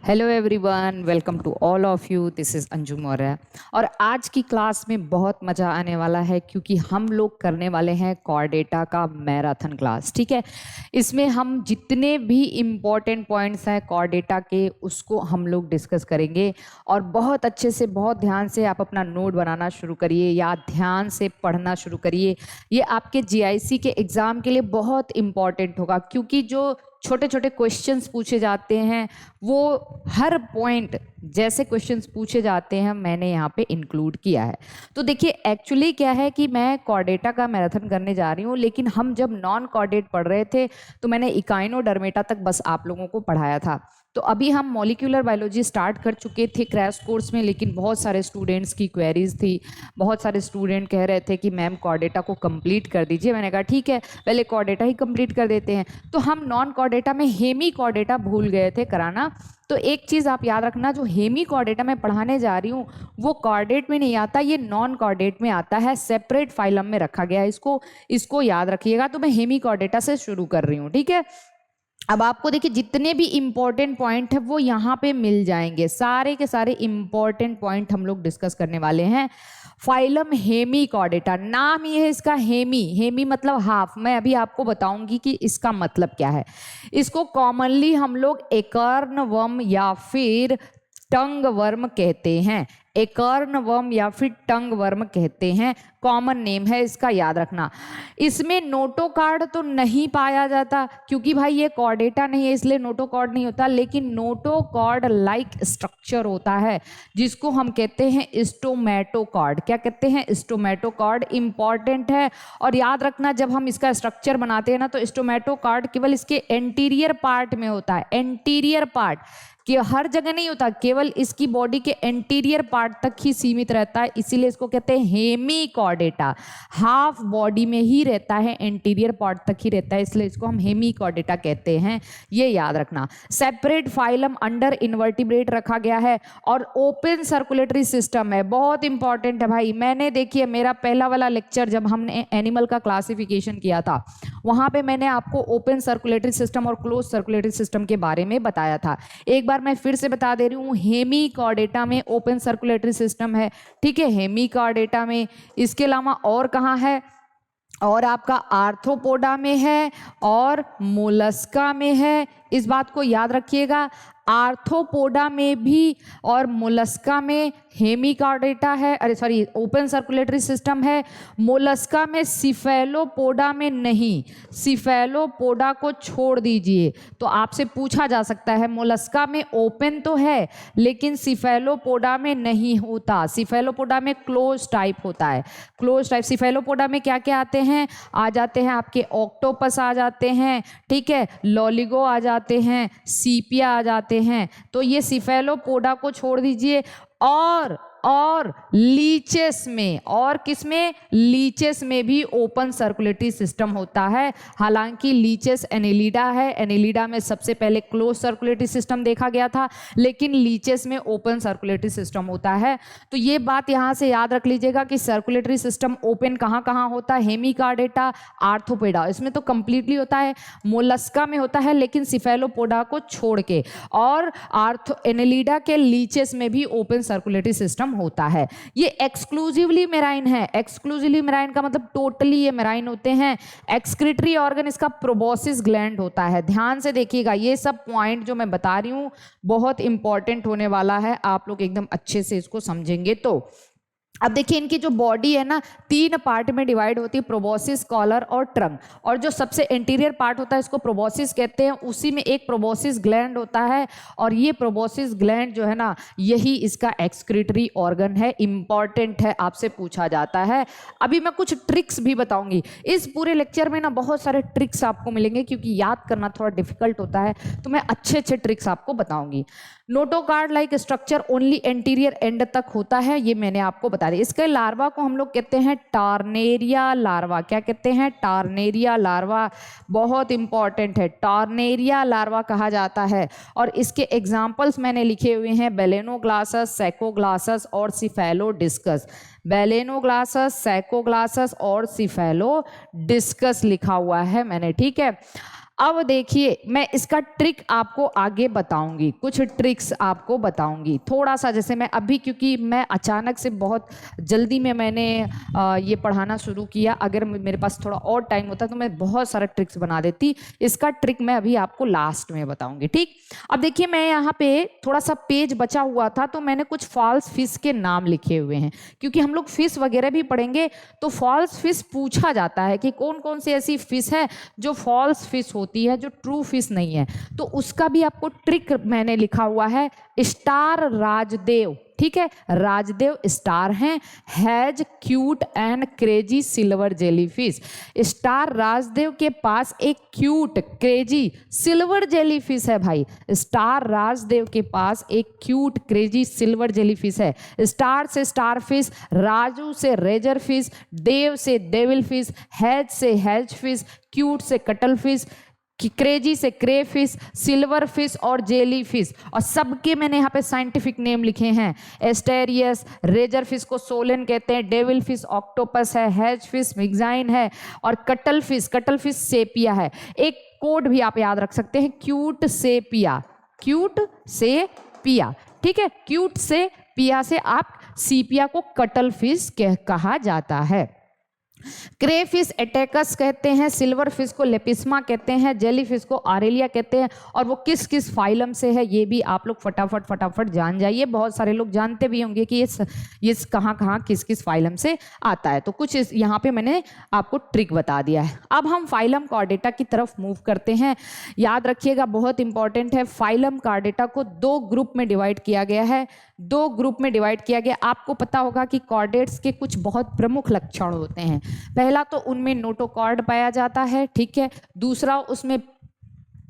Hello everyone, welcome to all of you. This is Anju Maurya और आज की क्लास में बहुत मज़ा आने वाला है क्योंकि हम लोग करने वाले हैं कॉर्डेटा का मैराथन क्लास। ठीक है, इसमें हम जितने भी इम्पॉर्टेंट पॉइंट्स हैं कॉर्डेटा के उसको हम लोग डिस्कस करेंगे और बहुत अच्छे से बहुत ध्यान से आप अपना नोट बनाना शुरू करिए या ध्यान से पढ़ना शुरू करिए। ये आपके जीआईसी के एग्ज़ाम के लिए बहुत इम्पॉर्टेंट होगा क्योंकि जो छोटे छोटे क्वेश्चंस पूछे जाते हैं वो हर पॉइंट जैसे क्वेश्चंस पूछे जाते हैं मैंने यहाँ पे इंक्लूड किया है। तो देखिए एक्चुअली क्या है कि मैं कॉर्डेटा का मैराथन करने जा रही हूँ, लेकिन हम जब नॉन कॉर्डेट पढ़ रहे थे तो मैंने इकाइनोडर्मेटा तक बस आप लोगों को पढ़ाया था। तो अभी हम मॉलिक्यूलर बायोलॉजी स्टार्ट कर चुके थे क्रैश कोर्स में, लेकिन बहुत सारे स्टूडेंट्स की क्वेरीज थी, बहुत सारे स्टूडेंट कह रहे थे कि मैम कॉर्डेटा को कंप्लीट कर दीजिए। मैंने कहा ठीक है, पहले कॉर्डेटा ही कंप्लीट कर देते हैं। तो हम नॉन कॉर्डेटा में हेमी कॉर्डेटा भूल गए थे कराना। तो एक चीज़ आप याद रखना, जो हेमी कॉर्डेटा मैं पढ़ाने जा रही हूँ वो कॉर्डेट में नहीं आता, ये नॉन कॉर्डेट में आता है, सेपरेट फाइलम में रखा गया है। इसको याद रखिएगा। तो मैं हेमी कॉर्डेटा से शुरू कर रही हूँ। ठीक है, अब आपको देखिए जितने भी इम्पोर्टेंट पॉइंट है वो यहाँ पे मिल जाएंगे। सारे के सारे इम्पोर्टेंट पॉइंट हम लोग डिस्कस करने वाले हैं। फाइलम हेमी कॉर्डेटा, नाम ये है इसका हेमी। हेमी मतलब हाफ। मैं अभी आपको बताऊंगी कि इसका मतलब क्या है। इसको कॉमनली हम लोग एकर्न वर्म या फिर टंग वर्म कहते हैं। एकर्न वर्म या फिर टंग वर्म कहते हैं, कॉमन नेम है इसका, याद रखना। इसमें नोटोकार्ड तो नहीं पाया जाता क्योंकि भाई ये कॉर्डेटा नहीं है, इसलिए नोटोकॉर्ड नहीं होता, लेकिन नोटोकॉर्ड लाइक स्ट्रक्चर होता है जिसको हम कहते हैं स्टोमेटोकॉर्ड। क्या कहते हैं? स्टोमेटोकॉर्ड। इंपॉर्टेंट है और याद रखना, जब हम इसका स्ट्रक्चर बनाते हैं ना तो स्टोमेटोकॉर्ड केवल इसके एंटीरियर पार्ट में होता है। एंटीरियर पार्ट कि हर जगह नहीं होता, केवल इसकी बॉडी के एंटीरियर पार्ट तक ही सीमित रहता है, इसीलिए इसको कहते हैं हेमी कॉर्डेटा। हाफ बॉडी में ही रहता है, एंटीरियर पार्ट तक ही रहता है, इसलिए इसको हम हेमी कॉर्डेटा कहते हैं। ये याद रखना। सेपरेट फाइलम अंडर इन्वर्टिब्रेट रखा गया है और ओपन सर्कुलेटरी सिस्टम है। बहुत इंपॉर्टेंट है भाई। मैंने देखिए मेरा पहला वाला लेक्चर जब हमने एनिमल का क्लासिफिकेशन किया था वहां पे मैंने आपको ओपन सर्कुलेटरी सिस्टम और क्लोज सर्कुलेटरी सिस्टम के बारे में बताया था। एक बार मैं फिर से बता दे रही हूँ, हेमी कॉर्डेटा में ओपन सर्कुलेटरी सिस्टम है। ठीक है, हेमी कॉर्डेटा में। इसके अलावा और कहाँ है? और आपका आर्थ्रोपोडा में है और मोलस्का में है। इस बात को याद रखिएगा। आर्थ्रोपोडा में भी और मोलस्का में हेमी कॉर्डेटा है, अरे सॉरी ओपन सर्कुलेटरी सिस्टम है। मोलस्का में, सिफेलोपोडा में नहीं। सिफेलोपोडा को छोड़ दीजिए। तो आपसे पूछा जा सकता है मोलस्का में ओपन तो है लेकिन सिफेलोपोडा में नहीं होता। सिफेलोपोडा में क्लोज टाइप होता है। Close type. सिफेलोपोडा में क्या क्या आते हैं? आ जाते हैं आपके ऑक्टोपस आ जाते हैं, ठीक है, लॉलिगो आ जाते हैं, सीपिया आ जाते हैं। तो ये सिफेलोपोडा को छोड़ दीजिए। और लीचेस में, और किसमें? लीचेस में भी ओपन सर्कुलेटरी सिस्टम होता है। हालांकि लीचेस एनेलिडा है, एनेलिडा में सबसे पहले क्लोज सर्कुलेटरी सिस्टम देखा गया था, लेकिन लीचेस में ओपन सर्कुलेटरी सिस्टम होता है। तो ये बात यहाँ से याद रख लीजिएगा कि सर्कुलेटरी सिस्टम ओपन कहाँ कहाँ होता है? हेमी कॉर्डेटा, आर्थ्रोपोडा, इसमें तो कंप्लीटली होता है। मोलस्का में होता है लेकिन सिफेलोपोडा को छोड़ के। और एनेलिडा के लीचेस में भी ओपन सर्कुलेटरी सिस्टम होता है। ये एक्सक्लूसिवली मेराइन है। एक्सक्लूसिवली मेराइन का मतलब टोटली ये मेराइन होते हैं। एक्सक्रीटरी ऑर्गन इसका प्रोबोसिस ग्लैंड होता है। ध्यान से देखिएगा, ये सब पॉइंट जो मैं बता रही हूं बहुत इंपॉर्टेंट होने वाला है। आप लोग एकदम अच्छे से इसको समझेंगे। तो अब देखिए इनकी जो बॉडी है ना 3 पार्ट में डिवाइड होती है, प्रोबोसिस, कॉलर और ट्रंक। और जो सबसे इंटीरियर पार्ट होता है इसको प्रोबोसिस कहते हैं। उसी में एक प्रोबोसिस ग्लैंड होता है और ये प्रोबोसिस ग्लैंड जो है ना यही इसका एक्सक्रीटरी ऑर्गन है। इंपॉर्टेंट है, आपसे पूछा जाता है। अभी मैं कुछ ट्रिक्स भी बताऊंगी। इस पूरे लेक्चर में ना बहुत सारे ट्रिक्स आपको मिलेंगे क्योंकि याद करना थोड़ा डिफिकल्ट होता है, तो मैं अच्छे अच्छे ट्रिक्स आपको बताऊंगी। Notochord like structure only anterior and तक होता है, ये मैंने आपको बता दिया। इसके लार्वा को हम लोग कहते हैं टार्नेरिया लार्वा। क्या कहते हैं? टार्नेरिया लार्वा। बहुत इंपॉर्टेंट है, टार्नेरिया लार्वा कहा जाता है। और इसके एग्जाम्पल्स मैंने लिखे हुए हैं, बेलेनोग्लासस, सैकोग्लासस और सिफेलोडिस्कस। बेलेनोग्लासस, सैकोग्लासस और सिफेलोडिस्कस लिखा हुआ है मैंने, ठीक है। अब देखिए मैं इसका ट्रिक आपको आगे बताऊंगी, कुछ ट्रिक्स आपको बताऊंगी थोड़ा सा, जैसे मैं अभी, क्योंकि मैं अचानक से बहुत जल्दी में मैंने ये पढ़ाना शुरू किया, अगर मेरे पास थोड़ा और टाइम होता तो मैं बहुत सारा ट्रिक्स बना देती। इसका ट्रिक मैं अभी आपको लास्ट में बताऊंगी, ठीक। अब देखिए मैं यहाँ पे थोड़ा सा पेज बचा हुआ था तो मैंने कुछ फॉल्स फिश के नाम लिखे हुए हैं, क्योंकि हम लोग फिश वगैरह भी पढ़ेंगे तो फॉल्स फिश पूछा जाता है कि कौन कौन सी ऐसी फिश है जो फॉल्स फिश होती है, जो ट्रू फिश नहीं है। तो उसका भी आपको ट्रिक मैंने लिखा हुआ है। स्टार राजदेव, ठीक है, राजदेव स्टार हैं, has cute and crazy silver jellyfish. Star Rajdev के पास एक क्यूट क्रेजी सिल्वर जेलीफिश है भाई। स्टार राजदेव के पास एक क्यूट क्रेजी सिल्वर जेलीफिश है। स्टार से स्टार फिश, राजू से रेजर फिश, देव से डेविल फिश, हैज से हैज फिश, क्यूट से कटल फिश, क्रेजी से क्रे फिश, सिल्वर फिश और जेली फिश। और सबके मैंने यहाँ पे साइंटिफिक नेम लिखे हैं। एस्टेरियस, रेजर फिश को सोलेन कहते हैं, डेविल फिश ऑक्टोपस है, हैज फिश मिग्जाइन है, और कटल फिश सेपिया है। एक कोड भी आप याद रख सकते हैं, क्यूट से पिया, क्यूट से पिया, ठीक है। क्यूट से पिया से आप सीपिया को कटल फिश कहा जाता है। क्रे फिश एटेकस कहते हैं, सिल्वर फिश को लेपिस्मा कहते हैं, जेली फिश को आरेलिया कहते हैं। और वो किस किस फाइलम से है ये भी आप लोग फटाफट जान जाइए। बहुत सारे लोग जानते भी होंगे कि ये कहाँ किस किस फाइलम से आता है। तो कुछ यहाँ पे मैंने आपको ट्रिक बता दिया है। अब हम फाइलम कॉर्डेटा की तरफ मूव करते हैं। याद रखिएगा बहुत इंपॉर्टेंट है, फाइलम कॉर्डेटा को 2 ग्रुप में डिवाइड किया गया है। 2 ग्रुप में डिवाइड किया गया। आपको पता होगा कि कॉर्डेट्स के कुछ बहुत प्रमुख लक्षण होते हैं। पहला तो उनमें नोटोकॉर्ड पाया जाता है, ठीक है। दूसरा उसमें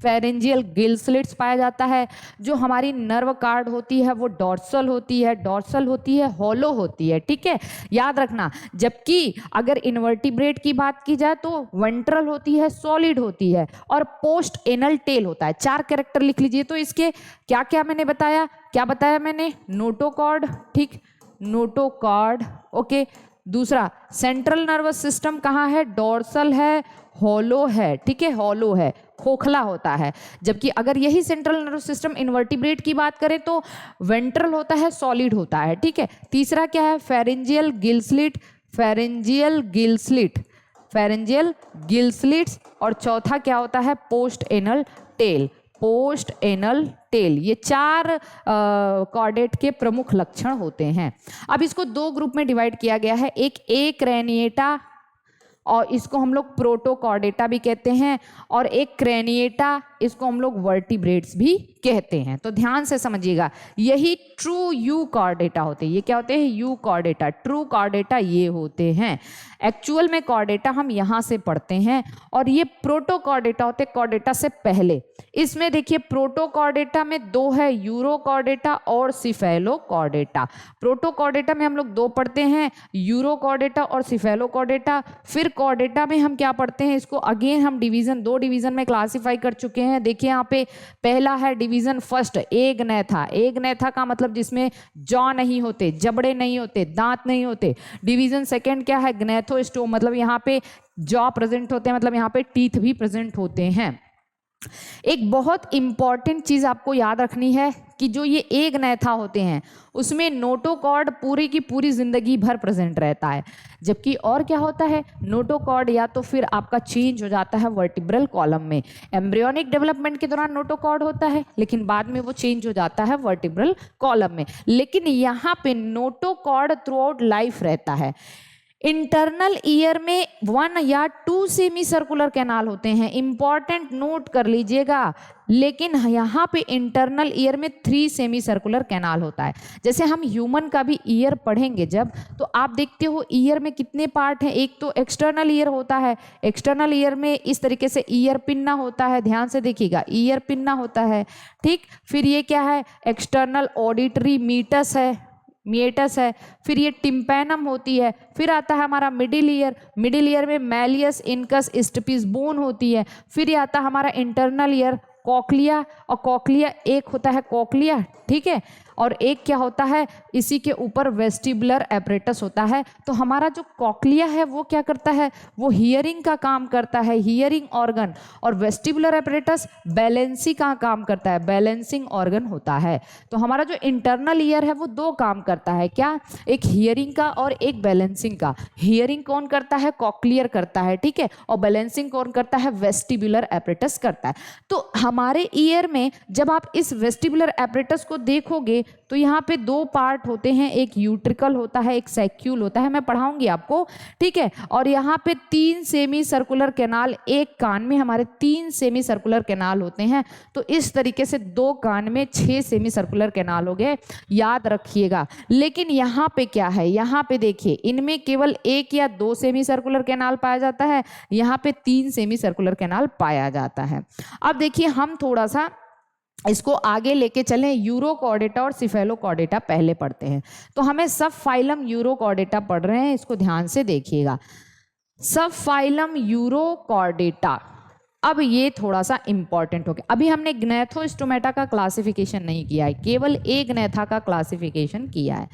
फेरेंजियल गिल स्लिट्स पाया जाता है। जो हमारी नर्व कार्ड होती है वो डॉर्सल होती है, हॉलो होती है, ठीक है, याद रखना। जबकि अगर इन्वर्टिब्रेट की बात की जाए तो वेंट्रल होती है, सॉलिड होती है, और पोस्ट एनल टेल होता है। 4 कैरेक्टर लिख लीजिए। तो इसके क्या क्या मैंने बताया, क्या बताया मैंने, नोटोकॉर्ड, ठीक, नोटोकॉर्ड, ओके। दूसरा सेंट्रल नर्वस सिस्टम कहाँ है, डॉर्सल है, हॉलो है, ठीक है, हॉलो है, खोखला होता है। जबकि अगर यही सेंट्रल नर्वस सिस्टम इन्वर्टिब्रेट की बात करें तो वेंट्रल होता है, सॉलिड होता है, ठीक है। तीसरा क्या है, pharyngeal Gill slit, pharyngeal gill slits. और चौथा क्या होता है, पोस्ट एनल टेल, ये 4 कॉर्डेट के प्रमुख लक्षण होते हैं। अब इसको 2 ग्रुप में डिवाइड किया गया है। एक क्रेनिएटा, और इसको हम लोग प्रोटोकॉर्डेटा भी कहते हैं, और एक क्रेनिएटा, इसको हम लोग वर्टिब्रेट्स भी कहते हैं। तो ध्यान से समझिएगा, यही ट्रू यू कॉर्डेटा होते हैं। ये क्या होते हैं, यू कॉर्डेटा। ट्रू कॉर्डेटा ये होते हैं। एक्चुअल में कॉर्डेटा हम यहाँ से पढ़ते हैं, और ये प्रोटोकॉर्डेटा होते हैं कॉर्डेटा से पहले। इसमें देखिए प्रोटोकॉर्डेटा में 2 है, यूरोकॉर्डेटा और सिफेलोकॉर्डेटा। प्रोटोकॉर्डेटा में हम लोग 2 पढ़ते हैं, यूरोकॉर्डेटा और सिफेलोकॉर्डेटा। फिर कॉर्डेटा में हम क्या पढ़ते हैं, इसको अगेन हम दो डिवीजन में क्लासिफाई कर चुके हैं। देखिए यहाँ पे पहला है डिवीजन फर्स्ट, एग्नेथा का मतलब जिसमें जॉ नहीं होते, जबड़े नहीं होते, दांत नहीं होते। डिवीजन सेकंड क्या है, ग्नेथोस्टोम, मतलब यहाँ पे जॉ प्रेजेंट होते हैं, मतलब यहाँ पे टीथ भी प्रेजेंट होते हैं। एक बहुत इंपॉर्टेंट चीज आपको याद रखनी है कि जो ये एग्नेथा होते हैं उसमें नोटोकॉर्ड पूरी की पूरी जिंदगी भर प्रेजेंट रहता है। जबकि और क्या होता है, नोटोकॉर्ड या तो फिर आपका चेंज हो जाता है वर्टिब्रल कॉलम में। एम्ब्रियोनिक डेवलपमेंट के दौरान नोटोकॉर्ड होता है, लेकिन बाद में वो चेंज हो जाता है वर्टिब्रल कॉलम में। लेकिन यहाँ पे नोटोकॉर्ड थ्रू आउट लाइफ रहता है। इंटरनल ईयर में 1 या 2 सेमी सर्कुलर कैनाल होते हैं, इंपॉर्टेंट नोट कर लीजिएगा। लेकिन यहाँ पे इंटरनल ईयर में 3 सेमी सर्कुलर कैनाल होता है। जैसे हम ह्यूमन का भी ईयर पढ़ेंगे जब, तो आप देखते हो ईयर में कितने पार्ट हैं। एक तो एक्सटर्नल ईयर होता है, एक्सटर्नल ईयर में इस तरीके से ईयर पिन्ना होता है, ध्यान से देखिएगा, ईयर पिन्ना होता है, ठीक। फिर ये क्या है, एक्सटर्नल ऑडिटरी मीटस है, फिर ये टिम्पैनम होती है। फिर आता है हमारा मिडिल ईयर में मैलियस इनकस स्टिपिस बोन होती है। फिर ये आता है हमारा इंटरनल ईयर, कॉक्लिया, और कॉक्लिया एक होता है कॉक्लिया, ठीक है। और एक क्या होता है, इसी के ऊपर वेस्टिबुलर एपरेटस होता है। तो हमारा जो कॉक्लिया है वो क्या करता है, वो हियरिंग का काम करता है, हियरिंग ऑर्गन, और वेस्टिबुलर एपरेटस बैलेंसिंग का काम करता है, बैलेंसिंग ऑर्गन होता है। तो हमारा जो इंटरनल ईयर है वो दो काम करता है, क्या, एक हियरिंग का और एक बैलेंसिंग का। हियरिंग कौन करता है, कॉक्लियर करता है, ठीक है, और बैलेंसिंग कौन करता है, वेस्टिबुलर एपरेटस करता है। तो हमारे ईयर में जब आप इस वेस्टिबुलर एपरेटस को देखोगे तो यहाँ पे दो पार्ट होते हैं, एक यूट्रिकल होता है, एक सैक्यूल होता है, मैं पढ़ाऊंगी आपको, ठीक है। और यहाँ पे 3 सेमी सर्कुलर कैनाल, एक कान में हमारे 3 सेमी सर्कुलर कैनाल होते हैं। तो इस तरीके से 2 कान में 6 सेमी सर्कुलर कैनाल हो गए, याद रखिएगा। लेकिन यहाँ पे क्या है, यहाँ पे देखिए इनमें केवल 1 या 2 सेमी सर्कुलर कैनाल पाया जाता है, यहाँ पे 3 सेमी सर्कुलर कैनाल पाया जाता है। अब देखिए हम थोड़ा सा इसको आगे लेके चलें, यूरोकॉर्डेटा और सिफेलोकॉर्डेटा पहले पढ़ते हैं। तो हमें सब फाइलम यूरोकॉर्डेटा पढ़ रहे हैं, इसको ध्यान से देखिएगा। सब फाइलम यूरोकॉर्डेटा, अब ये थोड़ा सा इंपॉर्टेंट हो गया। अभी हमने ग्नैथोस्टोमेटा का क्लासिफिकेशन नहीं किया है, केवल एक ग्नैथा का क्लासिफिकेशन किया है।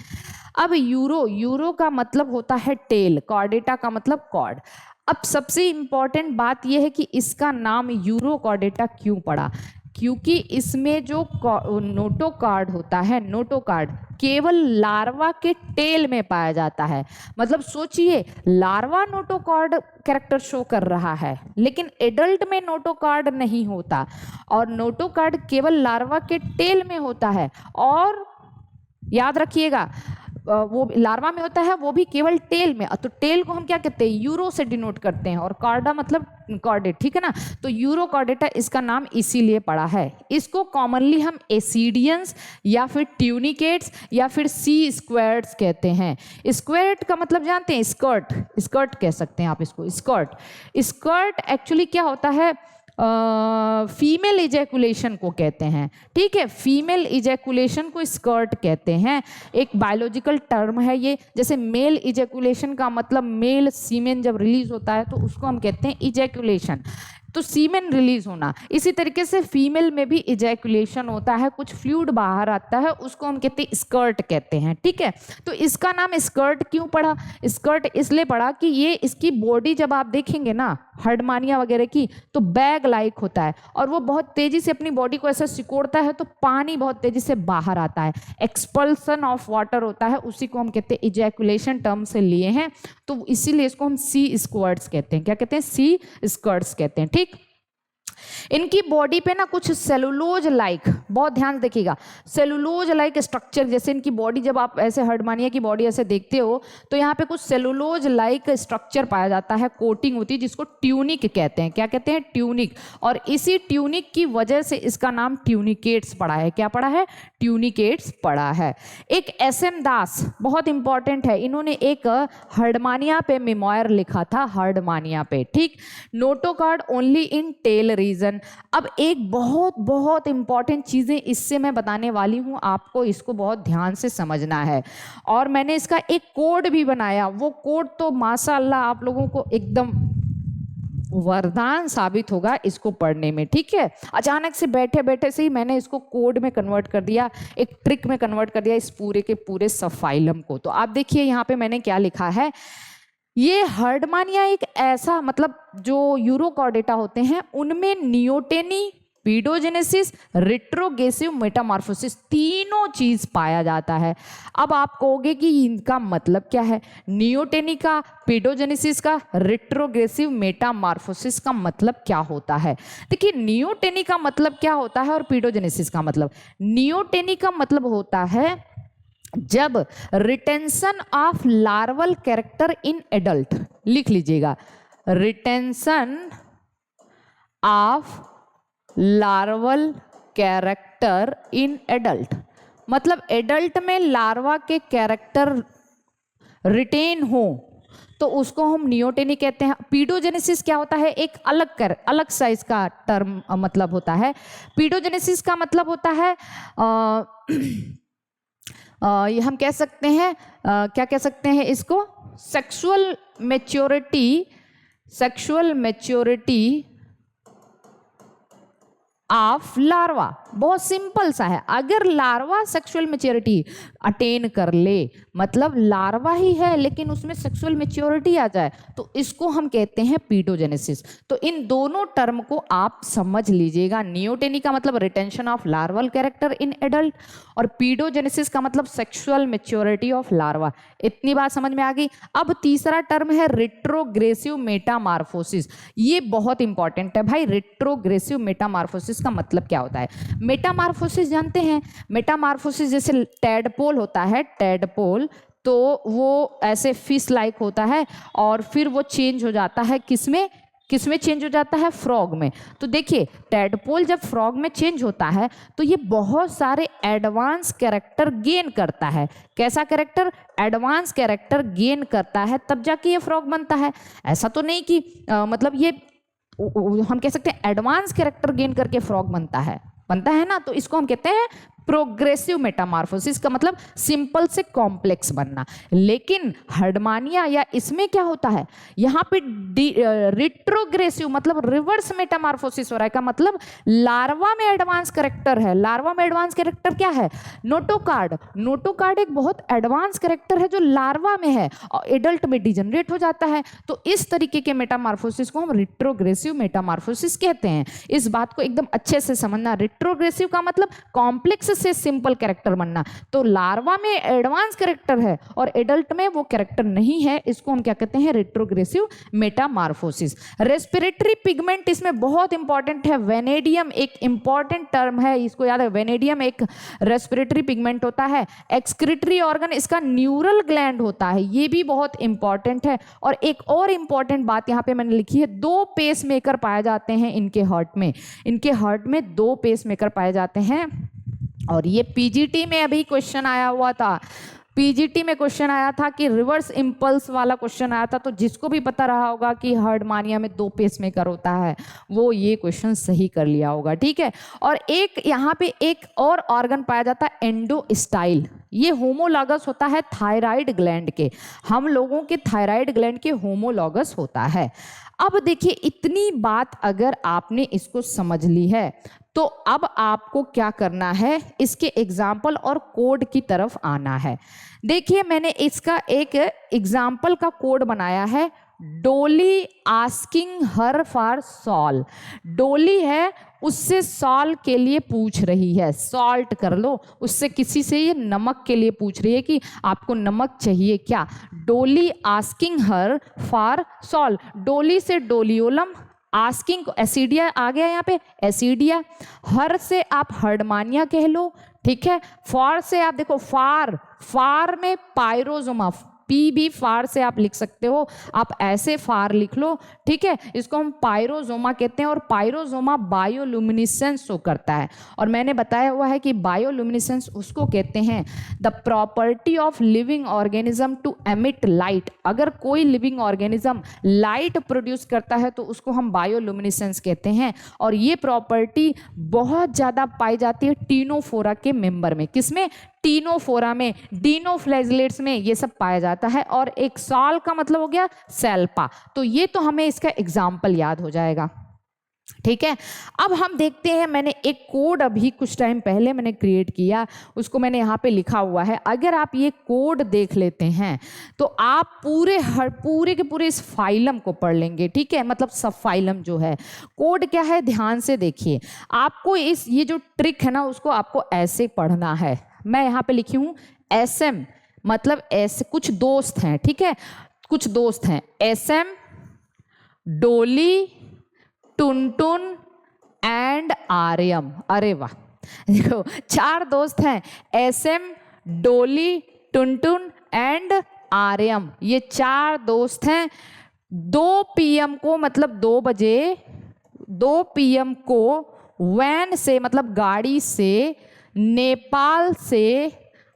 अब यूरो का मतलब होता है टेल, कॉर्डेटा का मतलब कॉर्ड। अब सबसे इंपॉर्टेंट बात यह है कि इसका नाम यूरोकॉर्डेटा क्यों पड़ा, क्योंकि इसमें जो नोटोकार्ड होता है, नोटोकार्ड केवल लार्वा के टेल में पाया जाता है। मतलब सोचिए, लार्वा नोटोकार्ड कैरेक्टर शो कर रहा है, लेकिन एडल्ट में नोटोकार्ड नहीं होता, और नोटोकार्ड केवल लार्वा के टेल में होता है। और याद रखिएगा, वो लार्वा में होता है, वो भी केवल टेल में। तो टेल को हम क्या कहते हैं, यूरो से डिनोट करते हैं, और कार्डा मतलब कॉर्डेट, ठीक है ना। तो यूरोकॉर्डेटा इसका नाम इसीलिए पड़ा है। इसको कॉमनली हम एसिडियंस या फिर ट्यूनिकेट्स या फिर सी स्क्वायर्ड्स कहते हैं। स्क्वायर्ड का मतलब जानते हैं, स्कर्ट, स्कर्ट कह सकते हैं आप इसको, स्कर्ट। स्कर्ट एक्चुअली क्या होता है, फीमेल इजैकुलेशन को कहते हैं, ठीक है, फीमेल इजैकुलेशन को स्कर्ट कहते हैं। एक बायोलॉजिकल टर्म है ये। जैसे मेल इजैकुलेशन का मतलब मेल सीमेन जब रिलीज होता है तो उसको हम कहते हैं इजैकुलेशन, तो सीमेन रिलीज होना। इसी तरीके से फीमेल में भी इजैकुलेशन होता है, कुछ फ्लूइड बाहर आता है, उसको हम कहते हैं स्कर्ट कहते हैं, ठीक है। तो इसका नाम स्कर्ट क्यों पड़ा, स्कर्ट इसलिए पड़ा कि ये इसकी बॉडी जब आप देखेंगे ना हर्डमानिया वगैरह की, तो बैग लाइक होता है, और वो बहुत तेजी से अपनी बॉडी को ऐसा सिकोड़ता है तो पानी बहुत तेजी से बाहर आता है, एक्सपल्सन ऑफ वाटर होता है, उसी को हम कहते हैं इजैकुलेशन टर्म से लिए हैं। तो इसीलिए इसको हम सी स्क्वर्ट्स कहते हैं। क्या कहते हैं, सी स्क्वर्ट्स कहते हैं, ठीक। इनकी बॉडी पे ना कुछ सेलुलोज लाइक, बहुत ध्यान देखिएगा, सेलुलोज लाइक स्ट्रक्चर, जैसे इनकी बॉडी जब आप ऐसे हर्डमानिया की बॉडी ऐसे देखते हो तो यहाँ पे कुछ सेलुलोज लाइक स्ट्रक्चर पाया जाता है, कोटिंग होती है, जिसको ट्यूनिक कहते हैं। क्या कहते हैं, ट्यूनिक। और इसी ट्यूनिक की वजह से इसका नाम ट्यूनिकेट्स पड़ा है। क्या पड़ा है, ट्यूनिकेट्स पड़ा है। एक SM दास, बहुत इंपॉर्टेंट है, इन्होंने एक हर्डमानिया पे मेमोयर लिखा था, हर्डमानिया पे, ठीक। Notochord only in tail region. अब एक बहुत बहुत इंपॉर्टेंट चीजें इससे मैं बताने वाली हूं आपको, इसको बहुत ध्यान से समझना है। और मैंने इसका एक कोड भी बनाया, वो कोड तो माशाअल्लाह आप लोगों को एकदम वरदान साबित होगा इसको पढ़ने में, ठीक है। अचानक से बैठे बैठे से ही मैंने इसको कोड में कन्वर्ट कर दिया, एक ट्रिक में कन्वर्ट कर दिया इस पूरे के पूरे सबफाइलम को। तो आप देखिए यहाँ पे मैंने क्या लिखा है, ये हर्डमानिया एक ऐसा, मतलब जो यूरोकॉर्डेटा होते हैं उनमें नियोटेनी, पीडोजेनेसिस, रिट्रोगेसिव मेटामॉर्फोसिस तीनों चीज पाया जाता है। अब आप कहोगे कि इनका मतलब क्या है, नियोटेनी का, पीडोजेनेसिस का, रिट्रोग्रेसिव मेटामॉर्फोसिस का मतलब क्या होता है। देखिए नियोटेनी का मतलब क्या होता है और पीडोजेनेसिस का मतलब, नियोटेनी का मतलब होता है जब retention of larval character in adult, लिख लीजिएगा, retention of larval character in adult, मतलब एडल्ट में लार्वा के कैरेक्टर रिटेन हो तो उसको हम नियोटेनी कहते हैं। पीडोजेनेसिस क्या होता है, एक अलग साइज का टर्म मतलब होता है। पीडोजेनेसिस का मतलब होता है ये हम कह सकते हैं क्या कह सकते हैं इसको, सेक्सुअल मैच्योरिटी ऑफ लार्वा। बहुत सिंपल सा है, अगर लार्वा सेक्सुअल मैच्योरिटी अटेन कर ले, मतलब लार्वा ही है लेकिन उसमें सेक्सुअल मैच्योरिटी आ जाए, तो इसको हम कहते हैं पीडोजेनेसिस। तो इन दोनों टर्म को आप समझ लीजिएगा। नियोटेनी का मतलब retention of larval character in adult, और पीडोजेनेसिस का मतलब सेक्सुअल मैच्योरिटी ऑफ लार्वा। इतनी बात समझ में आ गई। अब तीसरा टर्म है रिट्रोग्रेसिव मेटामार्फोसिस। ये बहुत इंपॉर्टेंट है भाई। रिट्रोग्रेसिव मेटामार्फोसिस का मतलब क्या होता है? मेटामार्फोसिस जानते हैं, मेटामार्फोसिस जैसे टैडपोल होता है, टैडपोल तो वो ऐसे फिश लाइक होता है और फिर वो चेंज हो जाता है किसमें चेंज हो जाता है? फ्रॉग में। तो देखिए टैडपोल जब फ्रॉग में चेंज होता है तो ये बहुत सारे एडवांस कैरेक्टर गेन करता है। कैसा कैरेक्टर? एडवांस कैरेक्टर गेन करता है, तब जाके ये फ्रॉग बनता है। ऐसा तो नहीं कि मतलब ये हम कह सकते हैं एडवांस कैरेक्टर गेन करके फ्रॉग बनता है ना। तो इसको हम कहते हैं प्रोग्रेसिव मेटामार्फोसिस, का मतलब सिंपल से कॉम्प्लेक्स बनना। लेकिन हर्डमानिया या इसमें क्या होता है? यहाँ पे रिट्रोग्रेसिव मतलब रिवर्स मेटामार्फोसिस हो रहा है। का मतलब लार्वा में एडवांस कैरेक्टर है। लार्वा में एडवांस कैरेक्टर क्या है? नोटोकार्ड। नोटोकार्ड एक बहुत एडवांस कैरेक्टर है जो लार्वा में है और एडल्ट में डिजनरेट हो जाता है। तो इस तरीके के मेटामार्फोसिस को हम रिट्रोग्रेसिव मेटामार्फोसिस कहते हैं। इस बात को एकदम अच्छे से समझना। रिट्रोग्रेसिव का मतलब कॉम्प्लेक्स से सिंपल कैरेक्टर बनना। तो लार्वा में एडवांस कैरेक्टर है और एडल्ट में वो कैरेक्टर नहीं है, इसको हम क्या कहते हैं? Retrogressive metamorphosis. रेस्पिरेटरी पिगमेंट इसमें बहुत इंपॉर्टेंट है। वेनेडियम एक इंपॉर्टेंट टर्म है, इसको याद है। वेनेडियम एक रेस्पिरेटरी पिगमेंट होता है। एक्सक्रीटरी ऑर्गन इसका न्यूरल ग्लैंड होता है, ये भी बहुत इंपॉर्टेंट है। और एक और इंपॉर्टेंट बात यहाँ पे मैंने लिखी है, 2 पेस मेकर पाए जाते हैं इनके हार्ट में। इनके हार्ट में 2 पेस मेकर पाए जाते हैं। और ये पीजीटी में अभी क्वेश्चन आया हुआ था। पीजीटी में क्वेश्चन आया था कि रिवर्स इंपल्स वाला क्वेश्चन आया था। तो जिसको भी पता रहा होगा कि हर्डमानिया में 2 पेसमेकर होता है, वो ये क्वेश्चन सही कर लिया होगा। ठीक है। और एक यहाँ पे एक और ऑर्गन पाया जाता है, एंडोस्टाइल। ये होमोलॉगस होता है थायराइड ग्लैंड के। हम लोगों के थायराइड ग्लैंड के होमोलॉगस होता है। अब देखिए इतनी बात अगर आपने इसको समझ ली है तो अब आपको क्या करना है? इसके एग्जाम्पल और कोड की तरफ आना है। देखिए मैंने इसका एक एग्जाम्पल का कोड बनाया है। डोली आस्किंग हर फॉर सॉल। डोली है, उससे सॉल के लिए पूछ रही है, सॉल्ट कर लो। उससे किसी से ये नमक के लिए पूछ रही है कि आपको नमक चाहिए क्या। डोली आस्किंग हर फॉर सॉल। डोली से डोलियोलम, आस्किंग एसिडिया आ गया यहाँ पे, एसिडिया। हर से आप हर्डमानिया कह लो। ठीक है। फॉर से आप देखो, फार में पायरोजोमा, पी भी फार से आप लिख सकते हो, आप ऐसे फार लिख लो। ठीक है। इसको हम पायरोजोमा कहते हैं और पायरोजोमा बायोलुमिनेसेंस शो करता है। और मैंने बताया हुआ है कि बायोलुमिनेसेंस उसको कहते हैं the property of living organism to emit light. अगर कोई लिविंग ऑर्गेनिज्म लाइट प्रोड्यूस करता है तो उसको हम बायोलुमिनेसेंस कहते हैं। और ये प्रॉपर्टी बहुत ज़्यादा पाई जाती है टीनोफोरा के मेंबर में। किसमें? टीनोफोरा में, डीनोफ्लैजिलेट्स में ये सब पाया जाता है। और एक सॉल का मतलब हो गया सेल्पा। तो ये तो हमें इसका एग्जाम्पल याद हो जाएगा। ठीक है। अब हम देखते हैं, मैंने एक कोड अभी कुछ टाइम पहले मैंने क्रिएट किया, उसको मैंने यहाँ पे लिखा हुआ है। अगर आप ये कोड देख लेते हैं तो आप पूरे के पूरे इस फाइलम को पढ़ लेंगे। ठीक है। मतलब सब फाइलम जो है, कोड क्या है ध्यान से देखिए। आपको ये जो ट्रिक है ना, उसको आपको ऐसे पढ़ना है। मैं यहाँ पे लिखी हूँ SM, मतलब ऐसे कुछ दोस्त हैं। ठीक है। कुछ दोस्त हैं, SM, डोली, टुनटुन एंड आर्यम। अरे वाह, देखो 4 दोस्त हैं, SM, डोली, टुनटुन एंड आर्यम। ये 4 दोस्त हैं। 2 PM को, मतलब 2 बजे 2 PM को वैन से, मतलब गाड़ी से नेपाल से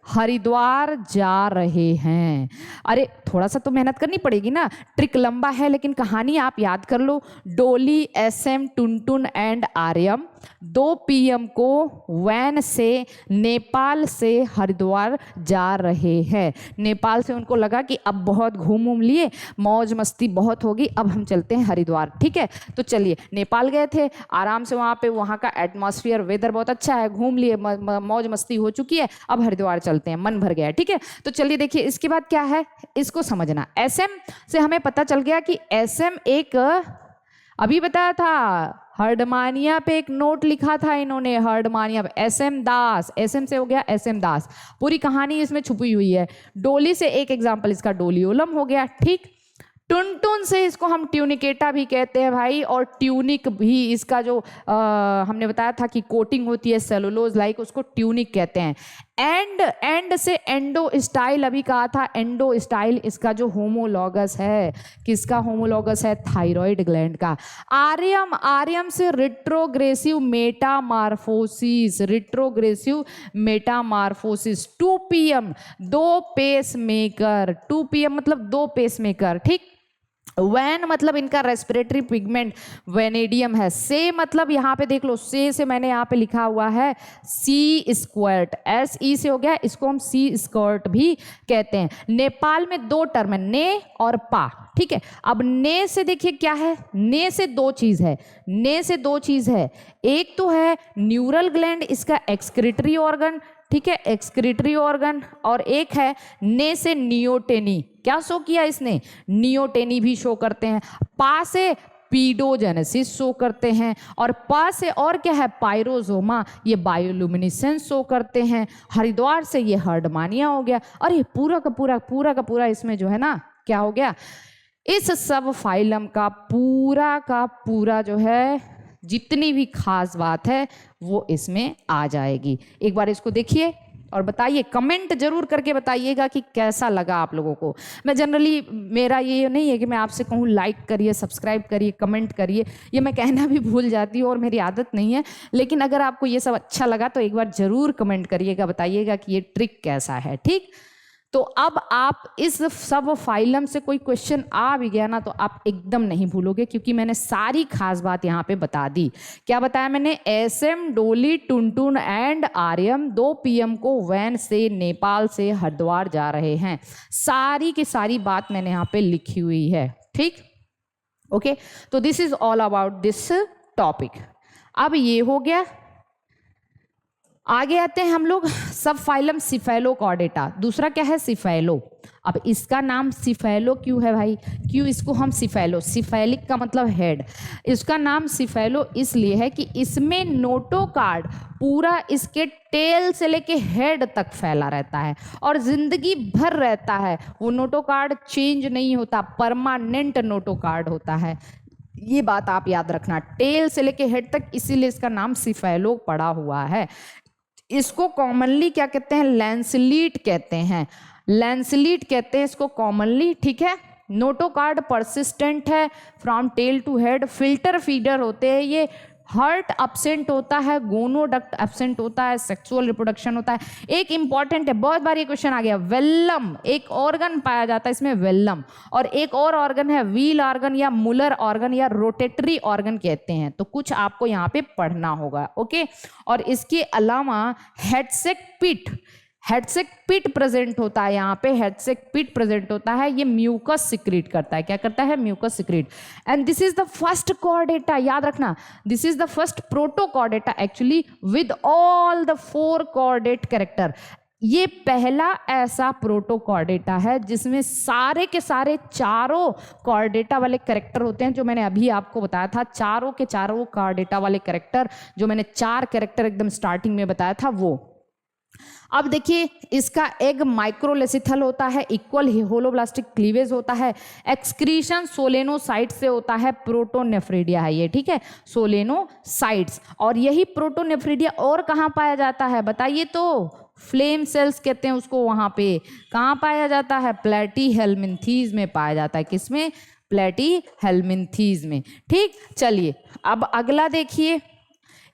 हरिद्वार जा रहे हैं। अरे थोड़ा सा तो मेहनत करनी पड़ेगी ना, ट्रिक लंबा है लेकिन कहानी आप याद कर लो। डोली, SM, Tuntun and Aryam 2 PM को वैन से नेपाल से हरिद्वार जा रहे हैं। नेपाल से उनको लगा कि अब बहुत घूम लिए, मौज मस्ती बहुत होगी, अब हम चलते हैं हरिद्वार। ठीक है, तो चलिए नेपाल गए थे, आराम से वहाँ पे, वहाँ का एटमॉस्फेयर वेदर बहुत अच्छा है, घूम लिए, मौज मस्ती हो चुकी है, अब हरिद्वार चलते हैं, मन भर गया। ठीक है, तो चलिए देखिए इसके बाद क्या है, इसको समझना। SM से हमें पता चल गया कि SM एक, अभी बताया था हर्डमानिया पे एक नोट लिखा था इन्होंने, हर्डमानिया पे, SM दास, SM से हो गया SM दास, पूरी कहानी इसमें छुपी हुई है। डोली से एक एग्जाम्पल इसका डोलियोलम हो गया। ठीक, टुनटुन से इसको हम ट्यूनिकेटा भी कहते हैं भाई, और ट्यूनिक भी, इसका जो हमने बताया था कि कोटिंग होती है सेलुलोज लाइक, उसको ट्यूनिक कहते हैं। एंड से एंडो स्टाइल अभी कहा था, एंडो स्टाइल इसका जो होमोलॉगस है, किसका होमोलॉगस है, थायराइड ग्लैंड का। आर्यम से retrogressive metamorphosis, retrogressive metamorphosis. 2 PM 2 pacemaker, 2 PM मतलब 2 पेसमेकर। ठीक, वैन मतलब इनका रेस्पिरेटरी पिगमेंट वेनेडियम है। से मतलब यहाँ पे देख लो, से मैंने यहाँ पे लिखा हुआ है सी स्क्वायर्ट, SE से हो गया, इसको हम सी स्क्वायर्ट भी कहते हैं। नेपाल में 2 टर्म है, ने और पा। ठीक है, अब ने से देखिए क्या है, ने से 2 चीज है, ने से 2 चीज है, एक तो है न्यूरल ग्लैंड, इसका एक्सक्रीटरी ऑर्गन, ठीक है, एक्सक्रीटरी ऑर्गन, और एक है ने से नियोटेनी, क्या शो किया इसने, नियोटेनी भी शो करते हैं। पा से पीडोजेनेसिस शो करते हैं, और पा से और क्या है, पायरोजोमा, ये बायोल्यूमिनेसेंस शो करते हैं। हरिद्वार से ये हर्डमानिया हो गया, और ये पूरा का पूरा इसमें जो है ना क्या हो गया, इस सब फाइलम का पूरा जो है जितनी भी खास बात है वो इसमें आ जाएगी। एक बार इसको देखिए और बताइए, कमेंट जरूर करके बताइएगा कि कैसा लगा आप लोगों को। मैं जनरली, मेरा ये नहीं है कि मैं आपसे कहूँ लाइक करिए, सब्सक्राइब करिए, कमेंट करिए, ये मैं कहना भी भूल जाती हूँ और मेरी आदत नहीं है, लेकिन अगर आपको ये सब अच्छा लगा तो एक बार जरूर कमेंट करिएगा, बताइएगा कि ये ट्रिक कैसा है। ठीक, तो अब आप इस सब फाइलम से कोई क्वेश्चन आ भी गया ना तो आप एकदम नहीं भूलोगे, क्योंकि मैंने सारी खास बात यहाँ पे बता दी। क्या बताया मैंने, SM, डोली, टुनटुन एंड आर्यम 2 PM को वैन से नेपाल से हरिद्वार जा रहे हैं। सारी की सारी बात मैंने यहाँ पे लिखी हुई है। ठीक, ओके, तो this is all about this topic. अब ये हो गया, आगे आते हैं हम लोग सब फाइलम सिफेलोकॉर्डेटा। दूसरा क्या है, सिफेलो। अब इसका नाम सिफेलो क्यों है भाई, क्यों इसको हम सिफेलो, सिफेलिक का मतलब हेड, इसका नाम सिफेलो इसलिए है कि इसमें नोटोकार्ड पूरा इसके टेल से लेके हेड तक फैला रहता है और जिंदगी भर रहता है। वो नोटोकार्ड चेंज नहीं होता, परमानेंट नोटोकार्ड होता है। ये बात आप याद रखना, टेल से लेके हेड तक, इसीलिए इसका नाम सिफेलो पड़ा हुआ है। इसको कॉमनली क्या कहते हैं, लैंसलीट कहते हैं, लैंसलीट कहते हैं इसको कॉमनली। ठीक है, नोटोकार्ड परसिस्टेंट है from tail to head, filter feeder होते हैं ये, हार्ट एब्सेंट होता है, गोनोडक्ट एब्सेंट होता है, सेक्सुअल रिप्रोडक्शन होता है। एक इंपॉर्टेंट है, बहुत बार ये क्वेश्चन आ गया, वेलम, एक ऑर्गन पाया जाता है इसमें वेलम, और एक और ऑर्गन है व्हील ऑर्गन या मुलर ऑर्गन या रोटेटरी ऑर्गन कहते हैं। तो कुछ आपको यहाँ पे पढ़ना होगा। ओके, और इसके अलावा हेडसेक पिट, हेडसेक पिट प्रेजेंट होता है यहाँ पे, हेडसेक पिट प्रेजेंट होता है, ये म्यूकस सिक्रीट करता है। क्या करता है, mucus secrete. And this is the first chordata, याद रखना, this is the first protochordata actually with all the 4 chordate character. ये पहला ऐसा प्रोटोकॉर्डेटा है जिसमें सारे के सारे चारों कॉर्डेटा वाले कैरेक्टर होते हैं, जो मैंने अभी आपको बताया था, चारों के चारों कॉर्डेटा वाले कैरेक्टर, जो मैंने 4 कैरेक्टर एकदम स्टार्टिंग में बताया था वो। अब देखिए, इसका एग माइक्रोलेसिथल होता है, इक्वल होलोब्लास्टिक क्लीवेज होता है, एक्सक्रीशन सोलेनोसाइट से होता है, प्रोटोनेफ्रिडिया है ये। ठीक है, सोलेनोसाइट्स। और यही प्रोटोनेफ्रिडिया और कहाँ पाया जाता है बताइए तो, फ्लेम सेल्स कहते हैं उसको, वहां पे कहाँ पाया जाता है, प्लेटीहेल्मिन्थीज में पाया जाता है। किसमें, प्लेटीहेल्मिन्थीज में। ठीक, चलिए अब अगला देखिए,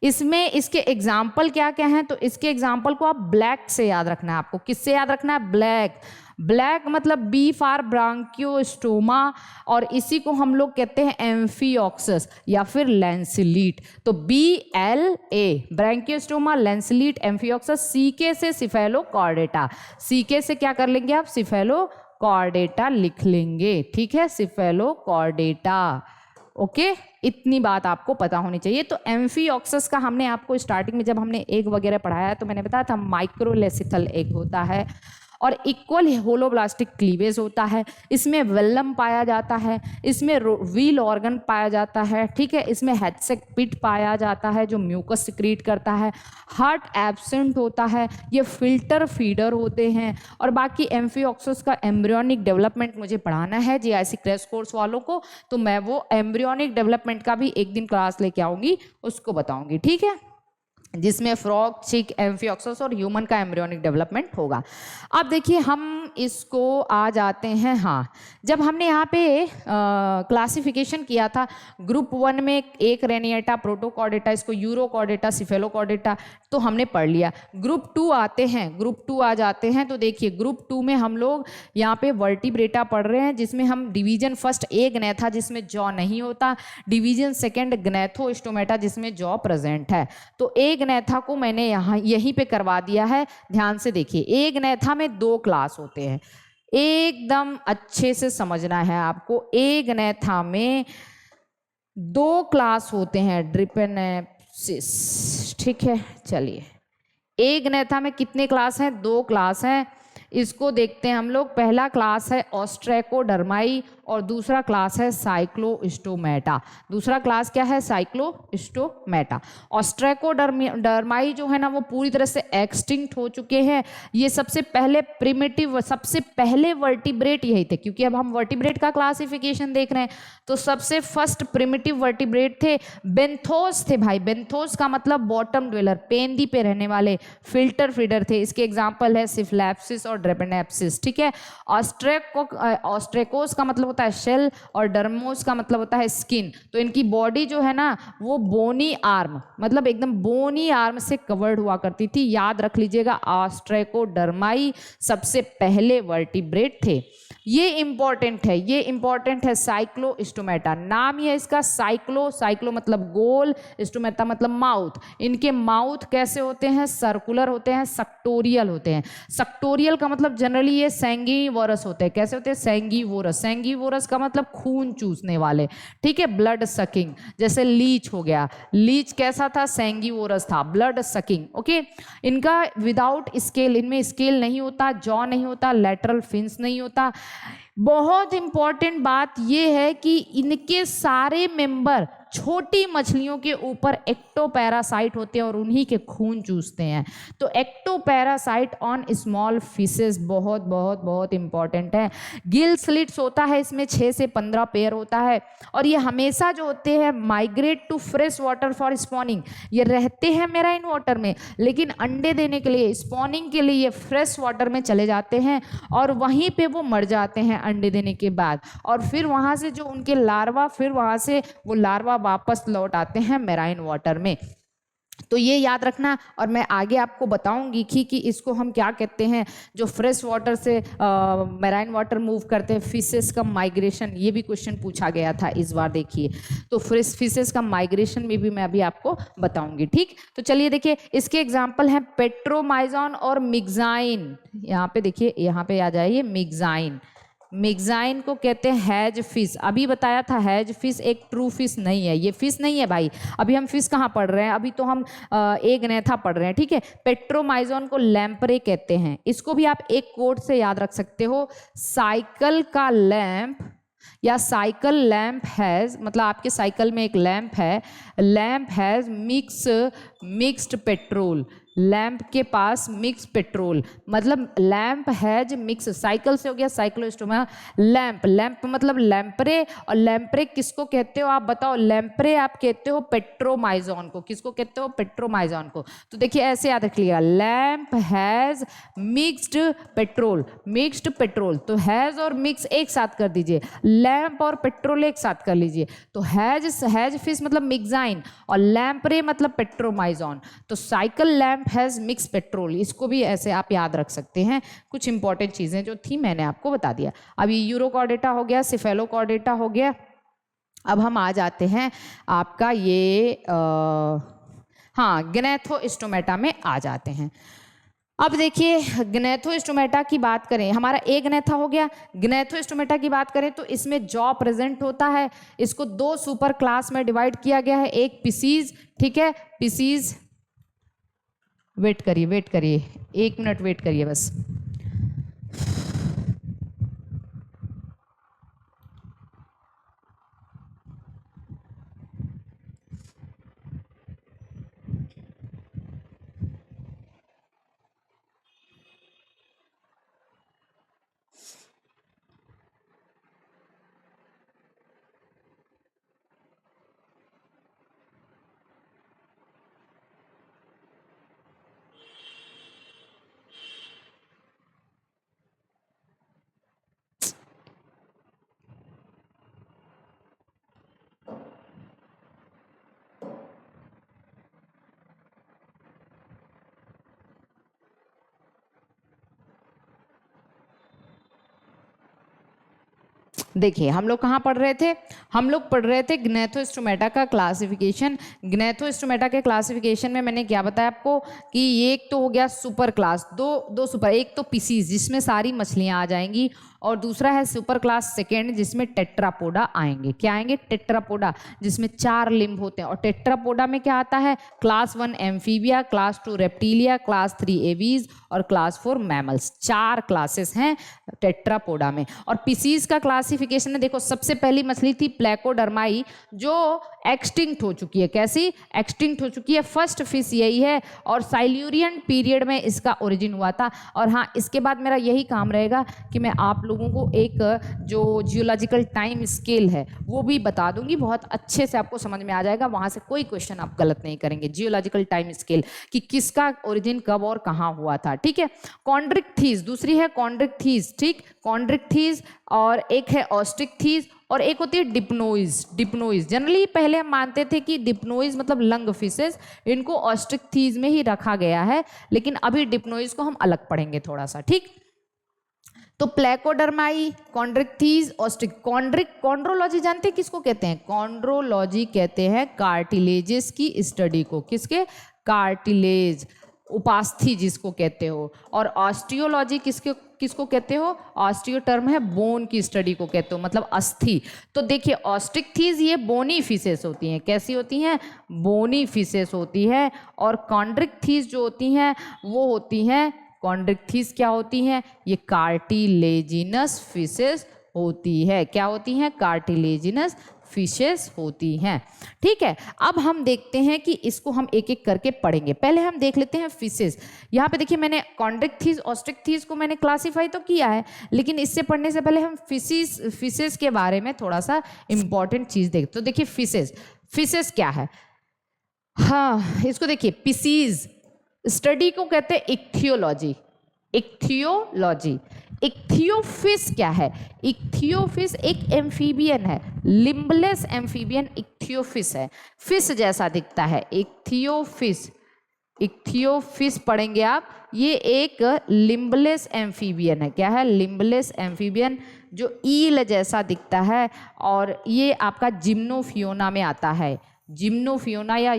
इसमें इसके एग्जाम्पल क्या क्या हैं, तो इसके एग्जाम्पल को आप ब्लैक से याद रखना है आपको। किससे याद रखना है, ब्लैक। ब्लैक मतलब बी फॉर ब्रांकियोस्टोमा, और इसी को हम लोग कहते हैं एम्फियोक्सस या फिर लैंसिलीट। तो BLA ब्रांकियोस्टोमा, लैंसिलीट, एम्फियोक्सस। CK से सिफेलोकॉर्डेटा, CK से क्या कर लेंगे आप, सिफेलोकॉर्डेटा लिख लेंगे, ठीक है, सिफेलोकॉर्डेटा। ओके, इतनी बात आपको पता होनी चाहिए। तो एम्फियोक्सस का हमने आपको स्टार्टिंग में जब हमने एग वगैरह पढ़ाया तो मैंने बताया था माइक्रोलेसिथल एग होता है और इक्वल होलोब्लास्टिक क्लीवेज होता है। इसमें वेलम पाया जाता है, इसमें व्हील ऑर्गन पाया जाता है, ठीक है, इसमें हेडसेक पिट पाया जाता है जो म्यूकस सिक्रीट करता है, हार्ट एब्सेंट होता है, ये फिल्टर फीडर होते हैं। और बाकी एम्फियोक्सस का एम्ब्रियोनिक डेवलपमेंट मुझे पढ़ाना है GIC क्रैश कोर्स वालों को, तो मैं वो एम्ब्रियोनिक डेवलपमेंट का भी एक दिन क्लास लेके आऊँगी, उसको बताऊँगी, ठीक है, जिसमें फ्रॉग, चिक, एम्फियोक्सस और ह्यूमन का एम्ब्रियोनिक डेवलपमेंट होगा। अब देखिए हम इसको आ जाते हैं, हाँ, जब हमने यहाँ पे क्लासिफिकेशन किया था ग्रुप 1 में एक रेनिएटा, प्रोटोकॉर्डेटा, इसको यूरोकॉर्डेटा, सिफेलोकॉर्डेटा, तो हमने पढ़ लिया। ग्रुप 2 आते हैं, ग्रुप 2 आ जाते हैं, तो देखिए ग्रुप 2 में हम लोग यहाँ पे वर्टिब्रेटा पढ़ रहे हैं, जिसमें हम डिवीजन फर्स्ट ए ग्नैथा जिसमें जॉ नहीं होता, डिवीजन सेकेंड ग्नैथोस्टोमेटा जिसमें जॉ प्रेजेंट है। तो ए ग्नैथा को मैंने यहाँ यहीं पे करवा दिया है, ध्यान से देखिए। ए ग्नैथा में 2 क्लास होते हैं, एकदम अच्छे से समझना है आपको। ए ग्नैथा में 2 क्लास होते हैं, ड्रिपेनेप्सिस, ठीक है। चलिए, ए ग्नैथा में कितने क्लास हैं, 2 क्लास हैं। इसको देखते हैं हम लोग। पहला क्लास है ऑस्ट्रेकोडर्माई और दूसरा क्लास है साइक्लोस्टोमेटा। दूसरा क्लास क्या है, साइक्लोस्टोमेटा। ऑस्ट्रेकोडर्माई जो है ना वो पूरी तरह से एक्सटिंक्ट हो चुके हैं। ये सबसे पहले प्रिमिटिव, सबसे पहले वर्टिब्रेट यही थे, क्योंकि अब हम वर्टिब्रेट का क्लासिफिकेशन देख रहे हैं। तो सबसे फर्स्ट प्रिमिटिव वर्टिब्रेट थे बेंथोस थे भाई। बेंथोस का मतलब बॉटम ड्वेलर, पेंदी पे रहने वाले फिल्टर फीडर थे। इसके एग्जाम्पल है सिफलैप्सिस और ड्रेपेनेप्सिस, ठीक है। ऑस्ट्रेकोस का मतलब होता है शेल और डर्मोस का मतलब होता है स्किन। तो इनकी बॉडी जो है ना वो बोनी आर्म, मतलब एकदम बोनी आर्म से कवर्ड हुआ करती थी। याद रख लीजिएगा, ऑस्ट्रेकोडर्माई सबसे पहले वर्टिब्रेट थे। ये इंपॉर्टेंट है, ये इंपॉर्टेंट है। साइक्लोस्टोमेटा नाम ही है इसका, साइक्लो मतलब गोल, स्टोमेटा मतलब माउथ। इनके माउथ कैसे होते हैं, सर्कुलर होते हैं, सक्टोरियल होते हैं। सक्टोरियल का मतलब जनरली ये सैंगिवोरस होते हैं। कैसे होते हैं, सैंगिवोरस। सैंगिवोरस का मतलब खून चूसने वाले, ठीक है, ब्लड सकिंग। जैसे लीच हो गया, लीच कैसा था, सैंगिवोरस था, ब्लड सकिंग, ओके। इनका विदाउट स्केल, इनमें स्केल नहीं होता, जॉ नहीं होता, लैटरल फिन्स नहीं होता। बहुत इंपॉर्टेंट बात यह है कि इनके सारे मेंबर छोटी मछलियों के ऊपर एक्टोपैरासाइट होते हैं और उन्हीं के खून चूसते हैं। तो एक्टोपैरासाइट ऑन स्मॉल फिशेस बहुत बहुत बहुत इंपॉर्टेंट है। गिल स्लिट्स होता है इसमें 6 से 15 पेयर होता है और ये हमेशा जो होते हैं migrate to fresh water for spawning. ये रहते हैं मेराइन वाटर में, लेकिन अंडे देने के लिए, स्पॉनिंग के लिए ये फ्रेश वाटर में चले जाते हैं और वहीं पे वो मर जाते हैं अंडे देने के बाद। और फिर वहाँ से जो उनके लार्वा, फिर वहाँ से वो लार्वा वापस लौट आते हैं मेराइन वाटर में। तो ये याद रखना। और मैं आगे आपको बताऊंगी कि इसको हम क्या कहते हैं, जो फ्रेश वाटर से मेराइन वाटर मूव करते हैं, फिशेस का माइग्रेशन। ये भी क्वेश्चन पूछा गया था इस बार, देखिए। तो फ्रेश फिशेस का माइग्रेशन में भी मैं अभी आपको बताऊंगी, ठीक। तो चलिए देखिए, इसके एग्जाम्पल हैं पेट्रोमाइजॉन और मिग्जाइन। यहाँ पे देखिए, यहाँ पे आ जाइए, मिग्जाइन। मिग्जाइन को कहते हैं हैज फिश। अभी बताया था हैज फिश एक ट्रू फिश नहीं है, ये फिश नहीं है भाई। अभी हम फिश कहाँ पढ़ रहे हैं, अभी तो हम एगनेथा पढ़ रहे हैं, ठीक है। पेट्रोमाइजॉन को लैम्परे कहते हैं। इसको भी आप एक कोड से याद रख सकते हो, साइकिल का लैंप या साइकिल लैंप हैज, मतलब आपके साइकिल में एक लैंप है, lamp has mixed petrol. Lamp के पास मिक्स पेट्रोल, मतलब लैंप हैज मिक्स। साइकिल से हो गया साइक्लोस्टोमा। लैंप, लैंप मतलब लैंपरे। और लैंपरे किसको कहते हो आप बताओ, लैंपरे आप कहते हो पेट्रोमाइजॉन को। किसको कहते हो, पेट्रोमाइजॉन को। तो देखिए ऐसे याद रख लिया, lamp has mixed petrol, mixed petrol. तो हैज और मिक्स एक साथ कर दीजिए, लैंप और पेट्रोल एक साथ कर लीजिए। तो हैज फिश मतलब मिग्जाइन और लैंपरे मतलब पेट्रोमाइजॉन। तो cycle lamp lamp has mix petrol, इसको भी ऐसे आप याद रख सकते हैं। कुछ इंपॉर्टेंट चीज़ें जो थी मैंने आपको बता दिया। अब ये यूरोकॉर्डेटा हो गया, सिफेलोकॉर्डेटा हो गया। अब हम आ जाते हैं आपका ये हाँ ग्नैथोस्टोमेटा में आ जाते हैं। अब देखिए ग्नैथोस्टोमेटा की बात करें, हमारा ए ग्नैथा हो गया। ग्नैथोस्टोमेटा की बात करें तो इसमें जॉ प्रेजेंट होता है। इसको दो सुपर क्लास में डिवाइड किया गया है, एक पिसीज, ठीक है, पिसीज, वेट करिए 1 मिनट वेट करिए बस। देखिए हम लोग कहाँ पढ़ रहे थे, हम लोग पढ़ रहे थे ग्नैथोस्टोमेटा का क्लासिफिकेशन। ग्नैथोस्टोमेटा के क्लासिफिकेशन में मैंने क्या बताया आपको कि ये एक तो हो गया सुपर क्लास, दो सुपर, एक तो पीसीज जिसमें सारी मछलियाँ आ जाएंगी, और दूसरा है सुपर क्लास सेकेंड जिसमें टेट्रापोडा आएंगे। क्या आएंगे? टेट्रापोडा, जिसमें 4 लिम्ब होते हैं। और टेट्रापोडा में क्या आता है? Class 1 amphibia, class 2 Reptilia, class 3 aves और क्लास 4 मैमल्स। 4 क्लासेस हैं टेट्रापोडा में। और पीसीज का क्लासिफिकेशन में देखो, सबसे पहली मछली थी प्लेकोडर्माई जो एक्सटिंक्ट हो चुकी है। कैसी? एक्सटिंक्ट हो चुकी है। फर्स्ट फिश यही है और साइल्यूरियन पीरियड में इसका ओरिजिन हुआ था। और हाँ, इसके बाद मेरा यही काम रहेगा कि मैं आप लोगों को एक जो जियोलॉजिकल टाइम स्केल है वो भी बता दूंगी, बहुत अच्छे से आपको समझ में आ जाएगा। वहां से कोई क्वेश्चन आप गलत नहीं करेंगे। जियोलॉजिकल टाइम स्केल कि किसका ओरिजिन कब और कहाँ हुआ था, ठीक है। कॉन्ड्रिक्थीज, दूसरी है कॉन्ड्रिक्थीज, ठीक, कॉन्ड्रिक्थीज, और एक है ऑस्ट्रिक्थीज, और एक होती है डिप्नोइज। डिप्नोइज जनरली पहले हम मानते थे कि डिप्नोइज मतलब लंग फिशेस, इनको ऑस्ट्रिक्थीज में ही रखा गया है, लेकिन अभी डिप्नोइज को हम अलग पढ़ेंगे थोड़ा सा, ठीक। तो प्लेकोडर्माई, कॉन्ड्रिक्थीज, ऑस्ट्रिक, कॉन्ड्रोलॉजी जानते हैं किसको कहते हैं? कॉन्ड्रोलॉजी कहते हैं कार्टिलेजेस की स्टडी को। किसके? कार्टिलेज, उपास्थि जिसको कहते हो। और ऑस्टियोलॉजी किसको कहते हो? ऑस्टियो टर्म है बोन की स्टडी को कहते हो, मतलब अस्थि। तो देखिए ऑस्ट्रिक्थीज ये बोनी फिशेस होती हैं। कैसी होती हैं? बोनी फिशेस होती है। और कॉन्ड्रिक्थीज जो होती हैं वो होती हैं, कॉन्ड्रिक्थीज क्या होती हैं? ये कार्टिलेजिनस फिशेस होती है। क्या होती हैं? कार्टिलेजिनस फिशेस होती हैं, ठीक है। अब हम देखते हैं कि इसको हम एक एक करके पढ़ेंगे। पहले हम देख लेते हैं फिशेस। यहाँ पे देखिए मैंने कॉन्ड्रिक्थीज, ऑस्ट्रिक्थीज को मैंने क्लासीफाई तो किया है, लेकिन इससे पढ़ने से पहले हम फिशेस के बारे में थोड़ा सा इंपॉर्टेंट चीज देखते। तो देखिए फिशेस क्या है? हाँ, इसको देखिए, पिसीज स्टडी को कहते हैं इक्थियोलॉजी। इक्थियोलॉजी। इक्थियोफिश क्या है? इक्थियोफिश एक एम्फीबियन है, लिम्बलेस एम्फीबियन इक्थियोफिश है, फिश जैसा दिखता है। इक्थियोफिश, इक्थियोफिश पढ़ेंगे आप। ये एक लिम्बलेस एम्फीबियन है। क्या है? लिम्बलेस एम्फीबियन, जो ईल जैसा दिखता है, और ये आपका जिम्नोफियोना में आता है। जिम्नोफियोना या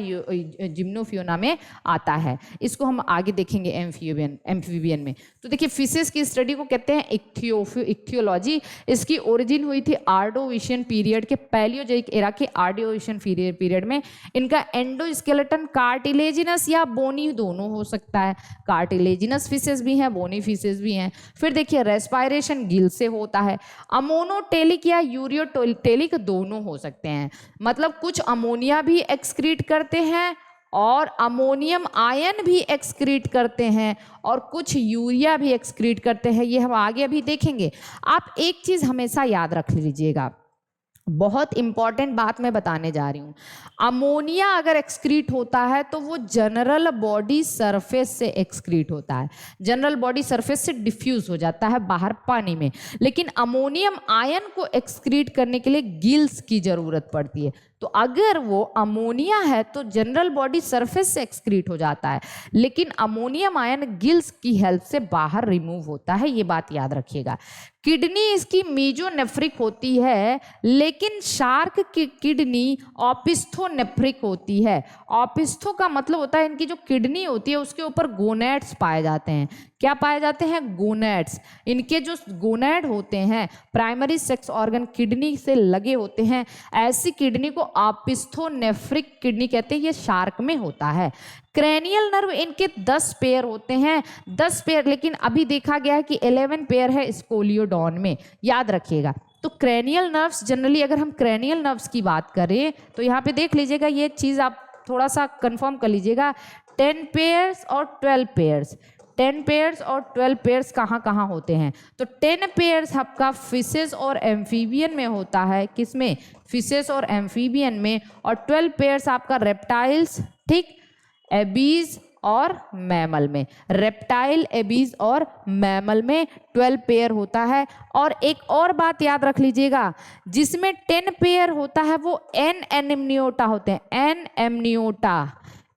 जिम्नोफियोना में आता है। इसको हम आगे देखेंगे एम्फीबियन में। तो देखिए फिशेस की स्टडी को कहते हैं इक्थियोलॉजी। इसकी ओरिजिन हुई थी आर्डोविशियन पीरियड के, पैलियोजोइक एरा के आर्डोविशियन पीरियड में। इनका एंडोस्केलेटन कार्टिलेजिनस या बोनी दोनों हो सकता है। कार्टिलेजिनस फिशेस भी हैं, बोनी फिशेस भी हैं। फिर देखिए रेस्पायरेशन गिल से होता है। अमोनोटेलिक या यूरियोटेलिक दोनों हो सकते हैं, मतलब कुछ अमोनिया भी एक्सक्रीट करते हैं और अमोनियम आयन भी एक्सक्रीट करते हैं, और कुछ यूरिया भी एक्सक्रीट करते हैं। ये हम आगे अभी देखेंगे। आप एक चीज हमेशा याद रख लीजिएगा, बहुत इंपॉर्टेंट बात मैं बताने जा रही हूँ। अमोनिया अगर एक्सक्रीट होता है तो वो जनरल बॉडी सरफेस से एक्सक्रीट होता है, जनरल बॉडी सरफेस से डिफ्यूज हो जाता है बाहर पानी में। लेकिन अमोनियम आयन को एक्सक्रीट करने के लिए गिल्स की जरूरत पड़ती है। तो तो अगर वो अमोनिया है तो जनरल बॉडी सरफेस से एक्सक्रीट हो जाता है, लेकिन अमोनियम आयन गिल्स की हेल्प से बाहर रिमूव होता है, ये बात याद रखिएगा। किडनी इसकी मीजोनेफ्रिक होती है, लेकिन शार्क की किडनी ऑपिस्थोनेफ्रिक होती है। ऑपिस्थो का मतलब होता है इनकी जो किडनी होती है उसके ऊपर गोनेड्स पाए जाते हैं। क्या पाए जाते हैं? गोनेड्स। इनके जो गोनेड होते हैं प्राइमरी सेक्स ऑर्गन किडनी से लगे होते हैं, ऐसी किडनी को ऑपिस्थोनेफ्रिक किडनी कहते हैं, ये शार्क में होता है। क्रेनियल नर्व इनके 10 पेयर होते हैं, 10 पेयर, लेकिन अभी देखा गया है कि 11 पेयर है स्कोलियोडॉन में, याद रखिएगा। तो क्रेनियल नर्व्स जनरली, अगर हम क्रेनियल नर्व्स की बात करें तो यहाँ पे देख लीजिएगा, ये चीज़ आप थोड़ा सा कंफर्म कर लीजिएगा, 10 पेयर्स और 12 पेयर्स, 10 पेयर्स और 12 पेयर्स कहाँ कहाँ होते हैं? तो 10 पेयर्स आपका फिशेस और एम्फीबियन में होता है, किसमें? फिशेस और एम्फीबियन में। और 12 पेयर्स आपका रेप्टाइल्स, ठीक, एबीज और मैमल में। रेप्टाइल, एबीज और मैमल में 12 पेयर होता है। और एक और बात याद रख लीजिएगा, जिसमें 10 पेयर होता है वो एन एमनियोटा होते हैं, एन एमनियोटा।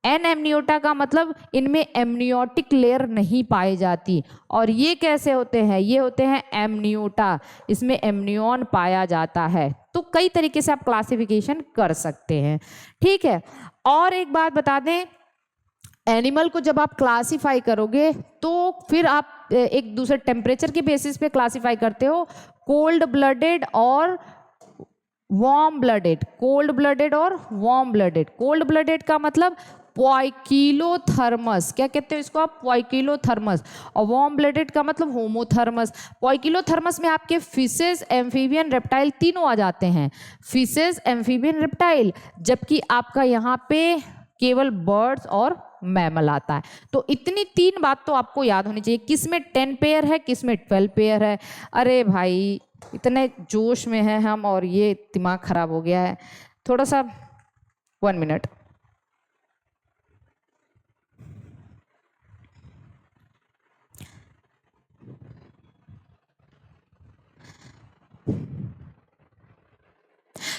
एन एमनियोटा का मतलब इनमें एमनियोटिक लेयर नहीं पाई जाती। और ये कैसे होते हैं? ये होते हैं एमनियोटा, इसमें एमनियन पाया जाता है। तो कई तरीके से आप क्लासिफिकेशन कर सकते हैं, ठीक है। और एक बात बता दें, एनिमल को जब आप क्लासिफाई करोगे तो फिर आप एक दूसरे टेम्परेचर के बेसिस पे क्लासिफाई करते हो, कोल्ड ब्लडेड और वार्म ब्लडेड। कोल्ड ब्लडेड और वार्म ब्लडेड। कोल्ड ब्लडेड का मतलब पोइकिलोथर्मस, क्या कहते हो इसको आप? पोइकिलोथर्मस। और वार्म ब्लडेड का मतलब होमोथर्मस। पोइकिलोथर्मस में आपके फिशेस, एम्फीबियन, रेप्टाइल तीनों आ जाते हैं, फिशेस, एम्फीबियन, रेप्टाइल, जबकि आपका यहाँ पे केवल बर्ड्स और मैमल आता है। तो इतनी 3 बात तो आपको याद होनी चाहिए, किसमें 10 पेयर है, किसमें 12 पेयर है। अरे भाई इतने जोश में है हम और ये दिमाग खराब हो गया है, थोड़ा सा 1 मिनट।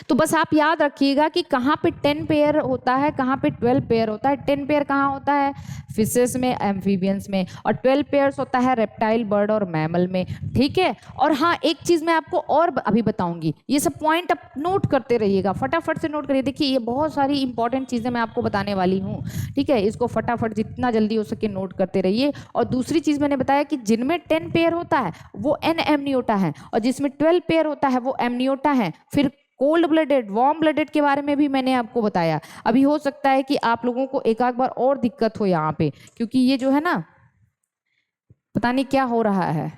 तो बस आप याद रखिएगा कि कहाँ पे 10 पेयर होता है, कहाँ पे 12 पेयर होता है। 10 पेयर कहाँ होता है? फिशेस में, एम्फीबियंस में। और 12 पेयर्स होता है रेप्टाइल, बर्ड और मैमल में, ठीक है। और हाँ, एक चीज़ मैं आपको और अभी बताऊंगी, ये सब पॉइंट आप नोट करते रहिएगा, फटाफट से नोट करिए। देखिए ये बहुत सारी इंपॉर्टेंट चीज़ें मैं आपको बताने वाली हूँ, ठीक है। इसको फटाफट जितना जल्दी हो सके नोट करते रहिए। और दूसरी चीज़ मैंने बताया कि जिनमें 10 पेयर होता है वो एन एमनियोटा है, और जिसमें 12 पेयर होता है वो एमनियोटा है। फिर कोल्ड ब्लडेड, वार्म ब्लडेड के बारे में भी मैंने आपको बताया। अभी हो सकता है कि आप लोगों को एक आध बार और दिक्कत हो यहाँ पे, क्योंकि ये जो है ना, पता नहीं क्या हो रहा है।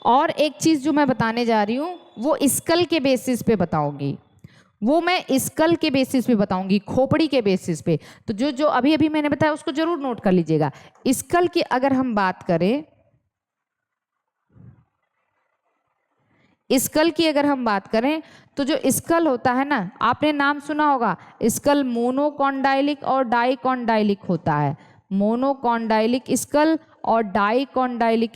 और एक चीज जो मैं बताने जा रही हूँ वो स्कल के बेसिस पे बताऊंगी, वो मैं स्कल के बेसिस पे बताऊंगी, खोपड़ी के बेसिस पे। तो जो जो अभी अभी मैंने बताया उसको जरूर नोट कर लीजिएगा। स्कल की अगर हम बात करें, स्कल की अगर हम बात करें तो जो स्कल होता है ना, आपने नाम सुना होगा, स्कल मोनोकॉन्डाइलिक और डाइकॉन्डाइलिक होता है। मोनोकॉन्डाइलिक स्कल और dicondylic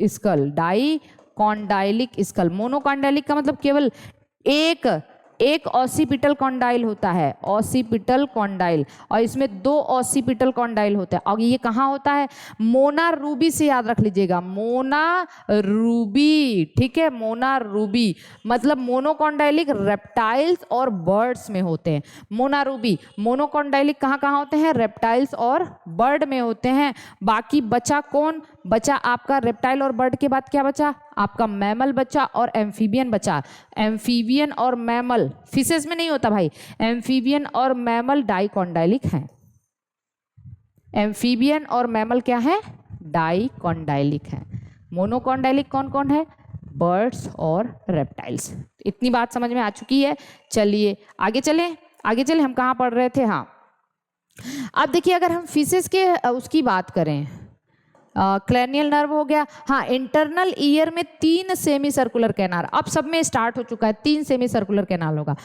school, dicondylic school. Monocondylic का मतलब केवल एक ऑसिपिटल कॉन्डाइल होता है, ऑसिपिटल कॉन्डाइल, और इसमें 2 ऑसिपिटल कॉन्डाइल होते हैं। और ये कहाँ होता है? मोना रूबी से याद रख लीजिएगा, मोना रूबी, ठीक है। मोना रूबी मतलब मोनोकॉन्डाइलिक रेप्टाइल्स और बर्ड्स में होते हैं। मोना रूबी, मोनोकॉन्डाइलिक कहाँ कहाँ होते हैं? रेप्टाइल्स और बर्ड में होते हैं। बाकी बचा कौन? बचा आपका रेप्टाइल और बर्ड के बाद क्या बचा? आपका मैमल बचा और एम्फीबियन बचा। एम्फीबियन और मैमल, फिशेस में नहीं होता भाई, एम्फीबियन और मैमल डाइकॉन्डाइलिक हैं। एम्फीबियन और मैमल क्या है? डाइकॉन्डाइलिक हैं। मोनोकॉन्डाइलिक कौन कौन है? बर्ड्स और रेप्टाइल्स। इतनी बात समझ में आ चुकी है। चलिए आगे चलें, आगे चलें, हम कहाँ पढ़ रहे थे? हाँ, अब देखिए अगर हम फिशेस के उसकी बात करें, क्रेनियल नर्व हो गया। हाँ, इंटरनल ईयर में 3 सेमी सर्कुलर कैनाल, अब सब में स्टार्ट हो चुका है, 3 सेमी सर्कुलर कैनाल होगा।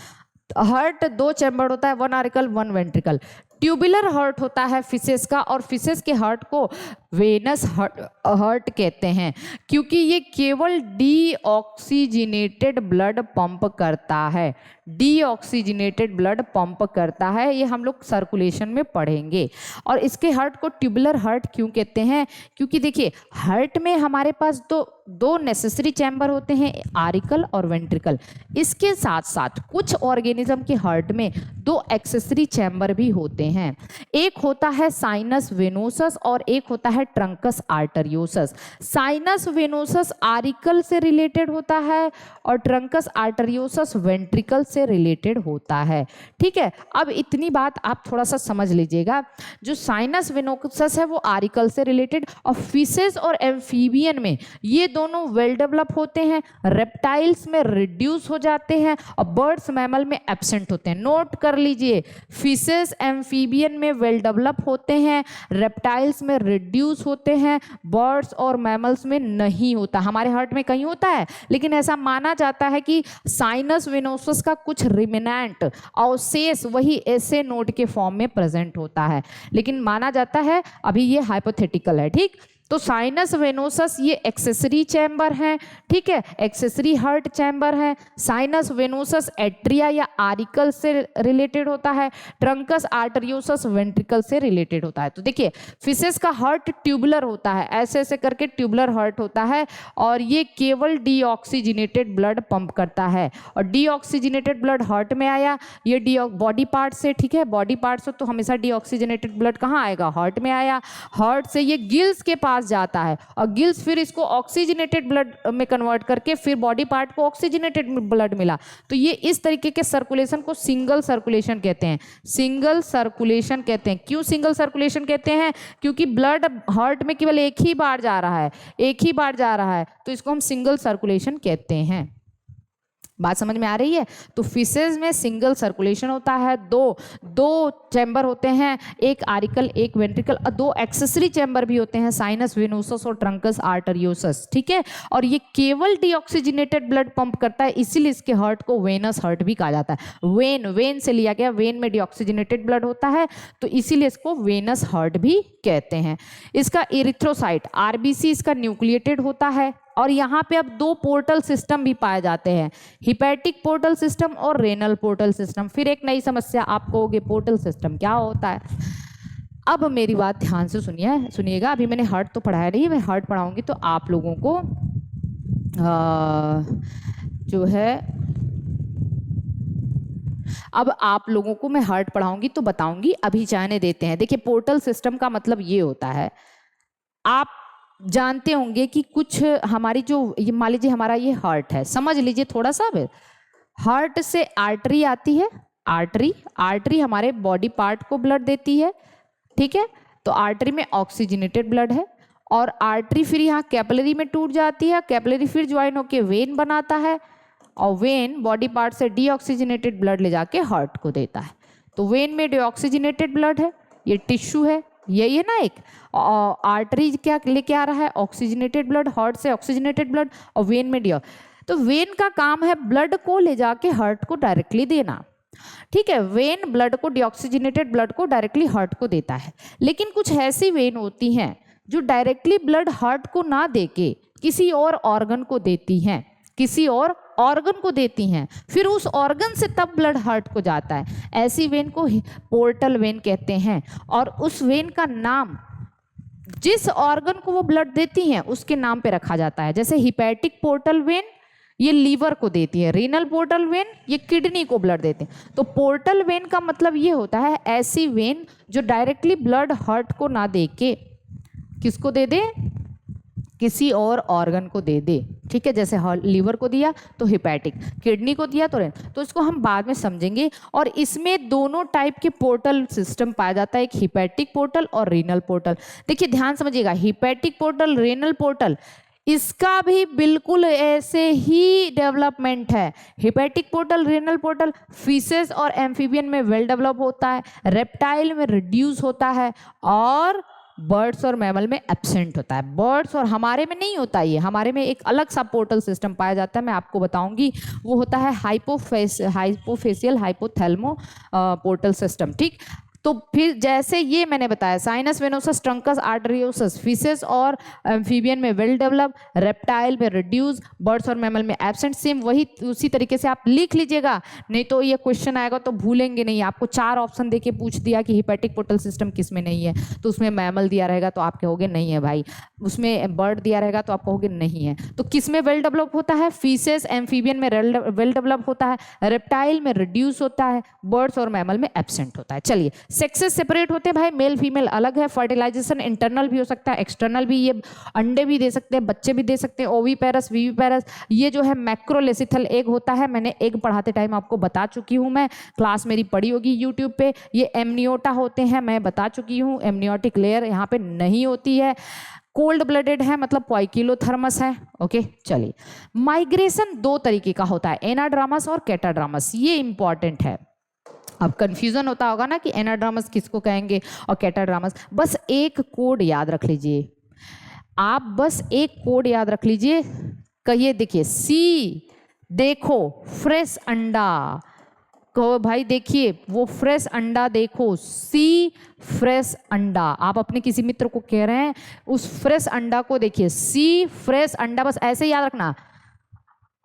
हार्ट 2 चैम्बर होता है, 1 ऑरिकल 1 वेंट्रिकल। ट्यूबुलर हार्ट होता है फिशेस का, और फिशेस के हार्ट को वेनस हार्ट कहते हैं, क्योंकि ये केवल डीऑक्सीजनेटेड ब्लड पंप करता है। डीऑक्सीजनेटेड ब्लड पंप करता है, ये हम लोग सर्कुलेशन में पढ़ेंगे। और इसके हार्ट को ट्यूबुलर हार्ट क्यों कहते हैं? क्योंकि देखिए हार्ट में हमारे पास दो नेसेसरी चैम्बर होते हैं, आरिकल और वेंट्रिकल। इसके साथ साथ कुछ ऑर्गेनिज्म के हार्ट में 2 एक्सेसरी चैम्बर भी होते हैं। एक होता है साइनस वेनोसस और एक होता है trunks arteriosus. Sinus venosus auricle से रिलेटेड होता है और ट्रंकस आर्टरियोसस वेंट्रिकल से रिलेटेड होता है। ठीक है, अब इतनी बात आप थोड़ा सा समझ लीजिएगा। जो साइनस वेनोसस है वो आरिकल से रिलेटेड, और फिशेस और एम्फीबियन में ये दोनों वेल डेवलप होते हैं, रेप्टाइल्स में रिड्यूस हो जाते हैं और बर्ड्स मैमल में एब्सेंट होते हैं। नोट कर लीजिए, फिशेस एम्फीबियन में वेल डेवलप होते हैं, रेप्टाइल्स में रिड्यूस होते हैं, बर्ड्स और मैमल्स में नहीं होता। हमारे हार्ट में कहीं होता है, लेकिन ऐसा माना जाता है कि साइनस वेनोसस का कुछ रिमेनेंट अवशेष वही ऐसे नोड के फॉर्म में प्रेजेंट होता है, लेकिन माना जाता है, अभी ये हाइपोथेटिकल है। ठीक, तो साइनस वेनोसस ये एक्सेसरी चैम्बर हैं, ठीक है, एक्सेसरी हार्ट चैम्बर है। साइनस वेनोसस एट्रिया या आरिकल से रिलेटेड होता है, ट्रंकस आर्टरियोसस वेंट्रिकल से रिलेटेड होता है। तो देखिए फिशेस का हार्ट ट्यूबुलर होता है, ऐसे ऐसे करके ट्यूबुलर हार्ट होता है, और ये केवल डीऑक्सीजनेटेड ब्लड पंप करता है। और डीऑक्सीजनेटेड ब्लड हार्ट में आया, ये बॉडी पार्ट से, ठीक है, बॉडी पार्ट से तो हमेशा डीऑक्सीजनेटेड ब्लड कहाँ आएगा? हार्ट में आया। हार्ट से ये गिल्स के पास जाता है और गिल्स फिर इसको ऑक्सीजनेटेड ब्लड में कन्वर्ट करके फिर बॉडी पार्ट को ऑक्सीजनेटेड ब्लड मिला। तो ये इस तरीके के सर्कुलेशन को सिंगल सर्कुलेशन कहते हैं। सिंगल सर्कुलेशन कहते हैं। क्यों सिंगल सर्कुलेशन कहते हैं? क्योंकि ब्लड हार्ट में केवल एक ही बार जा रहा है, एक ही बार जा रहा है, तो इसको हम सिंगल सर्कुलेशन कहते हैं। बात समझ में आ रही है? तो फिशेज में सिंगल सर्कुलेशन होता है, दो चैम्बर होते हैं, एक आरिकल एक वेंट्रिकल, और 2 एक्सेसरी चैम्बर भी होते हैं, साइनस वेनोसस और ट्रंकस आर्टरियोसस। ठीक है, और ये केवल डीऑक्सीजनेटेड ब्लड पंप करता है, इसीलिए इसके हार्ट को वेनस हार्ट भी कहा जाता है। वेन से लिया गया, वेन में डीऑक्सीजनेटेड ब्लड होता है, तो इसीलिए इसको वेनस हार्ट भी कहते हैं। इसका इरिथ्रोसाइट आरबीसी इसका न्यूक्लिएटेड होता है, और यहाँ पे अब 2 पोर्टल सिस्टम भी पाए जाते हैं, हिपैटिक पोर्टल सिस्टम और रेनल पोर्टल सिस्टम। फिर एक नई समस्या आप कहोगे पोर्टल सिस्टम क्या होता है? अब मेरी बात ध्यान से सुनिएगा। अभी मैंने हार्ट तो पढ़ाया नहीं, मैं हार्ट पढ़ाऊंगी तो आप लोगों को जो है, अब आप लोगों को मैं हार्ट पढ़ाऊंगी तो बताऊंगी। अभी जाने देते हैं। देखिए पोर्टल सिस्टम का मतलब ये होता है, आप जानते होंगे कि कुछ हमारी जो ये मान लीजिए हमारा ये हार्ट है, समझ लीजिए थोड़ा सा। हार्ट से आर्टरी आती है, आर्टरी हमारे बॉडी पार्ट को ब्लड देती है, ठीक है। तो आर्टरी में ऑक्सीजनेटेड ब्लड है, और आर्टरी फिर यहाँ कैपिलरी में टूट जाती है, कैपिलरी फिर ज्वाइन होकर वेन बनाता है, और वेन बॉडी पार्ट से डीऑक्सीजनेटेड ब्लड ले जाके हार्ट को देता है। तो वेन में डीऑक्सीजनेटेड ब्लड है, ये टिश्यू है, यही है ना। एक आर्टरी क्या लेके आ रहा है? ऑक्सीजनेटेड ब्लड, हार्ट से ऑक्सीजनेटेड ब्लड, और वेन में डिओ। तो वेन का काम है ब्लड को ले जाके हार्ट को डायरेक्टली देना, ठीक है। वेन ब्लड को, डीऑक्सीजनेटेड ब्लड को डायरेक्टली हार्ट को देता है। लेकिन कुछ ऐसी वेन होती हैं जो डायरेक्टली ब्लड हार्ट को ना देके किसी और ऑर्गन को देती हैं, किसी और ऑर्गन को देती हैं, फिर उस ऑर्गन से तब ब्लड हार्ट को जाता है। ऐसी वेन को पोर्टल वेन कहते हैं, और उस वेन का नाम जिस ऑर्गन को वो ब्लड देती हैं उसके नाम पे रखा जाता है। जैसे हिपैटिक पोर्टल वेन ये लीवर को देती है, रीनल पोर्टल वेन ये किडनी को ब्लड देते हैं। तो पोर्टल वेन का मतलब ये होता है ऐसी वेन जो डायरेक्टली ब्लड हार्ट को ना दे के किसको दे दे? किसी और ऑर्गन को दे दे, ठीक है। जैसे लीवर को दिया तो हिपैटिक, किडनी को दिया तो इसको हम बाद में समझेंगे। और इसमें दोनों टाइप के पोर्टल सिस्टम पाया जाता है, एक हिपैटिक पोर्टल और रीनल पोर्टल। देखिए ध्यान समझिएगा, हिपैटिक पोर्टल, रीनल पोर्टल, इसका भी बिल्कुल ऐसे ही डेवलपमेंट है। Hepatic portal, renal portal fishes और एम्फीबियन में वेल डेवलप होता है, रेप्टाइल में रिड्यूस होता है, और बर्ड्स और मैमल में एब्सेंट होता है। बर्ड्स और हमारे में नहीं होता ये, हमारे में एक अलग सा पोर्टल सिस्टम पाया जाता है, मैं आपको बताऊंगी। वो होता है हाइपोफेसियल हाइपोथैलेमो पोर्टल सिस्टम, ठीक। तो फिर जैसे ये मैंने बताया sinus venosus trunks arteriosus fishes और एम्फीबियन में वेल डेवलप, रेप्टाइल में रिड्यूस, बर्ड्स और मैमल में एब्सेंट। सेम वही उसी तरीके से आप लिख लीजिएगा, नहीं तो ये क्वेश्चन आएगा तो भूलेंगे नहीं। आपको 4 ऑप्शन देके पूछ दिया कि हिपैटिक पोर्टल सिस्टम किस में नहीं है, तो उसमें मैमल दिया रहेगा तो आप कहोगे नहीं है भाई, उसमें बर्ड दिया रहेगा तो आप कहोगे नहीं है। तो किस में वेल डेवलप होता है? फिशेस एम्फीबियन में वेल डेवलप होता है, रेप्टाइल में रिड्यूस होता है, बर्ड्स और मैमल में एब्सेंट होता है। चलिए, सेक्सेस सेपरेट होते हैं भाई, मेल फीमेल अलग है। फर्टिलाइजेशन इंटरनल भी हो सकता है, एक्सटर्नल भी, ये अंडे भी दे सकते हैं, बच्चे भी दे सकते हैं, ओवीपेरस वीवीपेरस। ये जो है मैक्रोलेसिथल एग होता है, मैंने एग पढ़ाते टाइम आपको बता चुकी हूँ, मैं क्लास मेरी पढ़ी होगी यूट्यूब पे। ये एमनियोटा होते हैं, मैं बता चुकी हूँ, एमनियोटिक लेयर यहाँ पे नहीं होती है। कोल्ड ब्लडेड है मतलब पॉइकिलोथर्मस है। ओके, चलिए, माइग्रेशन 2 तरीके का होता है, एनाड्रामस और कैटाड्रामस, ये इंपॉर्टेंट है। अब कंफ्यूजन होता होगा ना कि एनाड्रामस किसको कहेंगे और कैटाड्रामस। बस एक कोड याद रख लीजिए, आप बस एक कोड याद रख लीजिए। कहिए, देखिए सी, देखो फ्रेश अंडा, कहो भाई देखिए वो फ्रेश अंडा देखो, सी फ्रेश अंडा। आप अपने किसी मित्र को कह रहे हैं उस फ्रेश अंडा को देखिए, सी फ्रेश अंडा, बस ऐसे याद रखना।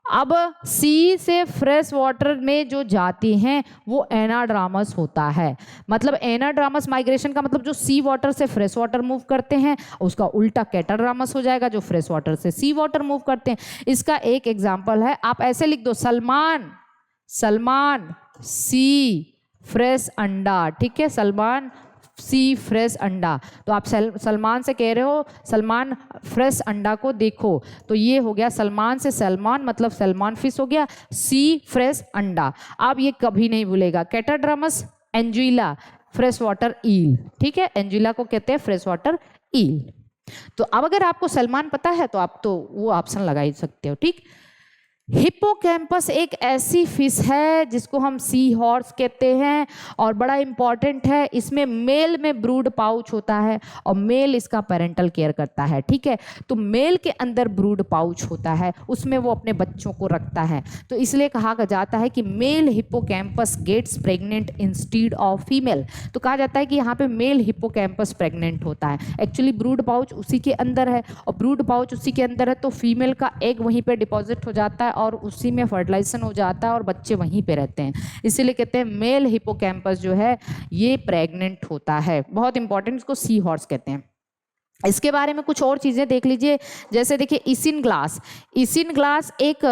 अब सी से फ्रेश वाटर में जो जाती हैं वो एनाड्रामस होता है। मतलब एनाड्रामस माइग्रेशन का मतलब जो सी वाटर से फ्रेश वाटर मूव करते हैं, उसका उल्टा कैटाड्रामस हो जाएगा जो फ्रेश वाटर से सी वाटर मूव करते हैं। इसका एक एग्जांपल है, आप ऐसे लिख दो, सलमान, सलमान सी फ्रेश अंडा, ठीक है, सलमान सी फ्रेश अंडा। तो आप सलमान से कह रहे हो सलमान फ्रेश अंडा को देखो, तो ये हो गया सलमान से सलमान मतलब सलमान फिश हो गया, सी फ्रेश अंडा। आप ये कभी नहीं भूलेगा। कैटाड्रामस एंजुइला फ्रेश वाटर ईल, ठीक है, एंजुइला को कहते हैं फ्रेश वाटर ईल। तो अब अगर आपको सलमान पता है तो आप तो वो ऑप्शन लगा ही सकते हो, ठीक। हिप्पोकैम्पस एक ऐसी फिश है जिसको हम सी हॉर्स कहते हैं और बड़ा इंपॉर्टेंट है। इसमें मेल में ब्रूड पाउच होता है और मेल इसका पेरेंटल केयर करता है, ठीक है। तो मेल के अंदर ब्रूड पाउच होता है, उसमें वो अपने बच्चों को रखता है। तो इसलिए कहा जाता है कि male hippocampus gets pregnant instead of female. तो कहा जाता है कि यहाँ पे मेल हिप्पोकैम्पस प्रेग्नेंट होता है, एक्चुअली ब्रूड पाउच उसी के अंदर है और ब्रूड पाउच उसी के अंदर है तो फीमेल का एग वहीं पे डिपॉजिट हो जाता है और उसी में फर्टिलाइजेशन हो जाता है और बच्चे वहीं पे रहते हैं। इसीलिए कहते हैं मेल हिप्पोकैम्पस जो है ये प्रेग्नेंट होता है। बहुत इंपॉर्टेंट, इसको सी हॉर्स कहते हैं। इसके बारे में कुछ और चीज़ें देख लीजिए, जैसे देखिए इसिन ग्लास, इसिन ग्लास एक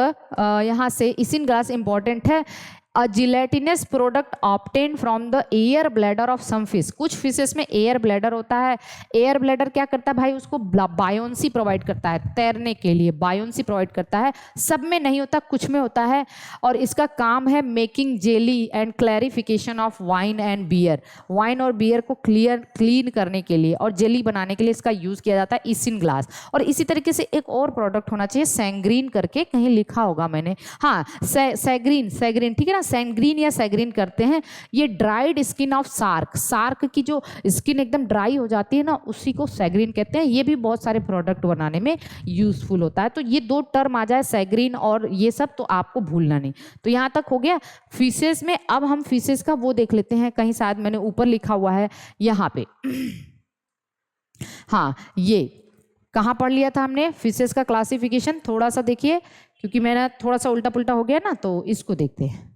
यहाँ से इसिन ग्लास इंपॉर्टेंट है। A gelatinous product obtain from the air bladder of some fish. कुछ फिशेस में एयर ब्लैडर होता है। एयर ब्लैडर क्या करता है भाई, उसको बायोन्सी प्रोवाइड करता है, तैरने के लिए बायोन्सी प्रोवाइड करता है। सब में नहीं होता, कुछ में होता है और इसका काम है making jelly and clarification of wine and beer. Wine और बियर को क्लीन करने के लिए और जेली बनाने के लिए इसका यूज़ किया जाता है इसिन ग्लास। और इसी तरीके से एक और प्रोडक्ट होना चाहिए सैंग्रीन करके, कहीं लिखा होगा मैंने, हाँ सैग्रीन, सैग्रीन, ठीक है ना, सैंग्रीन या सैग्रीन करते हैं। ये dried skin of shark, shark की जो स्किन एकदम ड्राई हो जाती है ना उसी को सैग्रीन कहते हैं। ये भी बहुत सारे प्रोडक्ट बनाने में यूजफुल होता है। तो ये 2 टर्म आ जाए सैग्रीन और ये सब, तो आपको भूलना नहीं। तो यहाँ तक हो गया फिशेस में। अब हम फिशेस का वो देख लेते हैं, कहीं शायद मैंने ऊपर लिखा हुआ है यहाँ पे हाँ, ये कहाँ पढ़ लिया था हमने फिशेस का क्लासिफिकेशन, थोड़ा सा देखिए क्योंकि मैंने थोड़ा सा उल्टा पुल्टा हो गया ना, तो इसको देखते हैं।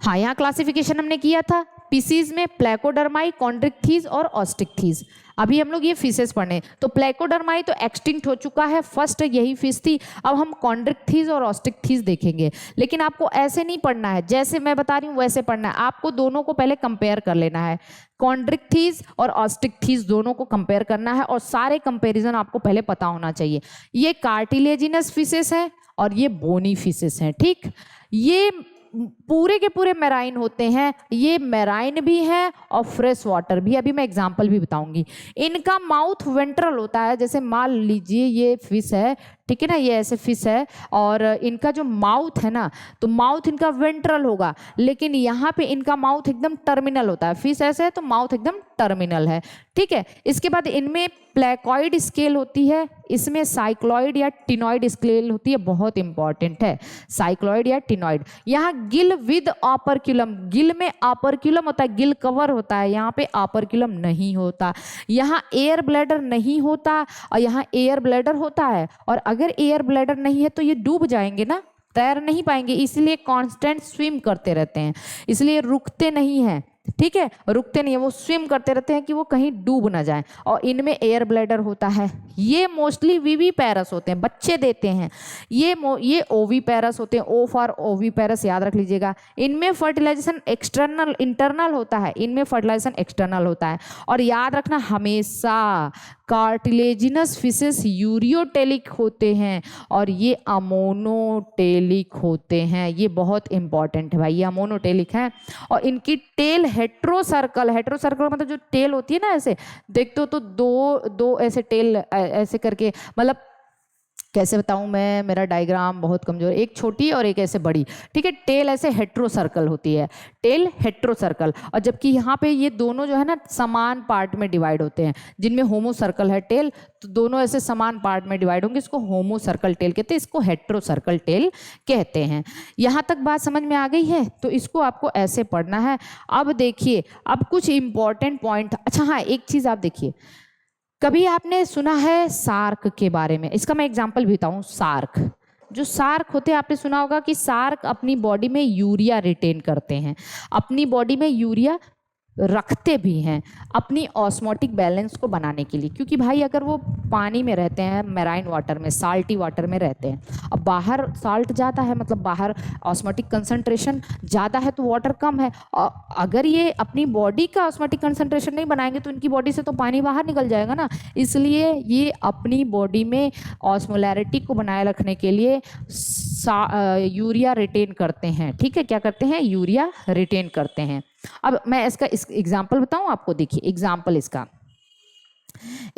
हाँ, यहाँ क्लासिफिकेशन हमने किया था पीसीज में प्लेकोडर्माई, कॉन्ड्रिक्थीज और ऑस्टिक्थीज। अभी हम लोग ये फिशेस पढ़ने, तो प्लेकोडर्माई तो एक्सटिंक्ट हो चुका है, फर्स्ट यही फिश थी। अब हम कॉन्ड्रिक्थीज और ऑस्टिक्थीज देखेंगे, लेकिन आपको ऐसे नहीं पढ़ना है जैसे मैं बता रही हूँ वैसे पढ़ना है। आपको दोनों को पहले कंपेयर कर लेना है, कॉन्ड्रिक्थीज और ऑस्टिक्थीज दोनों को कंपेयर करना है और सारे कंपेरिजन आपको पहले पता होना चाहिए। ये कार्टिलेजिनस फिशेस हैं और ये बोनी फिशेस हैं, ठीक। ये पूरे के पूरे मैराइन होते हैं, ये मैराइन भी हैं और फ्रेश वाटर भी। अभी मैं एग्जांपल भी बताऊंगी। इनका माउथ वेंट्रल होता है, जैसे मान लीजिए ये फिश है, ठीक है ना, ये ऐसे फिश है और इनका जो माउथ है ना, तो माउथ इनका वेंट्रल होगा, लेकिन यहाँ पे इनका माउथ एकदम टर्मिनल होता है। फिश ऐसे है तो माउथ एकदम टर्मिनल है, ठीक है। इसके बाद इनमें प्लेकॉइड स्केल होती है, इसमें साइक्लॉइड या टिनॉइड स्केल होती है, बहुत इंपॉर्टेंट है साइक्लॉइड या टिनॉइड। यहाँ गिल विद ऑपरक्यूलम, गिल में ऑपरक्यूलम होता है, गिल कवर होता है, यहाँ पे ऑपरक्यूलम नहीं होता। यहाँ एयर ब्लैडर नहीं होता और यहाँ एयर ब्लैडर होता है, और अगर एयर ब्लैडर नहीं है तो ये डूब जाएंगे ना, तैर नहीं पाएंगे, इसलिए कांस्टेंट स्विम करते रहते हैं, इसलिए रुकते नहीं हैं, ठीक है, रुकते नहीं है, वो स्विम करते रहते हैं कि वो कहीं डूब ना जाए। और इनमें एयर ब्लैडर होता है। ये मोस्टली वीवी पैरस होते हैं, बच्चे देते हैं। ये ओवी पैरस होते हैं, ओ फॉर ओवी पैरस, याद रख लीजिएगा। इनमें फर्टिलाइजेशन एक्सटर्नल इंटरनल होता है, इनमें फर्टिलाइजेशन एक्सटर्नल होता है। और याद रखना हमेशा कार्टिलेजिनस फिशेस यूरियोटेलिक होते हैं और ये अमोनोटेलिक होते हैं। ये बहुत इंपॉर्टेंट है भाई, ये अमोनोटेलिक है। और इनकी टेल हेट्रोसर्कल, हेट्रोसर्कल मतलब जो टेल होती है ना, ऐसे देखते हो तो दो ऐसे टेल ऐसे करके, मतलब कैसे बताऊं मैं, मेरा डायग्राम बहुत कमजोर है, एक छोटी और एक ऐसे बड़ी, ठीक है। टेल ऐसे हेट्रोसर्कल होती है, टेल हेट्रोसर्कल। और जबकि यहाँ पे ये दोनों जो है ना समान पार्ट में डिवाइड होते हैं, जिनमें होमोसर्कल है टेल, तो दोनों ऐसे समान पार्ट में डिवाइड होंगे, इसको होमोसर्कल टेल कहते हैं, इसको हेट्रोसर्कल टेल कहते हैं। यहाँ तक बात समझ में आ गई है, तो इसको आपको ऐसे पढ़ना है। अब देखिए, अब कुछ इंपॉर्टेंट पॉइंट। अच्छा हाँ, एक चीज आप देखिए, कभी आपने सुना है सार्क के बारे में? इसका मैं एग्जांपल भी बताऊं। सार्क, जो सार्क होते हैं, आपने सुना होगा कि सार्क अपनी बॉडी में यूरिया रिटेन करते हैं, अपनी बॉडी में यूरिया रखते भी हैं अपनी ऑस्मोटिक बैलेंस को बनाने के लिए, क्योंकि भाई अगर वो पानी में रहते हैं, मैराइन वाटर में, साल्टी वाटर में रहते हैं, अब बाहर साल्ट ज़्यादा है, मतलब बाहर ऑस्मोटिक कंसंट्रेशन ज़्यादा है तो वाटर कम है, और अगर ये अपनी बॉडी का ऑस्मोटिक कंसंट्रेशन नहीं बनाएंगे तो इनकी बॉडी से तो पानी बाहर निकल जाएगा ना। इसलिए ये अपनी बॉडी में ऑस्मोलैरिटी को बनाए रखने के लिए यूरिया रिटेन करते हैं, ठीक है। क्या करते हैं? यूरिया रिटेन करते हैं। अब मैं इसका एग्जाम्पल बताऊं आपको, देखिए एग्जाम्पल, इसका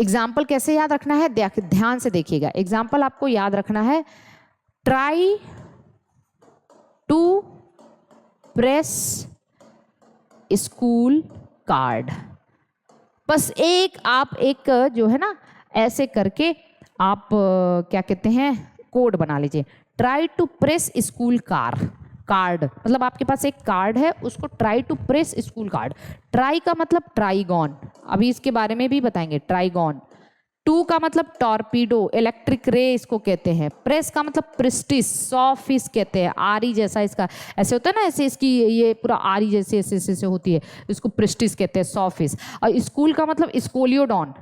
एग्जाम्पल कैसे याद रखना है, ध्यान से देखिएगा। एग्जाम्पल आपको याद रखना है, try to press school card. बस आप एक जो है ना ऐसे करके आप क्या कहते हैं, कोड बना लीजिए। Try to press school card मतलब आपके पास एक कार्ड है, उसको try to press school card. Try का मतलब ट्राइगॉन, अभी इसके बारे में भी बताएंगे, ट्राइगॉन। टू का मतलब टॉर्पीडो, इलेक्ट्रिक रे इसको कहते हैं। प्रेस का मतलब प्रिस्टिस, सॉ फिश कहते हैं, आरी जैसा इसका ऐसे होता है ना, ऐसे इसकी ये पूरा आरी जैसे ऐसे होती है, इसको प्रिस्टिस कहते हैं, सॉ फिश। और स्कूल का मतलब स्कोलियोडॉन,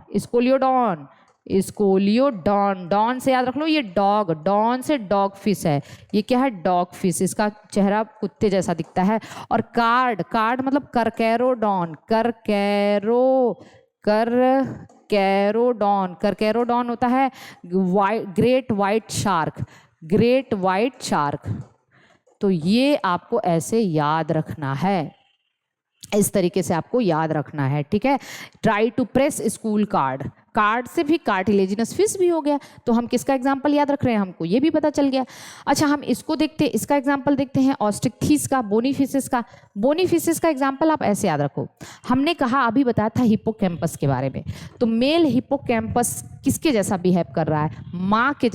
स्कोलियोडॉन, डॉन से याद रख लो, ये डॉग, डॉन से डॉग फिश है, ये क्या है, डॉग फिश, इसका चेहरा कुत्ते जैसा दिखता है। और कार्ड मतलब करकैरोडॉन, करकैरोडॉन होता है ग्रेट वाइट शार्क। तो ये आपको ऐसे याद रखना है, इस तरीके से आपको याद रखना है, ठीक है। Try to press school card से भी कार्टिलेजिनस फिश भी हो गया, तो हम किसका एग्जांपल याद रख रहे हैं, हमको ये भी पता चल गया। अच्छा, हम इसको देखते हैं, इसका एग्जांपल देखते हैं, ऑस्ट्रिक्थिस का, बोनीफिशिस का। बोनीफिशिस का एग्जांपल आप ऐसे याद रखो, हमने कहा, अभी बताया था हिप्पोकैम्पस के बारे में, तो मेल हिप्पोकैम्पस किसके जैसा बिहेव कर रहा है, माँ के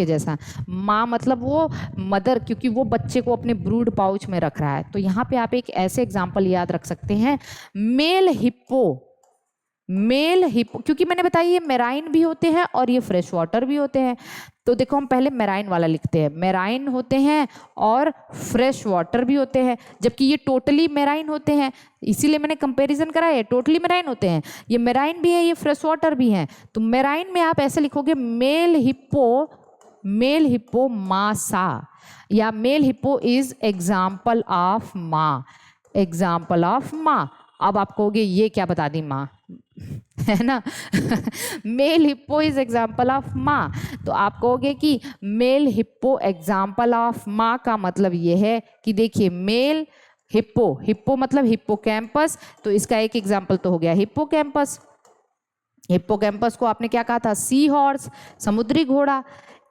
जैसा। माँ मतलब वो मदर, क्योंकि वो बच्चे को अपने ब्रूड पाउच में रख रहा है। तो यहाँ पे आप एक ऐसे एग्जाम्पल याद रख सकते हैं, मेल हिप्पो, क्योंकि मैंने बताया ये मेराइन भी होते हैं और ये फ्रेश वाटर भी होते हैं। तो देखो, हम पहले मेराइन वाला लिखते हैं, मेराइन होते हैं और फ्रेश वाटर भी होते हैं, जबकि ये टोटली मेराइन होते हैं, इसीलिए मैंने कंपैरिजन करा है, टोटली मेराइन होते हैं, ये मेराइन भी है, ये फ्रेश वाटर भी हैं। तो मेराइन में आप ऐसे लिखोगे, मेल हिप्पो मासा, या male hippo is example of माँ। अब आप कहोगे ये क्या बता दी माँ, है ना male hippo is example of माँ, तो आप कहोगे कि मेल हिप्पो एग्जाम्पल ऑफ माँ का मतलब ये है कि देखिए, मेल हिप्पो मतलब हिप्पोकैम्पस, तो इसका एक एग्जाम्पल तो हो गया हिप्पोकैम्पस को आपने क्या कहा था, सी हॉर्स, समुद्री घोड़ा।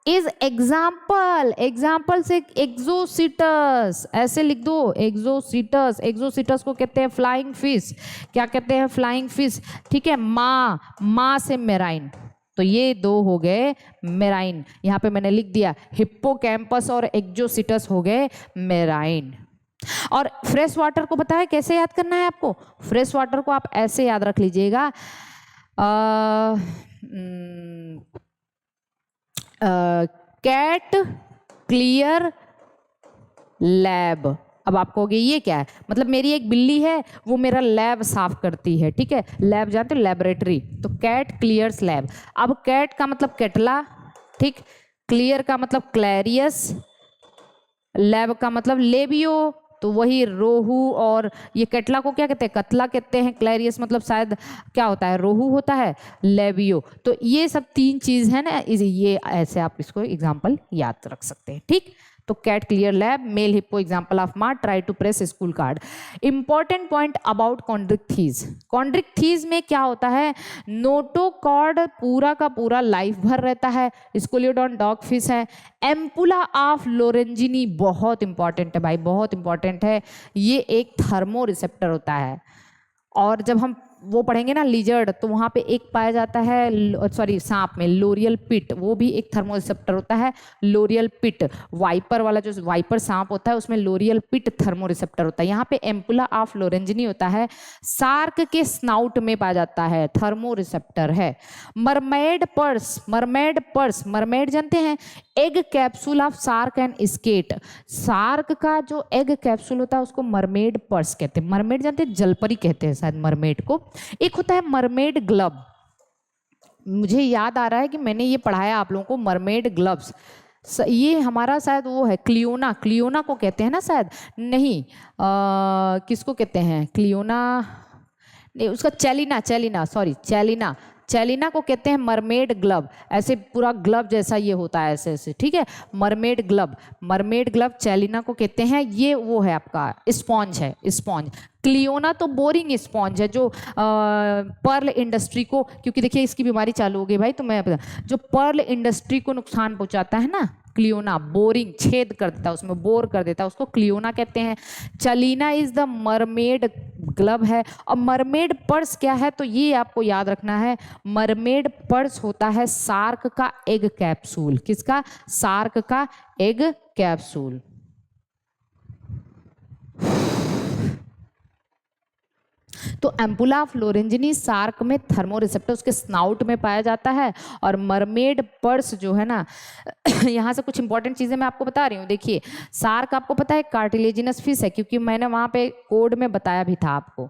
इज एग्जाम्पल, एग्जाम्पल से एक्सोसिटस, ऐसे लिख दो एक्सोसिटस, एक्सोसिटस को कहते हैं फ्लाइंग फिश, क्या कहते हैं फ्लाइंग फिश, ठीक है। माँ से मेराइन, तो ये दो हो गए मेराइन, यहाँ पे मैंने लिख दिया हिप्पोकैम्पस और एक्सोसिटस हो गए मेराइन। और फ्रेश वाटर को पता है कैसे याद करना है आपको, फ्रेश वाटर को आप ऐसे याद रख लीजिएगा, कैट क्लियर लैब। अब आप कहोगे ये क्या है, मतलब मेरी एक बिल्ली है वो मेरा लैब साफ करती है, ठीक है, लैब जानते हो लेबोरेटरी, तो कैट क्लियर्स लैब। अब कैट का मतलब केटला, ठीक, क्लियर का मतलब क्लैरियस, लैब का मतलब लेबियो, तो वही रोहू, और ये केटला को क्या कहते हैं, कतला कहते हैं, क्लैरियस मतलब शायद क्या होता है, रोहू होता है, लेबियो। तो ये सब तीन चीज है ना, ये ऐसे आप इसको एग्जांपल याद रख सकते हैं, ठीक। तो cat clear lab, male hippo example of माँ, try to press school card. Important point about Chondrichthyes, Chondrichthyes में क्या होता है, नोटोकॉर्ड पूरा का पूरा लाइफ भर रहता है, स्कूलियोडॉन डॉग फिश है। एम्पुला ऑफ लोरेंजिनी बहुत इंपॉर्टेंट है भाई, बहुत इंपॉर्टेंट है, ये एक थर्मो रिसेप्टर होता है। और जब हम वो पढ़ेंगे ना लिजर्ड, तो वहाँ पे एक पाया जाता है, सॉरी सांप में लोरियल पिट, वो भी एक थर्मो रिसेप्टर होता है, लोरियल पिट। वाइपर वाला जो वाइपर सांप होता है उसमें लोरियल पिट थर्मो रिसेप्टर होता है। यहाँ पे एम्पुला ऑफ लोरेंजिनी होता है, शार्क के स्नाउट में पाया जाता है, थर्मो रिसेप्टर है। Mermaid purse, mermaid purse, mermaid जानते हैं, egg capsule of shark and skate, shark का जो एग कैप्सूल होता है उसको मरमेड पर्स कहते हैं। मरमेड जानते हैं, जलपरी कहते हैं शायद मरमेड को। एक होता है मरमेड ग्लव, मुझे याद आ रहा है कि मैंने ये पढ़ाया आप लोगों को, मरमेड ग्लव्स, ये हमारा शायद वो है क्लियोना, क्लियोना को कहते हैं ना शायद, नहीं किसको कहते हैं, क्लियोना नहीं, उसका चैलिना, चैलिना सॉरी चैलिना, चैलिना को कहते हैं मरमेड ग्लव, ऐसे पूरा ग्लव जैसा ये होता है ऐसे ऐसे, ठीक है, मरमेड ग्लव, मरमेड ग्लव चैलिना को कहते हैं। ये वो है आपका स्पॉन्ज है, स्पॉन्ज। क्लियोना तो बोरिंग स्पॉन्ज है जो पर्ल इंडस्ट्री को, क्योंकि देखिए इसकी बीमारी चालू हो गई भाई, तो मैं जो पर्ल इंडस्ट्री को नुकसान पहुंचाता है ना, क्लियोना बोरिंग, छेद कर देता है उसमें, बोर कर देता है, उसको क्लियोना कहते हैं। चलीना इज द मरमेड ग्लव है। और मरमेड पर्स क्या है, तो ये आपको याद रखना है, मरमेड पर्स होता है शार्क का एग कैप्सूल, किसका, शार्क का एग कैप्सूल। तो एम्पुला ऑफ लोरेंजिनी शार्क में थर्मो रिसेप्टर उसके स्नाउट में पाया जाता है, और मरमेड पर्स जो है ना यहाँ से कुछ इंपॉर्टेंट चीजें मैं आपको बता रही हूँ। देखिए शार्क आपको पता है कार्टिलेजिनस फिश है, क्योंकि मैंने वहां पे कोड में बताया भी था आपको,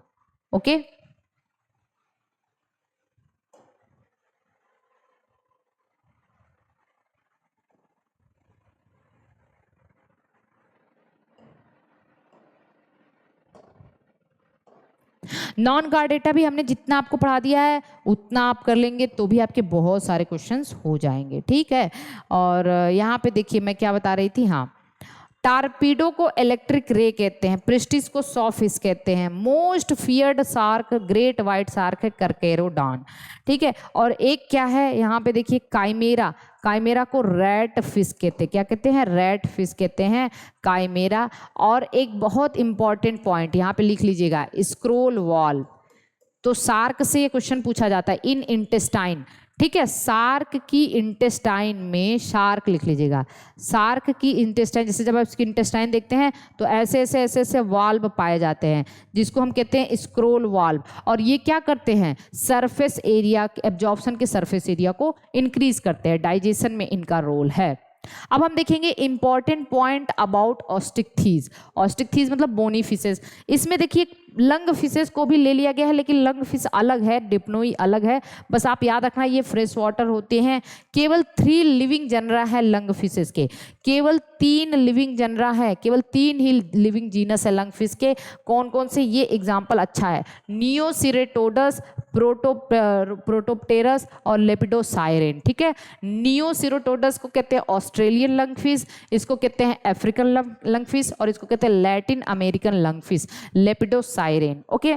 ओके। नॉन गार्ड डेटा भी हमने जितना आपको पढ़ा दिया है उतना आप कर लेंगे तो भी आपके बहुत सारे क्वेश्चंस हो जाएंगे, ठीक है। और यहाँ पे देखिए मैं क्या बता रही थी, हाँ, टारपीडो को इलेक्ट्रिक रे कहते हैं, प्रिस्टिस को सॉ फिश कहते हैं, most feared shark great white shark है करकेरोडॉन, ठीक है। और एक क्या है यहाँ पे देखिए काइमेरा, काइमेरा को रैट फिश कहते हैं, क्या कहते हैं, रैट फिश कहते हैं काइमेरा। और एक बहुत इंपॉर्टेंट पॉइंट यहाँ पे लिख लीजिएगा, स्क्रोल वॉल, तो शार्क से ये क्वेश्चन पूछा जाता है, इन इंटेस्टाइन, ठीक है, शार्क की इंटेस्टाइन में, शार्क लिख लीजिएगा, शार्क की इंटेस्टाइन, जैसे जब आप इसकी इंटेस्टाइन देखते हैं तो ऐसे ऐसे ऐसे ऐसे वाल्व पाए जाते हैं जिसको हम कहते हैं स्क्रोल वाल्व। और ये क्या करते हैं, सरफेस एरिया, एब्जॉर्प्शन के सरफेस एरिया को इंक्रीज करते हैं, डाइजेशन में इनका रोल है। अब हम देखेंगे important point about Osteichthyes, Osteichthyes मतलब बोनी फिशेस। इसमें देखिए लंग फिशेस को भी ले लिया गया है, लेकिन लंग फिश अलग है, डिप्नोई अलग है, बस आप याद रखना ये फ्रेश वाटर होते हैं। केवल 3 लिविंग जनरा है लंग फिशेस के, केवल 3 लिविंग जनरा है, केवल 3 ही लिविंग जीनस है लंग फिश के। कौन कौन से, ये एग्जाम्पल अच्छा है, नियोसिरेटोडस, प्रोटोप्टेरस और लेपिडोसाइरेन, ठीक है। नियोसिरेटोडस को कहते हैं ऑस्ट्रेलियन लंग फिश, इसको कहते हैं अफ्रीकन लंग फिश, और इसको कहते हैं Latin American lung fish, Lepidosiren, okay.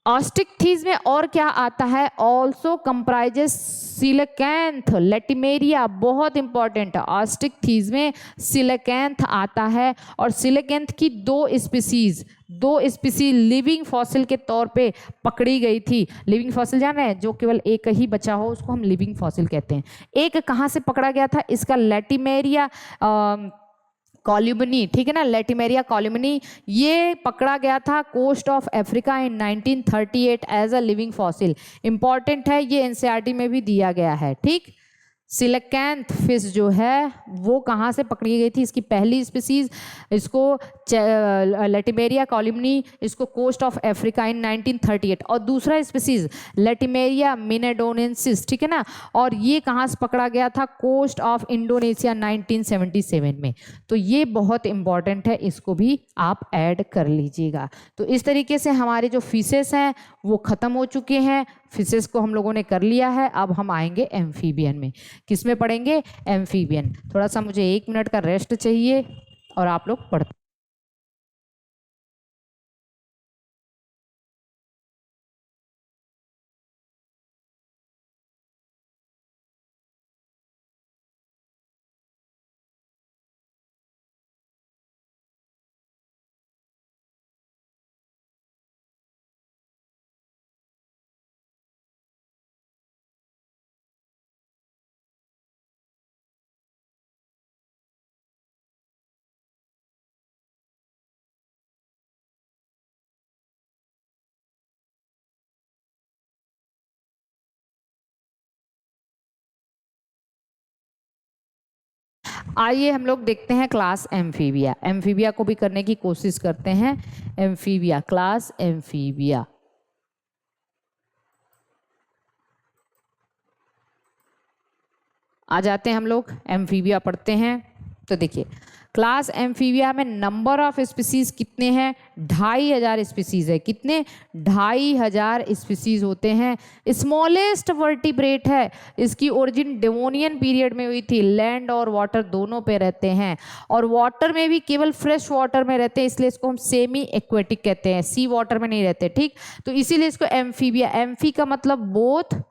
Osteichthyes में और क्या आता है, ऑल्सो कंप्राइजेस सिलिकैंथ लेटिमेरिया, बहुत इंपॉर्टेंट है। ऑस्टिकथीज में सिलिकैंथ आता है और सिलिकैंथ की दो स्पीसीज लिविंग फॉसिल के तौर पे पकड़ी गई थी। लिविंग फॉसिल जान रहे हैं, जो केवल एक ही बचा हो उसको हम लिविंग फॉसिल कहते हैं। एक कहाँ से पकड़ा गया था, इसका लेटिमेरिया कॉल्यूमनी, ठीक है ना, लेटिमेरिया कॉल्यूमनी, ये पकड़ा गया था coast of Africa in 1938 as a living fossil. Important है, ये एनसीईआरटी में भी दिया गया है। ठीक, सिलिकैंथ फिश जो है वो कहाँ से पकड़ी गई थी, इसकी पहली स्पीसीज, इसको लेटिमेरिया कॉल्यूमनी, इसको कोस्ट ऑफ अफ्रीका इन 1938, और दूसरा स्पीसीज लेटिमेरिया मिनेडोनेंसिस, ठीक है ना, और ये कहाँ से पकड़ा गया था, कोस्ट ऑफ इंडोनेशिया 1977 में। तो ये बहुत इंपॉर्टेंट है, इसको भी आप ऐड कर लीजिएगा। तो इस तरीके से हमारे जो फिशेस हैं वो ख़त्म हो चुके हैं, फिशेस को हम लोगों ने कर लिया है। अब हम आएंगे एम्फीबियन में। किस में पढ़ेंगे, एम्फीबियन। थोड़ा सा मुझे 1 मिनट का रेस्ट चाहिए और आप लोग पढ़ते। आइए हम लोग देखते हैं क्लास एम्फीबिया। एम्फीबिया को भी करने की कोशिश करते हैं। Amphibia, class amphibia. आ जाते हैं हम लोग, एम्फीबिया पढ़ते हैं। तो देखिए, क्लास एम्फीबिया में नंबर ऑफ स्पीसीज कितने हैं, 2500 स्पीसीज है। कितने, 2500 स्पीसीज होते हैं। स्मॉलेस्ट वर्टिब्रेट है, इसकी ओरिजिन डेवोनियन पीरियड में हुई थी। लैंड और वाटर दोनों पे रहते हैं, और वाटर में भी केवल फ्रेश वाटर में रहते हैं, इसलिए इसको हम सेमी एक्वेटिक कहते हैं, सी वाटर में नहीं रहते। ठीक, तो इसीलिए इसको एम्फीबिया, एम्फी का मतलब बोथ,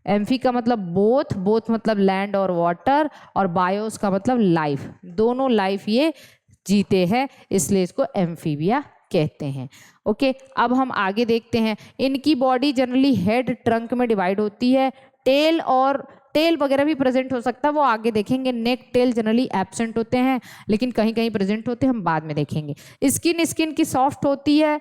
एम्फी का मतलब बोथ, बोथ मतलब लैंड और वाटर, और बायोस का मतलब लाइफ, दोनों लाइफ ये जीते हैं, इसलिए इसको एम्फीबिया कहते हैं। ओके, अब हम आगे देखते हैं। इनकी बॉडी जनरली हेड ट्रंक में डिवाइड होती है। टेल और टेल वगैरह भी प्रेजेंट हो सकता है, वो आगे देखेंगे। नेक टेल जनरली एब्सेंट होते हैं, लेकिन कहीं कहीं प्रेजेंट होते हैं, हम बाद में देखेंगे। स्किन की सॉफ्ट होती है,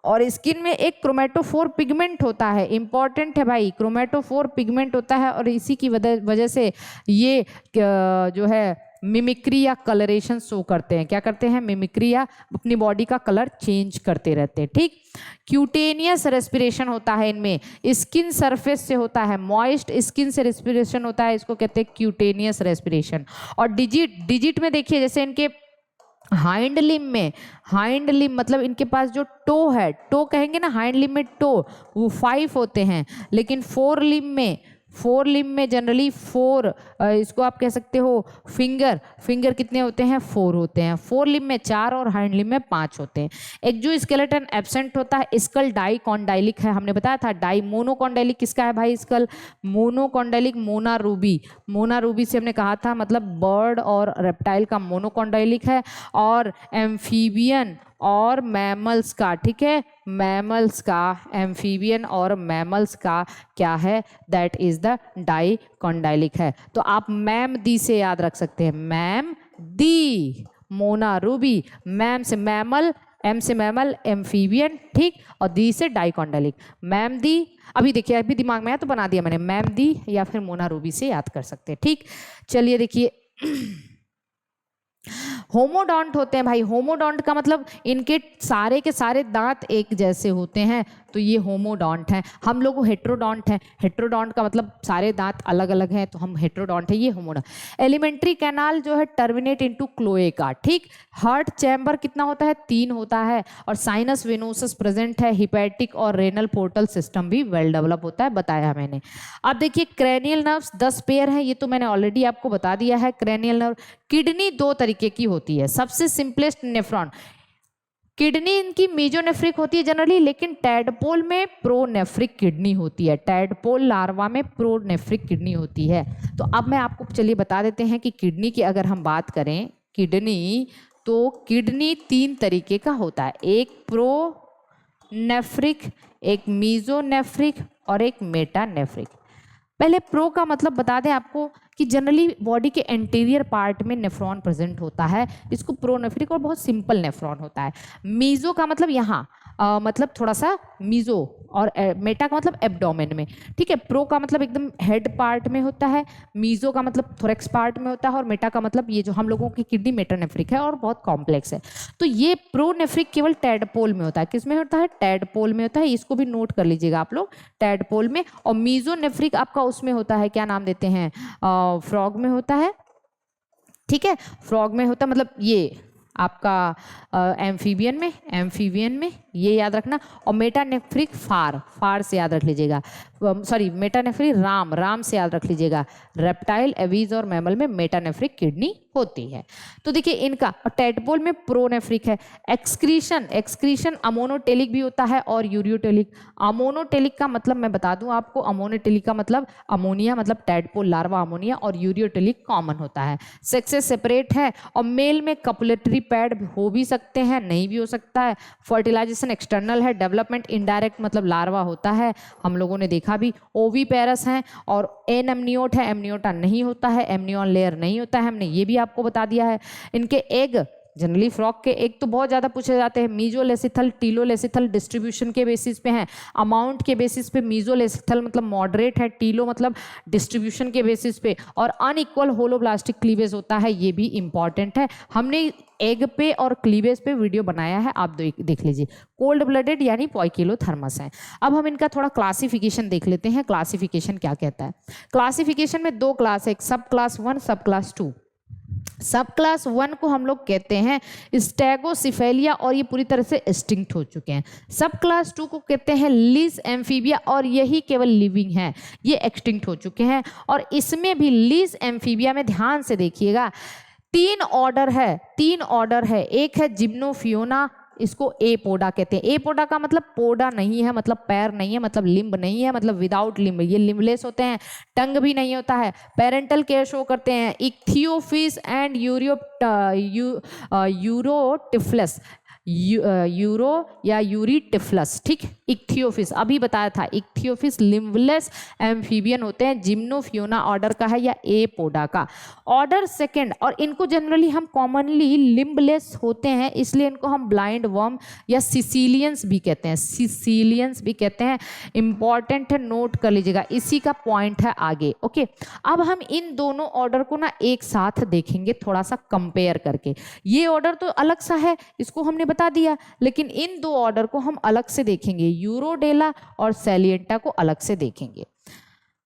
और स्किन में एक क्रोमेटोफोर पिगमेंट होता है। इंपॉर्टेंट है भाई, क्रोमेटोफोर पिगमेंट होता है, और इसी की वजह से ये जो है मिमिक्री या कलरेशन शो करते हैं। क्या करते हैं, मिमिक्री या अपनी बॉडी का कलर चेंज करते रहते हैं। ठीक, क्यूटेनियस रेस्पिरेशन होता है इनमें, स्किन सरफेस से होता है, मॉइस्ट स्किन से रेस्पिरेशन होता है, इसको कहते हैं क्यूटेनियस रेस्पिरेशन। और डिजिट में देखिए, जैसे इनके हाइंड लिम में, हाइंड लिम मतलब इनके पास जो टो है, टो कहेंगे ना, हाइंड लिम में टो, वो 5 होते हैं, लेकिन फोर लिम में जनरली 4, इसको आप कह सकते हो फिंगर कितने होते हैं, 4 होते हैं। फोर लिम में 4 और हाइंड लिम में 5 होते हैं। एक जो स्केलेटन एब्सेंट होता है, स्कल डाइकॉन्डाइलिक है, हमने बताया था। डाई मोनोकॉन्डाइलिक किसका है भाई, स्कल मोनोकॉन्डाइलिक मोना रूबी से हमने कहा था, मतलब बर्ड और रेप्टाइल का मोनोकॉन्डाइलिक है, और एम्फीबियन और मैमल्स का, ठीक है, मैमल्स का, एम्फीबियन और मैमल्स का क्या है, दैट इज द डाइकॉन्डाइलिक है। तो आप मैम दी से याद रख सकते हैं, मैम दी, मोना रूबी, मैम से मैमल, एम से मैमल, एम्फीबियन, ठीक, और दी से डाइकॉन्डाइलिक, मैम दी। अभी देखिए, अभी दिमाग में आया तो बना दिया मैंने, मैम दी या फिर मोना रूबी से याद कर सकते हैं। ठीक, चलिए देखिए, होमोडॉन्ट होते हैं भाई। होमोडॉन्ट का मतलब इनके सारे के सारे दांत एक जैसे होते हैं, तो ये होमोडॉन्ट हैं। हम लोग हेट्रोडॉन्ट हैं, हेट्रोडॉन्ट का मतलब सारे दांत अलग अलग हैं, तो हम हेट्रोडॉन्ट है, ये होमोडॉन्ट। एलिमेंट्री कैनाल जो है टर्मिनेट इनटू क्लोएका। ठीक, हार्ट चैम्बर कितना होता है, 3 होता है, और साइनस वेनोसस प्रेजेंट है। हिपैटिक और रेनल पोर्टल सिस्टम भी वेल डेवलप होता है, बताया मैंने। अब देखिए, क्रेनियल नर्व्स 10 पेयर हैं, ये तो मैंने ऑलरेडी आपको बता दिया है। क्रेनियल नर्व, किडनी 2 तरीके की होती है। सबसे सिंपलेस्ट नेफ्रॉन, किडनी इनकी मीजोनेफ्रिक होती है जनरली, लेकिन टैडपोल में प्रोनेफ्रिक किडनी होती है। टैडपोल लार्वा में प्रोनेफ्रिक किडनी होती है। तो अब मैं आपको चलिए बता देते हैं कि किडनी की अगर हम बात करें किडनी, तो किडनी 3 तरीके का होता है, एक प्रोनेफ्रिक, एक मीजोनेफ्रिक और एक मेटानेफ्रिक। पहले प्रो का मतलब बता दें आपको कि जनरली बॉडी के एंटीरियर पार्ट में नेफ्रॉन प्रेजेंट होता है, इसको प्रोनेफ्रिक और बहुत सिंपल नेफ्रॉन होता है। मीजो का मतलब यहाँ मतलब थोड़ा सा मीजो, और मेटा का मतलब एब्डोमेन में, ठीक है। प्रो का मतलब एकदम हेड पार्ट में होता है, मीजो का मतलब थोरेक्स पार्ट में होता है, और मेटा का मतलब ये जो हम लोगों की किडनी मेटानेफ्रिक है और बहुत कॉम्प्लेक्स है। तो ये प्रोनेफ्रिक केवल टैडपोल में होता है। किस में होता है? टैडपोल में होता है। इसको भी नोट कर लीजिएगा आप लोग, टैडपोल में। और मीजोनेफ्रिक आपका उसमें होता है, क्या नाम देते हैं, फ्रॉग में होता है, ठीक है। फ्रॉग में होता है मतलब ये आपका एम्फीबियन में ये याद रखना। और मेटानेफ्रिक फार से याद रख लीजिएगा, सॉरी मेटानेफ्रिक राम से याद रख लीजिएगा। रेप्टाइल, एवीज और मैमल में मेटानेफ्रिक किडनी होती है। तो देखिए इनका, टैडपोल में प्रोनेफ्रिक है। एक्सक्रीशन अमोनोटेलिक भी होता है और यूरियोटेलिक। अमोनोटेलिक का मतलब मैं बता दूं आपको, अमोनोटेलिक का मतलब अमोनिया, मतलब टैडपोल लार्वा अमोनिया, और यूरियोटेलिक कॉमन होता है। सेक्सेस सेपरेट है, और मेल में कपुलेटरी पैड हो भी सकते हैं, नहीं भी हो सकता है। फर्टिलाइजेशन एक्सटर्नल है, डेवलपमेंट इनडायरेक्ट, मतलब लार्वा होता है, हम लोगों ने देखा भी। ओवीपेरस हैं, और एन एमनियोट है, एमनियोटा नहीं होता है, एमनियोन लेयर नहीं होता है, हमने ये भी आपको बता दिया है। इनके एग, जनरली फ्रॉग के एग तो बहुत ज़्यादा पूछे जाते हैं, मीजोलेसिथल टीलोलेसिथल डिस्ट्रीब्यूशन के बेसिस पे हैं। अमाउंट के बेसिस पे मीजोलेसिथल मतलब मॉडरेट है, टीलो मतलब डिस्ट्रीब्यूशन के बेसिस पे, और अनइक्वल होलोब्लास्टिक क्लीवेज होता है, ये भी इंपॉर्टेंट है। हमने एग पे और क्लीवेज पे वीडियो बनाया है, आप देख लीजिए। कोल्ड ब्लडेड यानी पॉइकिलोथर्मस है। अब हम इनका थोड़ा क्लासिफिकेशन देख लेते हैं, क्लासिफिकेशन क्या कहता है। क्लासिफिकेशन में 2 क्लास है, एक सब क्लास 1, सब क्लास 2। सब क्लास 1 को हम लोग कहते हैं स्टेगोसिफेलिया, और ये पूरी तरह से एक्सटिंक्ट हो चुके हैं। सब क्लास 2 को कहते हैं लीज एम्फीबिया, और यही केवल लिविंग है, ये एक्सटिंक्ट हो चुके हैं। और इसमें भी लीज एम्फीबिया में ध्यान से देखिएगा, 3 ऑर्डर है। एक है जिम्नोफियोना, इसको एपोडा कहते हैं। एपोडा का मतलब पोडा नहीं है, मतलब पैर नहीं है, मतलब लिम्ब नहीं है, मतलब विदाउट लिम्ब, ये लिम्बलेस होते हैं। टंग भी नहीं होता है। पेरेंटल केयर शो करते हैं। इक्थियोफिस एंड यूरोटिफ्लस, यूरो या यूरीटिफ्लस, ठीक। इक्थियोफिस अभी बताया था, इक्थियोफिस लिम्बलेस एम्फीबियन होते हैं। जिम्नोफियोना ऑर्डर का है या एपोडा का। ऑर्डर सेकंड, और इनको जनरली हम कॉमनली लिम्बलेस होते हैं, इसलिए इनको हम ब्लाइंड वर्म या सिसिलियंस भी कहते हैं, इंपॉर्टेंट है, नोट कर लीजिएगा, इसी का पॉइंट है आगे। ओके, अब हम इन दोनों ऑर्डर को ना एक साथ देखेंगे, थोड़ा सा कंपेयर करके। ये ऑर्डर तो अलग सा है, इसको हमने बता दिया, लेकिन इन 2 ऑर्डर को हम अलग से देखेंगे, यूरोडेला और सैलिएंटा को अलग से देखेंगे।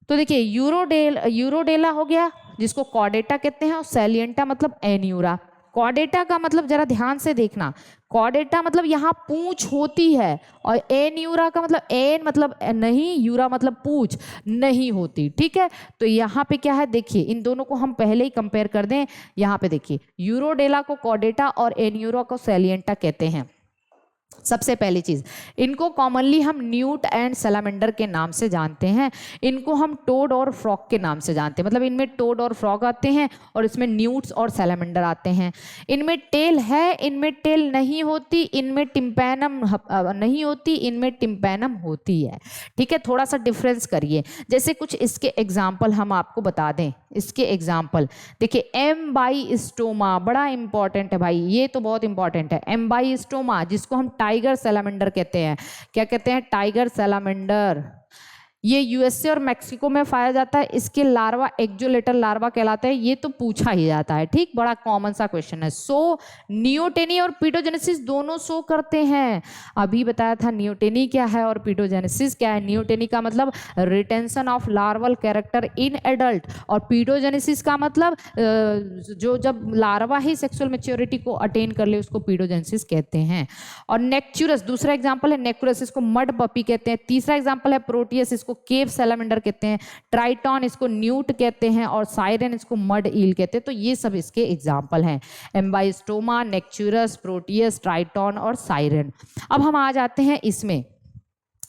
तो देखिए यूरोडेला हो गया, जिसको कॉर्डेटा कहते हैं, और सैलिएंटा मतलब एन्यूरा। कॉर्डेटा का मतलब जरा ध्यान से देखना, कॉर्डेटा मतलब यहाँ पूंछ होती है, और एन्यूरा का मतलब एन मतलब नहीं, यूरा मतलब पूंछ नहीं होती, ठीक है। तो यहाँ पे क्या है, देखिए इन दोनों को हम पहले ही कंपेयर कर दें। यहाँ पे देखिए यूरोडेला को कॉर्डेटा और एन्यूरा को सैलिएंटा कहते हैं। सबसे पहली चीज, इनको कॉमनली हम न्यूट एंड सैलामेंडर के नाम से जानते हैं। इनको हम टोड और फ्रॉग के नाम से जानते हैं, मतलब इनमें टोड और फ्रॉग आते हैं, और इसमें न्यूट्स और सैलामेंडर आते हैं। इनमें टेल है, इनमें टेल नहीं होती, इनमें टिम्पैनम नहीं होती, इनमें टिम्पैनम होती है, ठीक है। थोड़ा सा डिफरेंस करिए। जैसे कुछ इसके एग्जाम्पल हम आपको बता दें, इसके एग्जाम्पल देखिए, एम्बाइस्टोमा बड़ा इंपॉर्टेंट है भाई, ये तो बहुत इंपॉर्टेंट है। एम्बाइस्टोमा, जिसको हम टाइगर सैलामेंडर कहते हैं। क्या कहते हैं? Tiger salamander. ये यूएसए और मैक्सिको में पाया जाता है। इसके लार्वा एक्जोलेटर लार्वा कहलाते हैं। ये तो पूछा ही जाता है, ठीक, बड़ा कॉमन सा क्वेश्चन है। सो नियोटेनी और पीटोजेनेसिस दोनों शो करते हैं। अभी बताया था नियोटेनी क्या है और पीटोजेनेसिस क्या है। नियोटेनी का मतलब retention of larval character in adult, और पीटोजेनेसिस का मतलब जो जब लार्वा ही सेक्सुअल मैच्योरिटी को अटेन कर ले उसको पीटोजेनेसिस कहते हैं। और नेक्चुरस दूसरा एग्जाम्पल है, नेक्चुरस, इसको मड पपी कहते हैं। तीसरा एग्जाम्पल है प्रोटियस, इसको इसको केव सैलामेंडर कहते हैं, ट्राइटॉन इसको न्यूट कहते हैं और साइरन इसको मड ईल कहते हैं। तो ये सब इसके एग्जाम्पल हैं, एम्बाइस्टोमा, नेक्चुरस, प्रोटियस, ट्राइटॉन और साइरन। अब हम आ जाते हैं इसमें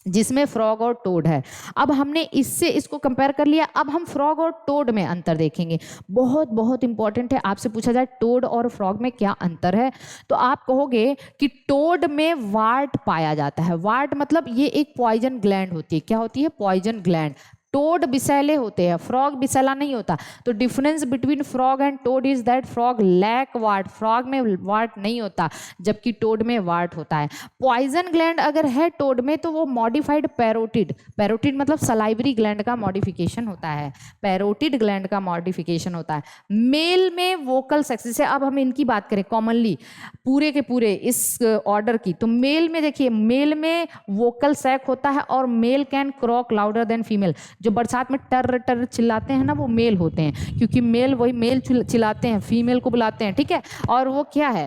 जिसमें फ्रॉग और टोड है। अब हमने इससे इसको कंपेयर कर लिया, अब हम फ्रॉग और टोड में अंतर देखेंगे। बहुत बहुत इंपॉर्टेंट है, आपसे पूछा जाए टोड और फ्रॉग में क्या अंतर है, तो आप कहोगे कि टोड में वार्ट पाया जाता है। वार्ट मतलब ये एक पॉइजन ग्लैंड होती है। क्या होती है? Poison gland. टोड बिसैले होते हैं, फ्रॉग बिसैला नहीं होता। तो difference between frog and toad is that frog lack wart, frog में वार्ट नहीं होता जबकि टोड में वार्ट होता है। पॉइजन ग्लैंड अगर है टोड में तो वो मॉडिफाइड पैरोटिड, पैरोटिड मतलब सलाइवरी ग्लैंड का मॉडिफिकेशन होता है, पैरोटिड ग्लैंड का मॉडिफिकेशन होता है। मेल में वोकल सेक्स, जैसे अब हम इनकी बात करें कॉमनली पूरे के पूरे इस ऑर्डर की, तो मेल में देखिए, मेल में वोकल सैक होता है और male can croak louder than female. जो बरसात में टर टर चिल्लाते हैं ना, वो मेल होते हैं, क्योंकि मेल वही मेल चिल्लाते हैं, फीमेल को बुलाते हैं, ठीक है। और वो क्या है?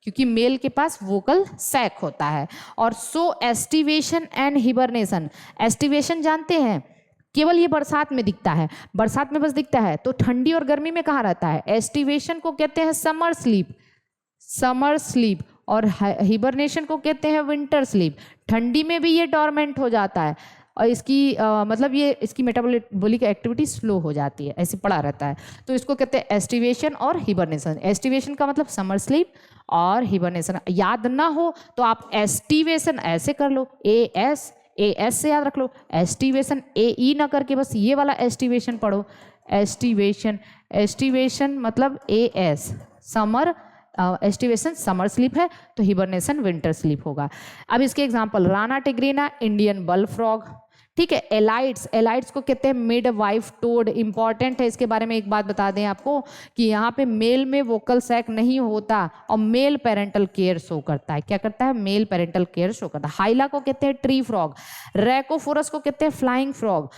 क्योंकि मेल के पास वोकल सैक होता है। और सो एस्टिवेशन एंड हिबरनेशन, एस्टिवेशन जानते हैं केवल ये बरसात में दिखता है, बरसात में बस दिखता है। तो ठंडी और गर्मी में कहाँ रहता है? एस्टिवेशन को कहते हैं समर स्लीप, समर स्लीप, और हिबरनेशन को कहते हैं विंटर स्लीप। ठंडी में भी ये डॉर्मेंट हो जाता है और इसकी मतलब ये इसकी मेटाबॉलिक एक्टिविटी स्लो हो जाती है, ऐसे पड़ा रहता है। तो इसको कहते हैं एस्टिवेशन और हिबरनेशन। एस्टिवेशन का मतलब समर स्लीप और हिबरनेशन याद ना हो तो आप एस्टिवेशन ऐसे कर लो, ए एस से याद रख लो, एस्टिवेशन ए ना करके बस ये वाला एस्टिवेशन पढ़ो, एस्टिवेशन। एस्टिवेशन मतलब A S, summer, aestivation summer sleep है तो हिबरनेशन विंटर स्लीप होगा। अब इसके एग्जांपल, राना टिग्रीना, इंडियन बल फ्रॉग, ठीक है। एलाइट्स, एलाइट्स को कहते हैं मिड वाइफ टोड। इंपॉर्टेंट है, इसके बारे में एक बात बता दें आपको कि यहाँ पे मेल में वोकल सैक नहीं होता और मेल पेरेंटल केयर शो करता है। क्या करता है? मेल पेरेंटल केयर शो करता है। हाइला को कहते हैं ट्री फ्रॉग, रैकोफोरस को कहते हैं फ्लाइंग फ्रॉग,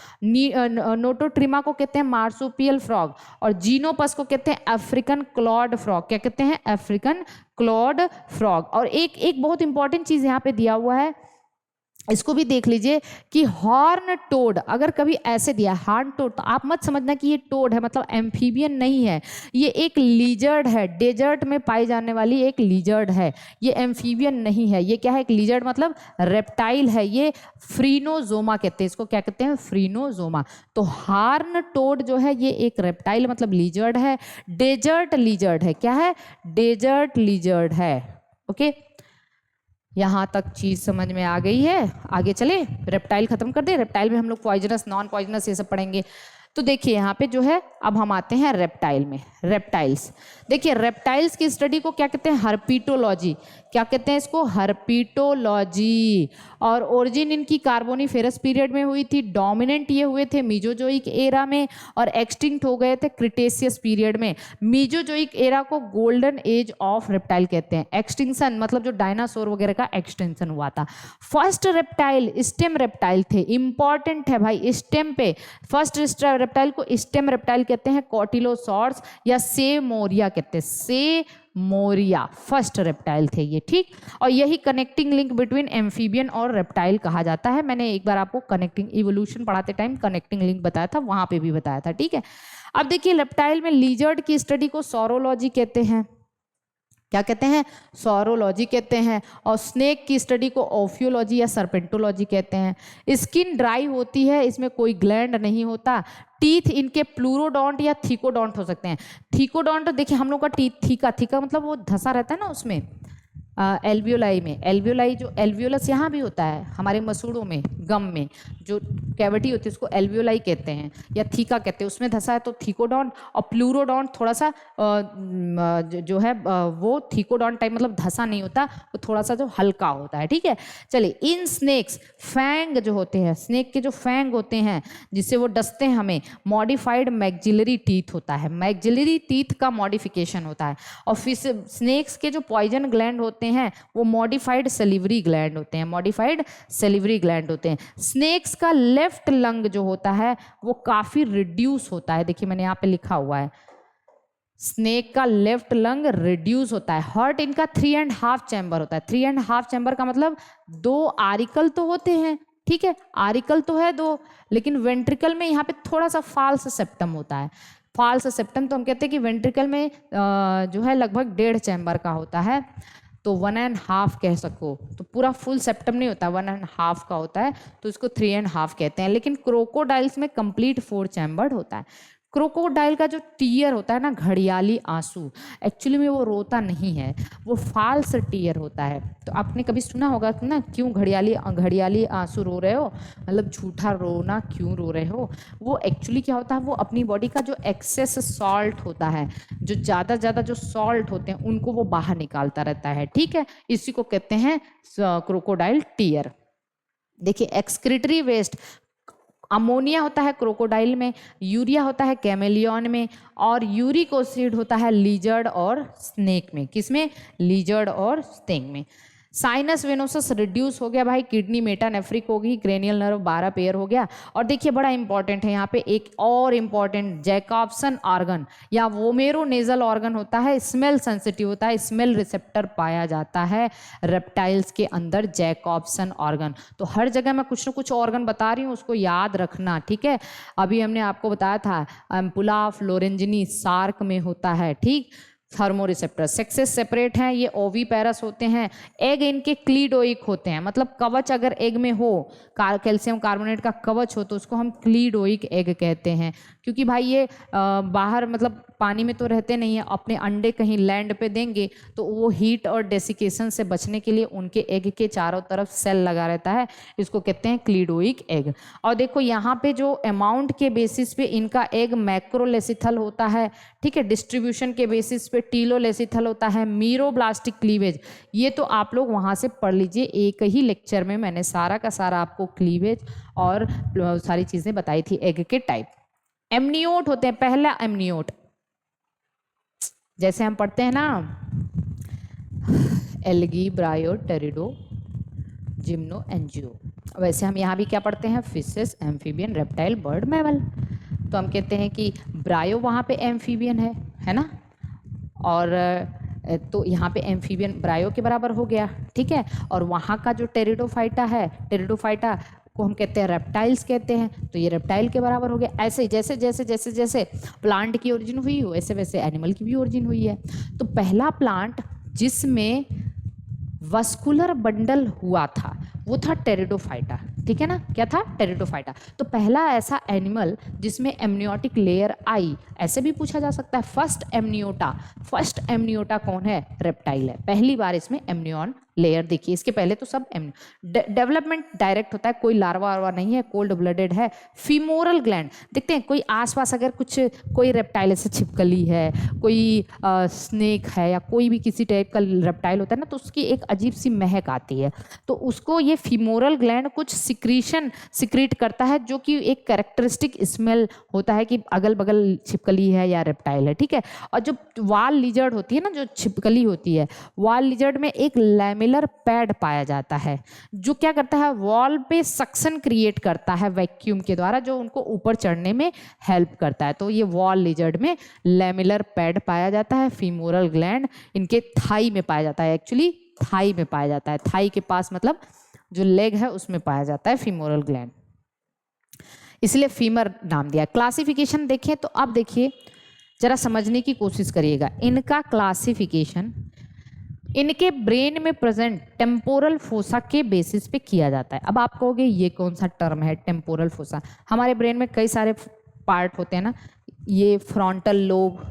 नोटोट्रिमा को कहते हैं मार्सुपियल फ्रॉग और जीनोपस को कहते हैं अफ्रीकन क्लॉड फ्रॉग। क्या कहते हैं? African Claude frog. और एक बहुत इंपॉर्टेंट चीज यहाँ पे दिया हुआ है, इसको भी देख लीजिए कि हॉर्न टोड, अगर कभी ऐसे दिया हॉर्न टोड तो आप मत समझना कि ये टोड है, मतलब एम्फीबियन नहीं है, ये एक लीजर्ड है, डेजर्ट में पाई जाने वाली एक लीजर्ड है, ये एम्फीबियन नहीं है। ये क्या है? एक लीजर्ड मतलब रेप्टाइल है, ये फ्रीनोजोमा कहते हैं इसको। क्या कहते हैं? फ्रीनोजोमा। तो हॉर्न टोड जो है ये एक रेप्टाइल मतलब लीजर्ड है, डेजर्ट लीजर्ड है। क्या है? डेजर्ट लीजर्ड है। ओके, यहाँ तक चीज समझ में आ गई है। आगे चले, रेप्टाइल खत्म कर दे। रेप्टाइल में हम लोग पॉइजनस, नॉन पॉइजनस ये सब पढ़ेंगे। तो देखिए यहाँ पे जो है, अब हम आते हैं रेप्टाइल में। रेप्टाइल्स, देखिए रेप्टाइल्स की स्टडी को क्या कहते हैं? हर्पीटोलॉजी। क्या कहते हैं इसको? हर्पीटोलॉजी। और ओरिजिन इनकी कार्बोनिफेरस पीरियड में हुई थी, डोमिनेंट ये हुए थे मीजोजोइक एरा में और एक्सटिंक्ट हो गए थे क्रिटेशियस पीरियड में। मीजोजोइक एरा को गोल्डन एज ऑफ रेप्टाइल कहते हैं। एक्सटिंक्शन मतलब जो डायनासोर वगैरह का एक्सटेंशन हुआ था। फर्स्ट रेप्टाइल स्टेम रेप्टाइल थे, इंपॉर्टेंट है भाई, स्टेम पे। फर्स्ट रेप्टाइल को स्टेम रेप्टाइल कहते हैं, कॉटिलोसॉर्स या सेमोरिया कहते हैं, सेमोरिया फर्स्ट रेप्टाइल थे ये, ठीक। और यही कनेक्टिंग लिंक बिटवीन एम्फीबियन और रेप्टाइल कहा जाता है। मैंने एक बार आपको कनेक्टिंग इवोल्यूशन पढ़ाते टाइम कनेक्टिंग लिंक बताया था, वहां पे भी बताया था, ठीक है। अब देखिए रेप्टाइल में लिजर्ड की स्टडी को सॉरोलॉजी कहते हैं। क्या कहते हैं? सॉरोलॉजी कहते हैं। और स्नेक की स्टडी को ओफियोलॉजी या सर्पेंटोलॉजी कहते हैं। स्किन ड्राई होती है, इसमें कोई ग्लैंड नहीं होता। टीथ इनके प्लूरोडोंट या थीकोडोंट हो सकते हैं। थीकोडोंट देखिए हम लोग का टीथ, थीका मतलब वो धंसा रहता है ना उसमें, एल्वियोलाई में। एल्वियोलाई जो एल्वियोलस यहाँ भी होता है हमारे मसूड़ों में, गम में जो कैविटी होती है उसको एल्वियोलाई कहते हैं या थीका कहते हैं, उसमें धंसा है तो थीकोडोंट। और प्लूरोडोंट थोड़ा सा जो है वो थीकोडोंट टाइप मतलब धंसा नहीं होता, वो थोड़ा सा जो हल्का होता है, ठीक है। चलिए, इन स्नेक्स फैंग जो होते हैं, स्नेक के जो फैंग होते हैं जिससे वो डसते हैं हमें, मॉडिफाइड मैक्सिलरी टीथ होता है, मैक्सिलरी टीथ का मॉडिफिकेशन होता है। और फिर स्नेक्स के जो पॉइजन ग्लैंड होते हैं वो मॉडिफाइड सेलिवरी ग्लैंड होते हैं, मॉडिफाइड सेलिवरी ग्लैंड होते हैं। स्नेक्स का लेफ्ट लंग जो होता है वो काफी रिड्यूस होता है, देखिए मैंने यहाँ पे लिखा हुआ है, स्नेक का लेफ्ट लंग रिड्यूस होता है। हार्ट इनका 3.5 चैम्बर होता है। 3.5 चैम्बर का मतलब 2 आरिकल तो होते हैं, ठीक है, आरिकल तो है 2, लेकिन वेंट्रिकल में यहाँ पे थोड़ा सा फाल्स सेप्टम होता है। फाल्स सेप्टम तो हम कहते हैं कि वेंट्रिकल में जो है लगभग 1.5 चैम्बर का होता है, तो 1.5 कह सको, तो पूरा फुल सेप्टम नहीं होता, 1.5 का होता है, तो इसको 3.5 कहते हैं। लेकिन क्रोकोडाइल्स में कंप्लीट 4 चैम्बर्ड होता है। क्रोकोडाइल का जो टीयर होता है ना, घड़ियाली आंसू, एक्चुअली में वो रोता नहीं है, वो फाल्स टीयर होता है। तो आपने कभी सुना होगा कि ना, क्यों घड़ियाली आंसू रो रहे हो, मतलब झूठा रोना क्यों रो रहे हो। वो एक्चुअली क्या होता है, वो अपनी बॉडी का जो एक्सेस सॉल्ट होता है, जो ज़्यादा जो सॉल्ट होते हैं उनको वो बाहर निकालता रहता है। ठीक है, इसी को कहते हैं क्रोकोडाइल टीयर। देखिए, एक्सक्रीटरी वेस्ट, अमोनिया होता है क्रोकोडाइल में, यूरिया होता है कैमेलियन में, और यूरिक एसिड होता है लिजर्ड और स्नेक में। किसमें? लिजर्ड और स्नेक में। साइनस वेनोसस रिड्यूस हो गया भाई, किडनी मेटानेफ्रिक होगी, क्रेनियल नर्व 12 पेयर हो गया। और देखिए बड़ा इंपॉर्टेंट है यहाँ पे एक और इंपॉर्टेंट, जैकॉब्सन ऑर्गन या वोमेरोनेजल ऑर्गन होता है, स्मेल सेंसिटिव होता है, स्मेल रिसेप्टर पाया जाता है रेप्टाइल्स के अंदर, जैकॉब्सन ऑर्गन। तो हर जगह मैं कुछ ना कुछ ऑर्गन बता रही हूँ, उसको याद रखना। ठीक है, अभी हमने आपको बताया था एम्पुला फ्लोरेंजिनी सार्क में होता है। ठीक, थर्मोरिसेप्टर सेक्सेस सेपरेट हैं, ये ओवीपेरस होते हैं। एग इनके क्लीडोइक होते हैं, मतलब कवच अगर एग में हो, कैल्शियम कार्बोनेट का कवच हो, तो उसको हम क्लीडोइक एग कहते हैं। क्योंकि भाई ये बाहर मतलब पानी में तो रहते नहीं है, अपने अंडे कहीं लैंड पे देंगे तो वो हीट और डेसिकेशन से बचने के लिए उनके एग के चारों तरफ सेल लगा रहता है, इसको कहते हैं क्लीडोइक एग। और देखो यहाँ पे जो अमाउंट के बेसिस पे इनका एग मैक्रोलेसिथल होता है, ठीक है, डिस्ट्रीब्यूशन के बेसिस पे टीलोलेसिथल होता है, मीरोब्लास्टिक क्लीवेज, ये तो आप लोग वहाँ से पढ़ लीजिए, एक ही लेक्चर में मैंने सारा का सारा आपको क्लीवेज और सारी चीज़ें बताई थी एग के टाइप। एमनियोट होते हैं, पहला एमनियोट, जैसे हम पढ़ते हैं ना एल्गी, ब्रायो, टेरिडो, जिम्नो, एंजियो, वैसे हम यहाँ भी क्या पढ़ते हैं, fishes, amphibian, reptile, bird, mammal. तो हम कहते हैं कि ब्रायो वहाँ पे एम्फीबियन है ना, और तो यहाँ पे एम्फीबियन ब्रायो के बराबर हो गया। ठीक है, और वहाँ का जो टेरिडोफाइटा है, टेरिडोफाइटा को हम कहते हैं रेप्टाइल्स कहते हैं, तो ये रेप्टाइल के बराबर हो गया। ऐसे ही जैसे जैसे जैसे जैसे प्लांट की ओरिजिन हुई हो, वैसे वैसे एनिमल की भी ओरिजिन हुई है। तो पहला प्लांट जिसमें वस्कुलर बंडल हुआ था वो था टेरिडोफाइटा। ठीक है ना, क्या था? टेरिडोफाइटा। तो पहला ऐसा एनिमल जिसमें एमनियोटिक लेयर आई, ऐसे भी पूछा जा सकता है। फर्स्ट एमनियोटा कौन है? रेप्टाइल है। पहली बार इसमें एमनियन लेयर देखिए, इसके पहले तो सब डेवलपमेंट डायरेक्ट होता है, कोई लार्वा वार्वा नहीं है, कोल्ड ब्लडेड है। फीमोरल ग्लैंड देखते हैं, कोई आसपास अगर कुछ कोई रेप्टाइल ऐसे छिपकली है, कोई स्नेक है, या कोई भी किसी टाइप का रेप्टाइल होता है ना, तो उसकी एक अजीब सी महक आती है, तो उसको ये फीमोरल ग्लैंड कुछ सिक्रीट करता है, जो कि एक कैरेक्टरिस्टिक स्मेल होता है कि अगल बगल छिपकली है या रेप्टाइल है। ठीक है, और जो वाल लिजर्ड होती है ना, जो छिपकली होती है, वाल लिजर्ड में एक लैमिलर पैड पाया जाता है, जो क्या करता है, वॉल पे सक्शन क्रिएट करता है वैक्यूम के द्वारा, जो उनको ऊपर चढ़ने में हेल्प करता है। तो ये वॉल लिजर्ड में लैमिलर पैड पाया जाता है। फीमोरल ग्लैंड इनके थाई में पाया जाता है, एक्चुअली थाई में पाया जाता है, थाई के पास मतलब जो लेग है उसमें पाया जाता है फीमोरल ग्लैंड, इसलिए फीमर नाम दिया। क्लासिफिकेशन देखें तो अब देखिए जरा समझने की कोशिश करिएगा। इनका क्लासिफिकेशन इनके ब्रेन में प्रेजेंट टेम्पोरल फोसा के बेसिस पे किया जाता है। अब आप कहोगे ये कौन सा टर्म है टेम्पोरल फोसा? हमारे ब्रेन में कई सारे पार्ट होते हैं ना, ये फ्रंटल लोब,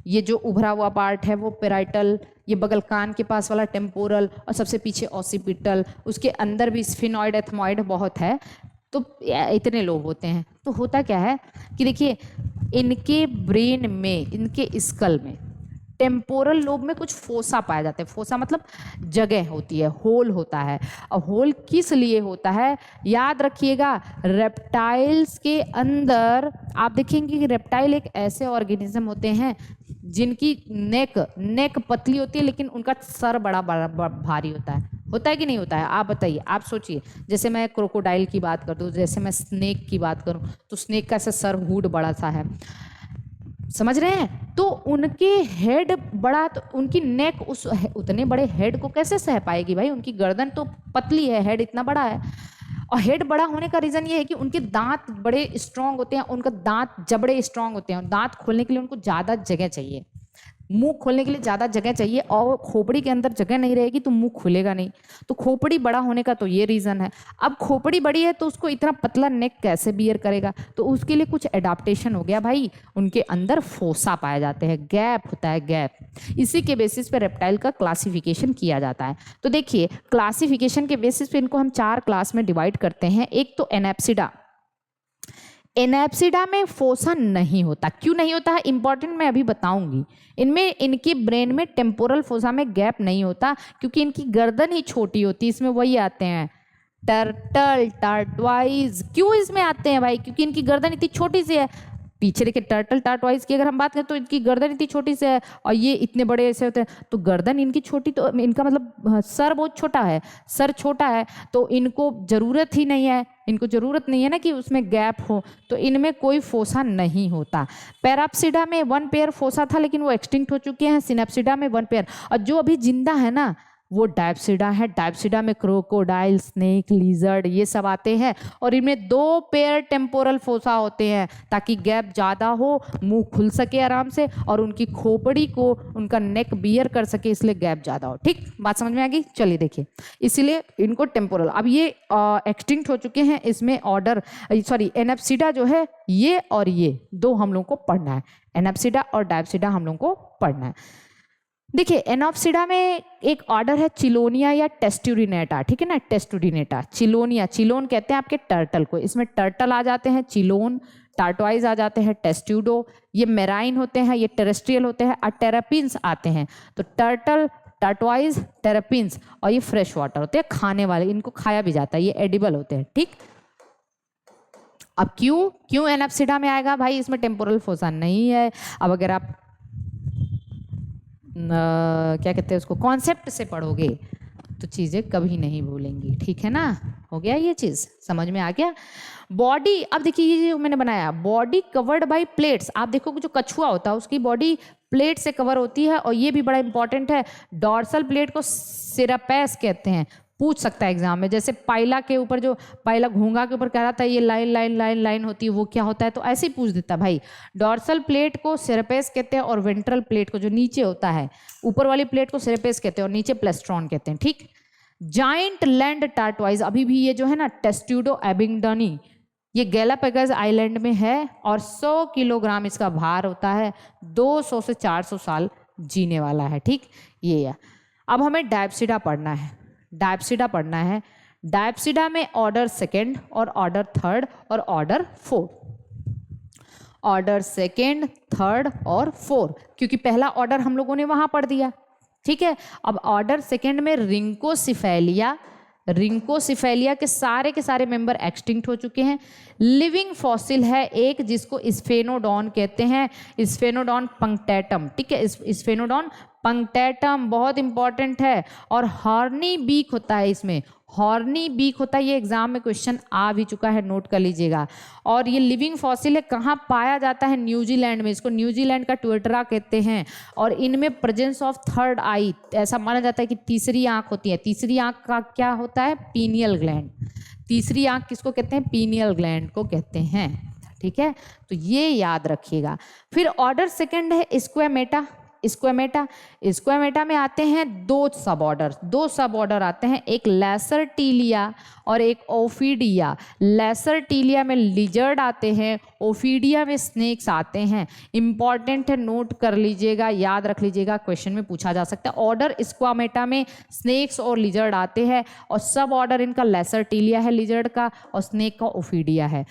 ये जो उभरा हुआ पार्ट है वो पेराइटल, ये बगल कान के पास वाला टेम्पोरल, और सबसे पीछे ऑसिपिटल, उसके अंदर भी स्फिनॉइड एथमॉइड बहुत है, तो इतने लोब होते हैं। तो होता क्या है कि देखिए इनके ब्रेन में, इनके स्कल में टेम्पोरल लोब में कुछ फोसा पाया जाता है। फोसा मतलब जगह होती है, होल होता है। और होल किस लिए होता है याद रखिएगा, रेप्टाइल्स के अंदर आप देखेंगे कि रेप्टाइल एक ऐसे ऑर्गेनिज्म होते हैं जिनकी नेक पतली होती है, लेकिन उनका सर बड़ा भारी होता है कि नहीं होता है? आप बताइए, आप सोचिए। जैसे मैं क्रोकोडाइल की बात कर दूं, जैसे मैं स्नेक की बात करूं, तो स्नेक का ऐसा सर हुड बड़ा सा है, समझ रहे हैं? तो उनके हेड बड़ा, तो उनकी नेक उस उतने बड़े हेड को कैसे सह पाएगी भाई? उनकी गर्दन तो पतली है, हेड इतना बड़ा है। और हेड बड़ा होने का रीजन ये है कि उनके दांत बड़े स्ट्रांग होते हैं, उनका दांत जबड़े स्ट्रांग होते हैं, दांत खोलने के लिए उनको ज्यादा जगह चाहिए, मुंह खोलने के लिए ज्यादा जगह चाहिए, और खोपड़ी के अंदर जगह नहीं रहेगी तो मुंह खुलेगा नहीं। तो खोपड़ी बड़ा होने का तो ये रीजन है। अब खोपड़ी बड़ी है तो उसको इतना पतला नेक कैसे बियर करेगा, तो उसके लिए कुछ एडाप्टेशन हो गया भाई, उनके अंदर फोसा पाए जाते हैं, गैप होता है, गैप। इसी के बेसिस पे रेप्टाइल का क्लासिफिकेशन किया जाता है। तो देखिए क्लासिफिकेशन के बेसिस पे इनको हम 4 क्लास में डिवाइड करते हैं। एक तो एनेप्सिडा, एनेप्सिडा में फोसा नहीं होता। क्यों नहीं होता है इंपॉर्टेंट मैं अभी बताऊंगी। इनमें इनकी ब्रेन में टेम्पोरल फोसा में गैप नहीं होता क्योंकि इनकी गर्दन ही छोटी होती है। इसमें वही आते हैं टर्टल, टर्टवाइज। क्यों इसमें आते हैं भाई? क्योंकि इनकी गर्दन इतनी छोटी सी है। पीछे देखिए टर्टल टर्टवाइज की अगर हम बात करें तो इनकी गर्दन इतनी छोटी सी है और ये इतने बड़े ऐसे होते हैं, तो गर्दन इनकी छोटी, तो इनका मतलब सर बहुत छोटा है, सर छोटा है, तो इनको जरूरत ही नहीं है, इनको जरूरत नहीं है ना कि उसमें गैप हो, तो इनमें कोई फोसा नहीं होता। पैराप्सिडा में 1 पेयर फोसा था लेकिन वो एक्सटिंक्ट हो चुके हैं। सिनेप्सिडा में 1 पेयर, और जो अभी जिंदा है ना वो डायप्सिडा है। डायप्सिडा में क्रोकोडाइल, स्नेक, लिजर्ड ये सब आते हैं, और इनमें 2 पेयर टेम्पोरल फोसा होते हैं ताकि गैप ज़्यादा हो, मुंह खुल सके आराम से, और उनकी खोपड़ी को उनका नेक बियर कर सके, इसलिए गैप ज़्यादा हो। ठीक, बात समझ में आ गई? चलिए देखिए, इसीलिए इनको टेम्पोरल। अब ये एक्सटिंक्ट हो चुके हैं, इसमें ऑर्डर सॉरी एनेप्सिडा जो है ये और ये 2 हम लोग को पढ़ना है। एनेप्सिडा और डायप्सिडा हम लोग को पढ़ना है। देखिए एनॉप्सिडा में एक ऑर्डर है चिलोनिया या टेस्टुडिनेटा, ठीक है ना, टेस्टुडिनेटा। चिलोनिया, चिलोन कहते हैं आपके टर्टल को, इसमें टर्टल आ जाते हैं, चिलोन, टार्टवाइज आ जाते हैं, टेस्ट्यूडो, ये मेराइन होते हैं, ये टेरेस्ट्रियल होते हैं, और टेरापिन्स आते हैं। तो टर्टल, टार्टवाइज, टेरापिन्स, और ये फ्रेश वाटर होते हैं, खाने वाले, इनको खाया भी जाता है, ये एडिबल होते हैं। ठीक, अब क्यों एनॉप्सिडा में आएगा भाई? इसमें टेम्पोरल फोसा नहीं है। अब अगर आप क्या कहते हैं उसको, कॉन्सेप्ट से पढ़ोगे तो चीज़ें कभी नहीं भूलेंगी। ठीक है ना, हो गया ये चीज़, समझ में आ गया। बॉडी, अब देखिए ये जो मैंने बनाया, बॉडी कवर्ड बाय प्लेट्स। आप देखो जो कछुआ होता है उसकी बॉडी प्लेट से कवर होती है, और ये भी बड़ा इंपॉर्टेंट है, डॉर्सल प्लेट को सिरापेस कहते हैं। पूछ सकता है एग्जाम में, जैसे पाइला के ऊपर, जो पाइला घोंगा के ऊपर कह रहा था ये लाइन लाइन लाइन लाइन होती है, वो क्या होता है? तो ऐसे ही पूछ देता भाई। डॉर्सल प्लेट को सिरापेस कहते हैं, और वेंट्रल प्लेट को, जो नीचे होता है, ऊपर वाली प्लेट को सिरापेस कहते हैं और नीचे प्लेस्ट्रॉन कहते हैं। ठीक, जाइंट लैंड टार्टवाइज, अभी भी ये जो है ना टेस्ट्यूडो एबिंगडनी, ये गैलापागोस आइलैंड में है, और 100 किलोग्राम इसका भार होता है, 200 से 400 साल जीने वाला है। ठीक, ये है। अब हमें डायप्सिडा पढ़ना है, डायप्सिडा पढ़ना है। डायप्सिडा में ऑर्डर 2nd और ऑर्डर 3rd और ऑर्डर 4, ऑर्डर 2nd, 3rd और 4, क्योंकि पहला ऑर्डर हम लोगों ने वहां पढ़ दिया। ठीक है, अब ऑर्डर 2nd में रिंकोसिफेलिया, रिंकोसिफेलिया के सारे मेंबर एक्सटिंक्ट हो चुके हैं। लिविंग फॉसिल है एक, जिसको स्फेनोडॉन कहते हैं, स्फेनोडॉन पंक्टेटम। ठीक है, स्फेनोडॉन पंक्टेटम बहुत इंपॉर्टेंट है, और हॉर्नी बीक होता है इसमें, हॉर्नी बीक होता है, ये एग्जाम में क्वेश्चन आ भी चुका है, नोट कर लीजिएगा। और ये लिविंग फॉसिल है, कहाँ पाया जाता है? न्यूजीलैंड में, इसको न्यूजीलैंड का ट्विटरा कहते हैं। और इनमें प्रेजेंस ऑफ 3rd आई, ऐसा माना जाता है कि तीसरी आंख होती है। तीसरी आंख का क्या होता है? Pineal gland. तीसरी आंख किसको कहते हैं? पीनियल ग्लैंड को कहते हैं। ठीक है, तो ये याद रखिएगा। फिर ऑर्डर 2nd है स्क्वेमेटा। स्क्वेमेटा, स्क्वेमेटा में आते हैं 2 सब ऑर्डर आते हैं, एक लेसर टीलिया और एक ओफीडिया। लेसर टीलिया में लिजर्ड आते हैं, ओफीडिया में स्नेक्स आते हैं। इंपॉर्टेंट है, नोट कर लीजिएगा, याद रख लीजिएगा, क्वेश्चन में पूछा जा सकता है। ऑर्डर स्क्वेमेटा में स्नेक्स और लिजर्ड आते हैं, और सब ऑर्डर इनका लेसर टीलिया है लिजर्ड का, और स्नेक का ओफीडिया है।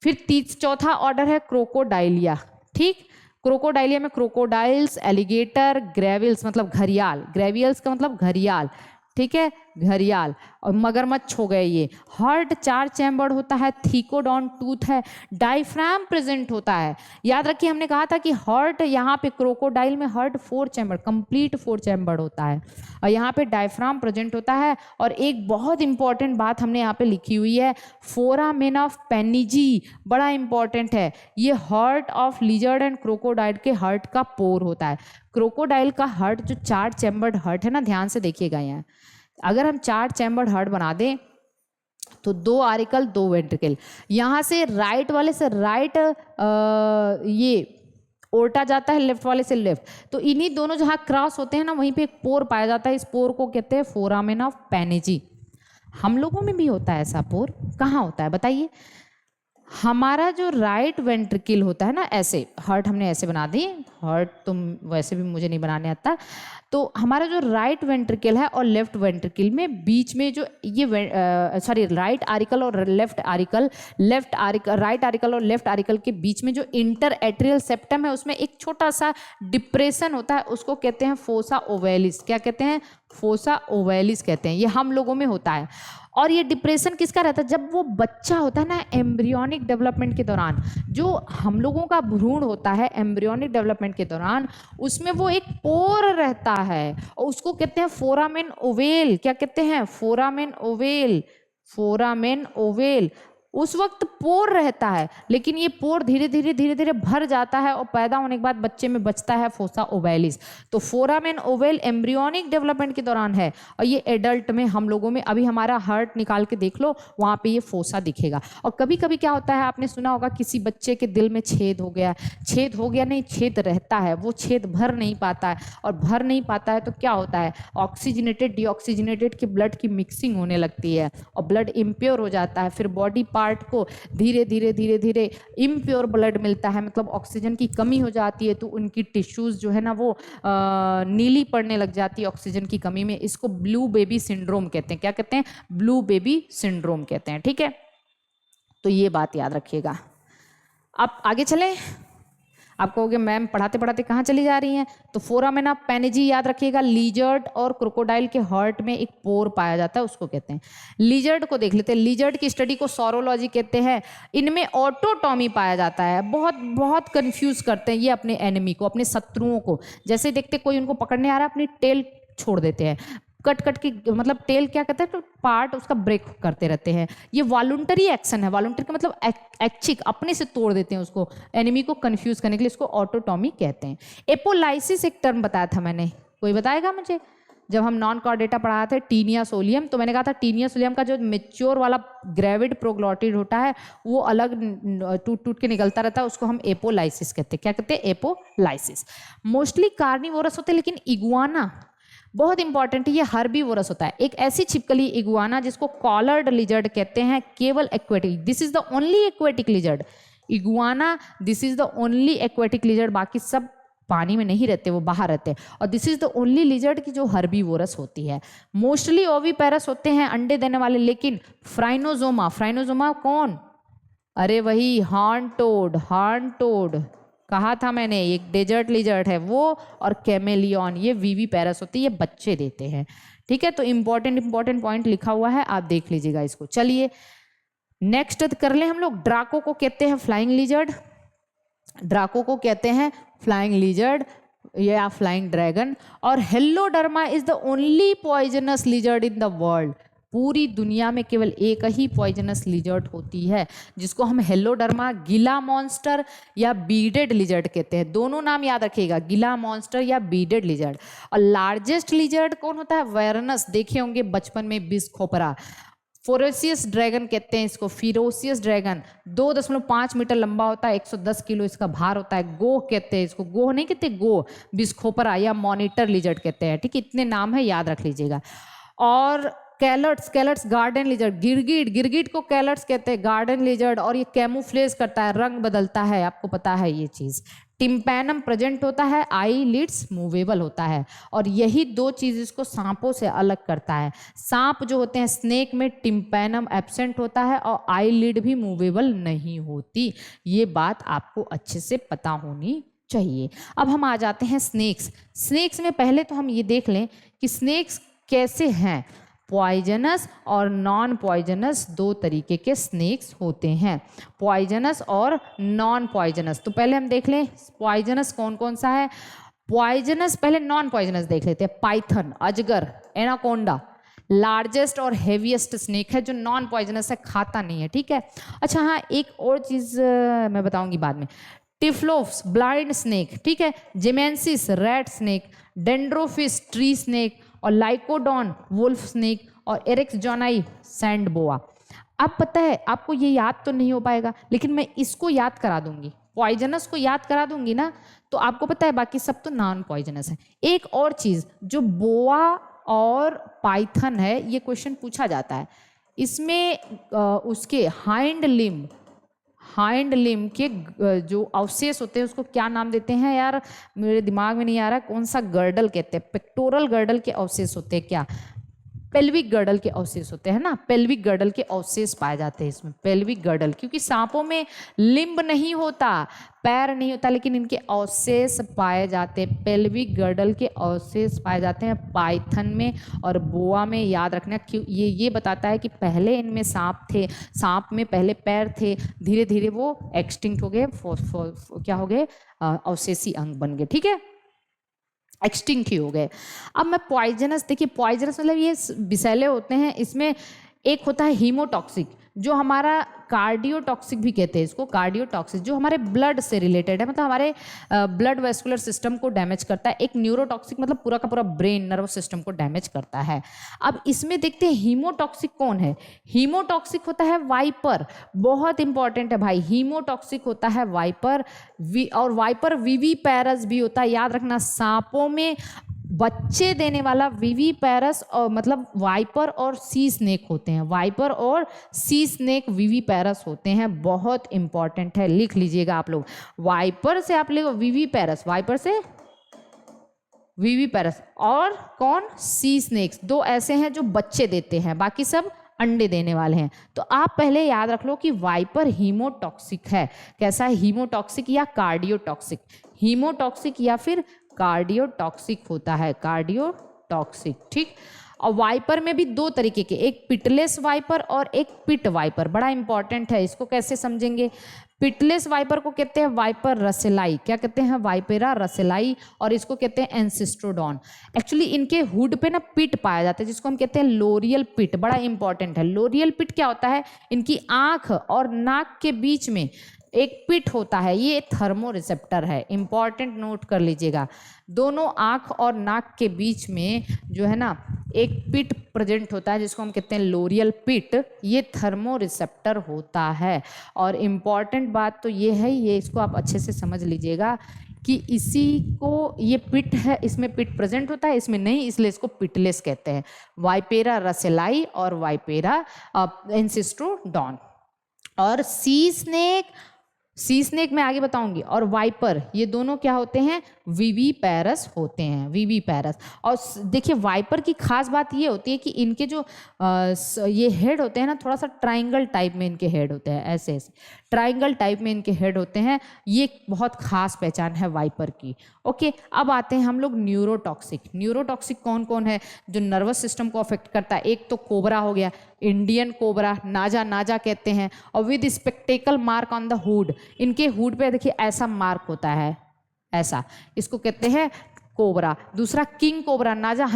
फिर चौथा ऑर्डर है क्रोकोडाइलिया। ठीक, क्रोकोडाइलिया में क्रोकोडाइल्स, एलिगेटर, ग्रेविल्स मतलब घरियाल, ग्रेवियल्स का मतलब घरियाल। ठीक है, घरियाल, और मगरमच्छ हो गए ये। हार्ट 4 चैम्बर्ड होता है, थीकोडॉन टूथ है, डायफ्राम प्रेजेंट होता है। याद रखिए हमने कहा था कि हार्ट, यहाँ पे क्रोकोडाइल में हार्ट 4 चैम्बर्ड, कंप्लीट 4 चैम्बर्ड होता है, और यहाँ पे डायफ्राम प्रेजेंट होता है। और एक बहुत इंपॉर्टेंट बात हमने यहाँ पे लिखी हुई है, फोरामेन ऑफ पेनिजी, बड़ा इंपॉर्टेंट है, ये heart of lizard and crocodile के हार्ट का पोर होता है। क्रोकोडाइल का हार्ट जो 4 चैम्बर्ड हार्ट है ना, ध्यान से देखिएगा यहाँ, अगर हम 4 चैम्बर्ड हार्ट बना दें तो 2 आरिकल 2 वेंट्रिकल। यहाँ से राइट वाले से राइट ये ओर्टा जाता है, लेफ्ट वाले से लेफ्ट, तो इन्हीं दोनों जहाँ क्रॉस होते हैं ना वहीं पे एक पोर पाया जाता है। इस पोर को कहते हैं फोरामेन ऑफ पैनेजी। हम लोगों में भी होता है ऐसा पोर, कहाँ होता है बताइए? हमारा जो राइट वेंट्रिकल होता है ना, ऐसे हार्ट हमने ऐसे बना दी, हार्ट तुम वैसे भी मुझे नहीं बनाने आता, तो हमारा जो राइट वेंट्रिकल है और लेफ्ट वेंट्रिकल में बीच में जो ये सॉरी राइट आरिकल और लेफ्ट आरिकल, राइट आरिकल और लेफ्ट आरिकल के बीच में जो इंटर एट्रियल सेप्टम है उसमें एक छोटा सा डिप्रेशन होता है, उसको कहते हैं फोसा ओवेलिस। क्या कहते हैं? फोसा ओवेलिस कहते हैं। ये हम लोगों में होता है। और ये डिप्रेशन किसका रहता है? जब वो बच्चा होता है ना एम्ब्रियोनिक डेवलपमेंट के दौरान, जो हम लोगों का भ्रूण होता है एम्ब्रियोनिक डेवलपमेंट के दौरान, उसमें वो एक पोर रहता है और उसको कहते हैं फोरामेन ओवेल। क्या कहते हैं? Foramen ovale. Foramen ovale. उस वक्त पोर रहता है, लेकिन ये पोर धीरे धीरे भर जाता है और पैदा होने के बाद बच्चे में बचता है फोसा ओवेलिस। तो फोरामेन ओवेल एम्ब्रियोनिक डेवलपमेंट के दौरान है और ये एडल्ट में हम लोगों में, अभी हमारा हार्ट निकाल के देख लो वहाँ पे ये फोसा दिखेगा। और कभी कभी क्या होता है, आपने सुना होगा किसी बच्चे के दिल में छेद हो गया। छेद हो गया नहीं, छेद रहता है, वो छेद भर नहीं पाता है, और भर नहीं पाता है तो क्या होता है? ऑक्सीजनेटेड डीऑक्सीजनेटेड की ब्लड की मिक्सिंग होने लगती है और ब्लड इम्प्योर हो जाता है। फिर बॉडी पार्ट को धीरे धीरे इम्प्योर ब्लड मिलता है, मतलब ऑक्सीजन की कमी हो जाती है, तो उनकी टिश्यूज जो है ना वो नीली पड़ने लग जाती है ऑक्सीजन की कमी में। इसको ब्लू बेबी सिंड्रोम कहते हैं। क्या कहते हैं? ब्लू बेबी सिंड्रोम कहते हैं। ठीक है, तो ये बात याद रखिएगा। अब आगे चलें। आप कहोगे मैम पढ़ाते पढ़ाते कहाँ चली जा रही हैं? तो फोरामेन ऑफ पैनेजी याद रखिएगा। लिजर्ड और क्रोकोडाइल के हार्ट में एक पोर पाया जाता है, उसको कहते हैं। लिजर्ड को देख लेते हैं। लिजर्ड की स्टडी को सॉरोलॉजी कहते हैं। इनमें ऑटोटॉमी पाया जाता है। बहुत बहुत कंफ्यूज करते हैं ये अपने एनिमी को, अपने शत्रुओं को। जैसे देखते कोई उनको पकड़ने आ रहा है, अपनी टेल छोड़ देते हैं, कट की, मतलब टेल क्या कहते हैं, तो पार्ट उसका ब्रेक करते रहते हैं। ये वॉलंटरी एक्शन है। वॉलंटरी का मतलब ऐच्छिक, अपने से तोड़ देते हैं उसको, एनिमी को कंफ्यूज करने के लिए। इसको ऑटोटॉमी कहते हैं। एपोलाइसिस एक टर्म बताया था मैंने, कोई बताएगा मुझे? जब हम नॉन कॉर्डेटा पढ़ाए थे टीनिया सोलियम, तो मैंने कहा था टीनिया सोलियम का जो मेच्योर वाला ग्रेविड प्रोग्लॉटिड होता है वो अलग टूट के निकलता रहता है, उसको हम एपोलाइसिस कहते हैं। क्या कहते हैं? एपोलाइसिस। मोस्टली कार्निवोरस होते हैं, लेकिन इगुआना बहुत इंपॉर्टेंट है, ये हर्बीवोरस होता है। एक ऐसी छिपकली इगुआना जिसको कॉलर्ड लिजर्ड कहते हैं, केवल aquatic, this is the only aquatic lizard. Iguana this is the only aquatic lizard, बाकी सब पानी में नहीं रहते, वो बाहर रहते हैं। और this is the only lizard की जो हर्बीवोरस होती है। मोस्टली ओविपेरस होते हैं, अंडे देने वाले, लेकिन फ्राइनोजोमा, फ्राइनोजोमा कौन? अरे वही हॉर्न टोड, हॉर्न टोड कहा था मैंने, एक डेजर्ट लिजर्ड है वो, और कैमेलियन ये विविपेरस होती है, ये बच्चे देते हैं। ठीक है, तो इंपॉर्टेंट पॉइंट लिखा हुआ है, आप देख लीजिएगा इसको। चलिए नेक्स्ट कर ले हम लोग। ड्राको को कहते हैं फ्लाइंग लिजर्ड। ड्राको को कहते हैं फ्लाइंग लिजर्ड या फ्लाइंग ड्रैगन। और Heloderma is the only poisonous lizard in the world. पूरी दुनिया में केवल एक ही पॉइजनस लिजर्ड होती है, जिसको हम हेलोडर्मा, गिला मॉन्स्टर या बीडेड लिजर्ड कहते हैं। दोनों नाम याद रखिएगा, गिला मॉन्स्टर या बीडेड लिजर्ड। और लार्जेस्ट लिजर्ड कौन होता है? वेरनस, देखे होंगे बचपन में, बिस्खोपरा। फोरेसियस ड्रैगन कहते हैं इसको, फिरोसियस ड्रैगन 2.5 मीटर लंबा होता है, 110 किलो इसका भार होता है। गोह कहते हैं इसको, गोह नहीं कहते, गोह, बिस्खोपरा या मॉनिटर लिजर्ड कहते हैं। ठीक, इतने नाम है, याद रख लीजिएगा। और कैलर्ट्स गार्डन लिजर्ड, गिरगिट को कैलर्ट्स कहते हैं, गार्डन लिजर्ड। और ये कैमोफ्लेज करता है, रंग बदलता है, आपको पता है ये चीज। टिम्पैनम प्रेजेंट होता है, आई लिड्स मूवेबल होता है। और यही दो चीज इसको सांपों से अलग करता है। सांप जो होते हैं, स्नेक में टिम्पैनम एब्सेंट होता है और आई लिड भी मूवेबल नहीं होती। ये बात आपको अच्छे से पता होनी चाहिए। अब हम आ जाते हैं स्नेक्स में पहले तो हम ये देख लें कि स्नेक्स कैसे हैं। पॉइजनस और नॉन पॉइजनस, दो तरीके के स्नेक्स होते हैं, पॉइजनस और नॉन पॉइजनस। तो पहले हम देख लें पॉइजनस कौन कौन सा है। पॉइजनस, पहले नॉन पॉइजनस देख लेते हैं। पाइथन, अजगर, एनाकोंडा लार्जेस्ट और हेवीएस्ट स्नेक है जो नॉन पॉइजनस है, खाता नहीं है। ठीक है, अच्छा हाँ, एक और चीज मैं बताऊंगी बाद में। टिफ्लोफ्स ब्लाइंड स्नेक, ठीक है, जिमेंसिस रेड स्नेक, डेंड्रोफिस ट्री स्नेक, और लाइकोडॉन वुल्फ स्नेक, और एरिक्स जोनाई सैंड बोआ। अब पता है आपको ये याद तो नहीं हो पाएगा, लेकिन मैं इसको याद करा दूंगी, पॉइजनस को याद करा दूंगी ना, तो आपको पता है बाकी सब तो नॉन पॉइजनस है। एक और चीज जो बोआ और पाइथन है, ये क्वेश्चन पूछा जाता है, इसमें उसके हाइंड लिम्ब के जो अवशेष होते हैं उसको क्या नाम देते हैं यार, मेरे दिमाग में नहीं आ रहा, कौन सा गर्डल कहते हैं, पेक्टोरल गर्डल के अवशेष होते हैं क्या, पेल्विक गर्डल के अवशेष होते हैं ना, पेल्विक गर्डल के अवशेष पाए जाते हैं इसमें, पेल्विक गर्डल, क्योंकि सांपों में लिम्ब नहीं होता, पैर नहीं होता, लेकिन इनके अवशेष पाए जाते हैं, पेल्विक गर्डल के अवशेष पाए जाते हैं पाइथन में और बोआ में। याद रखना, क्यों ये बताता है कि पहले इनमें सांप थे, सांप में पहले पैर थे, धीरे धीरे वो एक्सटिंक्ट हो गए, क्या हो गए, अवशेषी अंग बन गए, ठीक है, एक्सटिंक्ट ही हो गए। अब मैं पॉइजनस, देखिए पॉइजनस मतलब ये विषैले होते हैं, इसमें एक होता है हीमोटॉक्सिक, जो हमारा कार्डियोटॉक्सिक भी कहते हैं इसको, कार्डियोटॉक्सिक जो हमारे ब्लड से रिलेटेड है, मतलब हमारे ब्लड वेस्कुलर सिस्टम को डैमेज करता है। एक न्यूरोटॉक्सिक मतलब पूरा का पूरा ब्रेन नर्व सिस्टम को डैमेज करता है। अब इसमें देखते हैं हीमोटॉक्सिक कौन है। हीमोटॉक्सिक होता है वाइपर, बहुत इंपॉर्टेंट है भाई, हीमोटॉक्सिक होता है वाइपर, और वाइपर विविपैरस भी होता है, याद रखना, सांपों में बच्चे देने वाला विविपैरस, और मतलब वाइपर और सी स्नेक होते हैं, वाइपर और सी स्नेक विविपैरस होते हैं, बहुत इंपॉर्टेंट है, लिख लीजिएगा आप लोग। वाइपर से आप लोग विविपैरस, वाइपर से विविपैरस, और कौन, सी स्नेक्स, दो ऐसे हैं जो बच्चे देते हैं, बाकी सब अंडे देने वाले हैं। तो आप पहले याद रख लो कि वाइपर हीमोटॉक्सिक है, कैसा है, हीमोटॉक्सिक या कार्डियोटॉक्सिक, हीमोटॉक्सिक या फिर कार्डियोटॉक्सिक होता है, कार्डियोटॉक्सिक, ठीक। और वाइपर में भी दो तरीके के, एक पिटलेस वाइपर और एक पिट वाइपर, बड़ा इंपॉर्टेंट है, इसको कैसे समझेंगे। पिटलेस वाइपर को कहते हैं वाइपर रसेलाई, क्या कहते हैं, वाइपेरा रसेलाई, और इसको कहते हैं एंसिस्ट्रोडॉन। एक्चुअली इनके हुड पे ना पिट पाया जाता है, जिसको हम कहते हैं लोरियल पिट, बड़ा इंपॉर्टेंट है। लोरियल पिट क्या होता है, इनकी आंख और नाक के बीच में एक पिट होता है, ये थर्मो रिसेप्टर है, इंपॉर्टेंट, नोट कर लीजिएगा। दोनों आंख और नाक के बीच में जो है ना एक पिट प्रेजेंट होता है, जिसको हम कहते हैं लोरियल पिट, ये थर्मो रिसेप्टर होता है। और इम्पॉर्टेंट बात तो ये है, ये इसको आप अच्छे से समझ लीजिएगा कि इसी को, ये पिट है, इसमें पिट प्रेजेंट होता है, इसमें नहीं, इसलिए इसको पिटलेस कहते हैं। वाइपेरा रसेलाई और वाइपेरा एंसिस्ट्रोडॉन। और सी स्नेक मैं आगे बताऊंगी, और वाइपर, ये दोनों क्या होते हैं, विविपैरस होते हैं, विविपैरस। और देखिए वाइपर की खास बात ये होती है कि इनके जो ये हेड होते हैं ना, थोड़ा सा ट्राइंगल टाइप में इनके हेड होते हैं, ऐसे ऐसे ट्राइंगल टाइप में इनके हेड होते हैं, ये बहुत खास पहचान है वाइपर की। ओके, अब आते हैं हम लोग न्यूरोटॉक्सिक। न्यूरोटॉक्सिक कौन कौन है, जो नर्वस सिस्टम को अफेक्ट करता है। एक तो कोबरा हो गया, इंडियन कोबरा, नाजा कहते हैं, और with spectacle mark on the hood, इनके हुड पे देखिए ऐसा मार्क होता है, ऐसा, इसको कहते हैं कोबरा। दूसरा किंग कोबरा, नाजा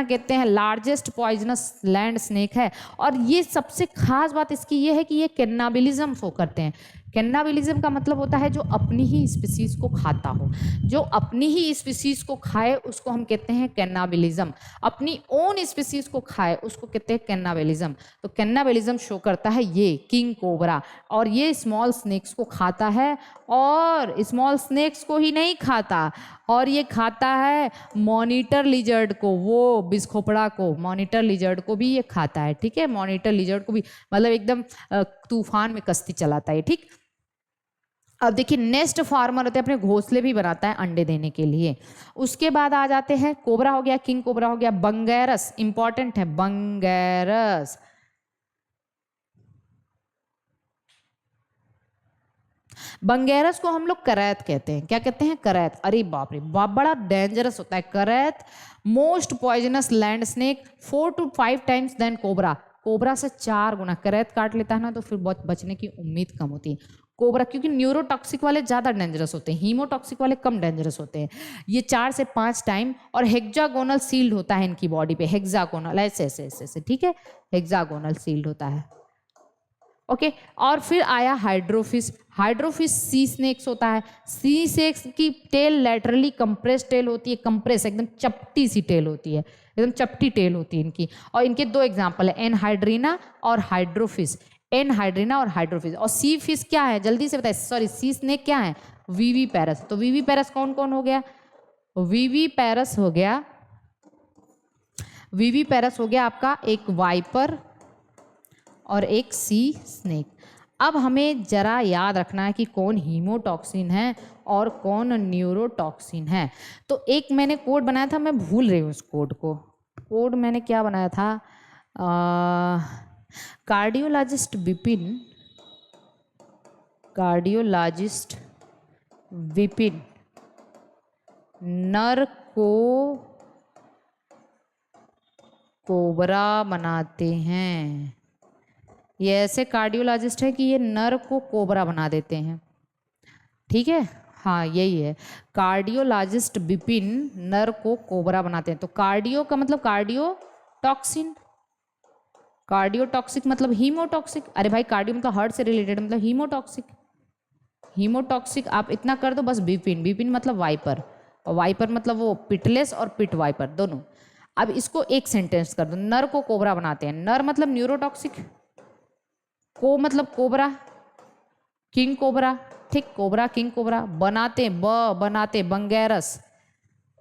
कहते हैं, लार्जेस्ट पॉइजनस लैंड स्नेक है। और ये सबसे खास बात इसकी ये है कि ये कैन्नाबिलिज्म शो करते हैं। कैन्नाबिलिज्म का मतलब होता है जो अपनी ही स्पीसीज को खाता हो, जो अपनी ही स्पीसीज को खाए उसको हम कहते हैं कैन्नाबिलिज्म, अपनी ओन स्पीसीज को खाए उसको कहते हैं कैन्नाबिलिज्म। तो कैन्नाबिलिज्म शो करता है ये किंग कोबरा, और ये स्मॉल स्नेक्स को खाता है, और स्मॉल स्नेक्स को ही नहीं खाता, और ये खाता है मॉनिटर लिजर्ड को, वो बिस्खोपड़ा को, मॉनिटर लिजर्ड को भी ये खाता है, ठीक है, मॉनिटर लिजर्ड को भी, मतलब एकदम तूफान में कश्ती चलाता है, ठीक। अब देखिए नेस्ट फार्मर होते हैं, अपने घोंसले भी बनाता है अंडे देने के लिए। उसके बाद आ जाते हैं, कोबरा हो गया, किंग कोबरा हो गया, बंगैरस, इंपॉर्टेंट है बंगैरस। बंगैरस को हम लोग करैत कहते हैं, क्या कहते हैं, करैत। अरे बाप रे बाप, बड़ा डेंजरस होता है krait, most poisonous land snake, 4 to 5 times then cobra, cobra से 4 गुना। करैत काट लेता है ना तो फिर बचने की उम्मीद कम होती है। कोबरा, क्योंकि न्यूरोटॉक्सिक वाले ज़्यादा डेंजरस होते हैं, हीमोटॉक्सिक वाले कम डेंजरस होते हैं। ये 4 से 5 टाइम, और हेक्सागोनल सील्ड होता है इनकी बॉडी पे, हेक्सागोनल, ऐसे ऐसे ऐसे ऐसे, ठीक है, हेक्सागोनल सील्ड होता है। ओके और फिर आया हाइड्रोफिश। हाइड्रोफिश सी स्नेक्स होता है। सी स्नेक्स की टेल लैटरली कंप्रेस टेल होती है, कंप्रेस एकदम चपटी सी टेल होती है, एकदम चपटी टेल होती है इनकी। और इनके दो एग्जाम्पल है, एनहाइड्रीना और हाइड्रोफिश। एनहाइड्रीना और हाइड्रोफिश। और सी फिश क्या है जल्दी से बताइए, सॉरी सी स्नेक क्या है, वीवी पैरस। तो वीवी पैरस कौन कौन हो गया, वीवी पैरस हो गया, वीवी पैरस हो गया आपका एक वाइपर और एक सी स्नेक। अब हमें जरा याद रखना है कि कौन हीमोटॉक्सिन है और कौन न्यूरोटॉक्सिन है। तो एक मैंने कोड बनाया था, मैं भूल रही हूँ उस कोड को। कोड मैंने क्या बनाया था, कार्डियोलॉजिस्ट विपिन, कार्डियोलॉजिस्ट विपिन नर को कोबरा बनाते हैं। ये ऐसे कार्डियोलॉजिस्ट है कि ये नर को कोबरा बना देते हैं, ठीक है, हाँ यही है, कार्डियोलॉजिस्ट विपिन नर को कोबरा बनाते हैं। तो कार्डियो का मतलब कार्डियोटॉक्सिन, कार्डियोटॉक्सिक मतलब हीमोटॉक्सिक। अरे भाई कार्डियो मतलब हार्ट से रिलेटेड, मतलब हीमोटॉक्सिक। हीमोटॉक्सिक आप इतना कर दो बस, विपिन, विपिन मतलब वाइपर, और वाइपर मतलब वो पिटलेस और पिट वाइपर दोनों। अब इसको एक सेंटेंस कर दो, नर को कोबरा बनाते हैं। नर मतलब न्यूरोटॉक्सिक, को मतलब कोबरा, किंग कोबरा, ठीक, कोबरा किंग कोबरा। बनाते बनाते बंगैरस,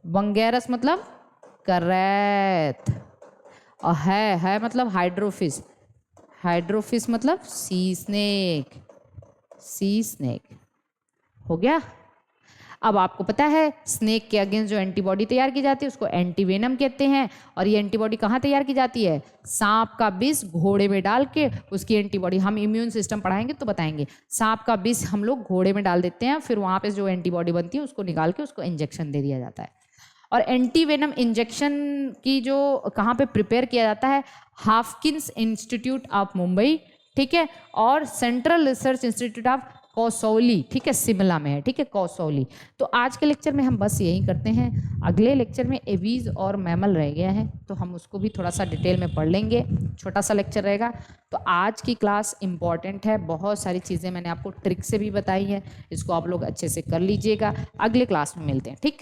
बंगैरस मतलब करैत। और है मतलब हाइड्रोफिश, हाइड्रोफिश मतलब सी स्नेक, सी स्नेक हो गया। अब आपको पता है स्नेक के अगेंस्ट जो एंटीबॉडी तैयार की जाती है उसको एंटीवेनम कहते हैं। और ये एंटीबॉडी कहाँ तैयार की जाती है, सांप का विष घोड़े में डाल के उसकी एंटीबॉडी, हम इम्यून सिस्टम पढ़ाएंगे तो बताएंगे। सांप का विष हम लोग घोड़े में डाल देते हैं, फिर वहाँ पे जो एंटीबॉडी बनती है उसको निकाल के उसको इंजेक्शन दे दिया जाता है। और एंटीवेनम इंजेक्शन की जो कहाँ पे प्रिपेयर किया जाता है, हाफकिंस इंस्टीट्यूट ऑफ मुंबई, ठीक है, और central research institute of Kasauli, ठीक है, शिमला में है, ठीक है, कसौली। तो आज के लेक्चर में हम बस यही करते हैं। अगले लेक्चर में एवीज और मैमल रह गया है तो हम उसको भी थोड़ा सा डिटेल में पढ़ लेंगे, छोटा सा लेक्चर रहेगा। तो आज की क्लास इंपॉर्टेंट है, बहुत सारी चीज़ें मैंने आपको ट्रिक से भी बताई हैं, इसको आप लोग अच्छे से कर लीजिएगा। अगले क्लास में मिलते हैं, ठीक।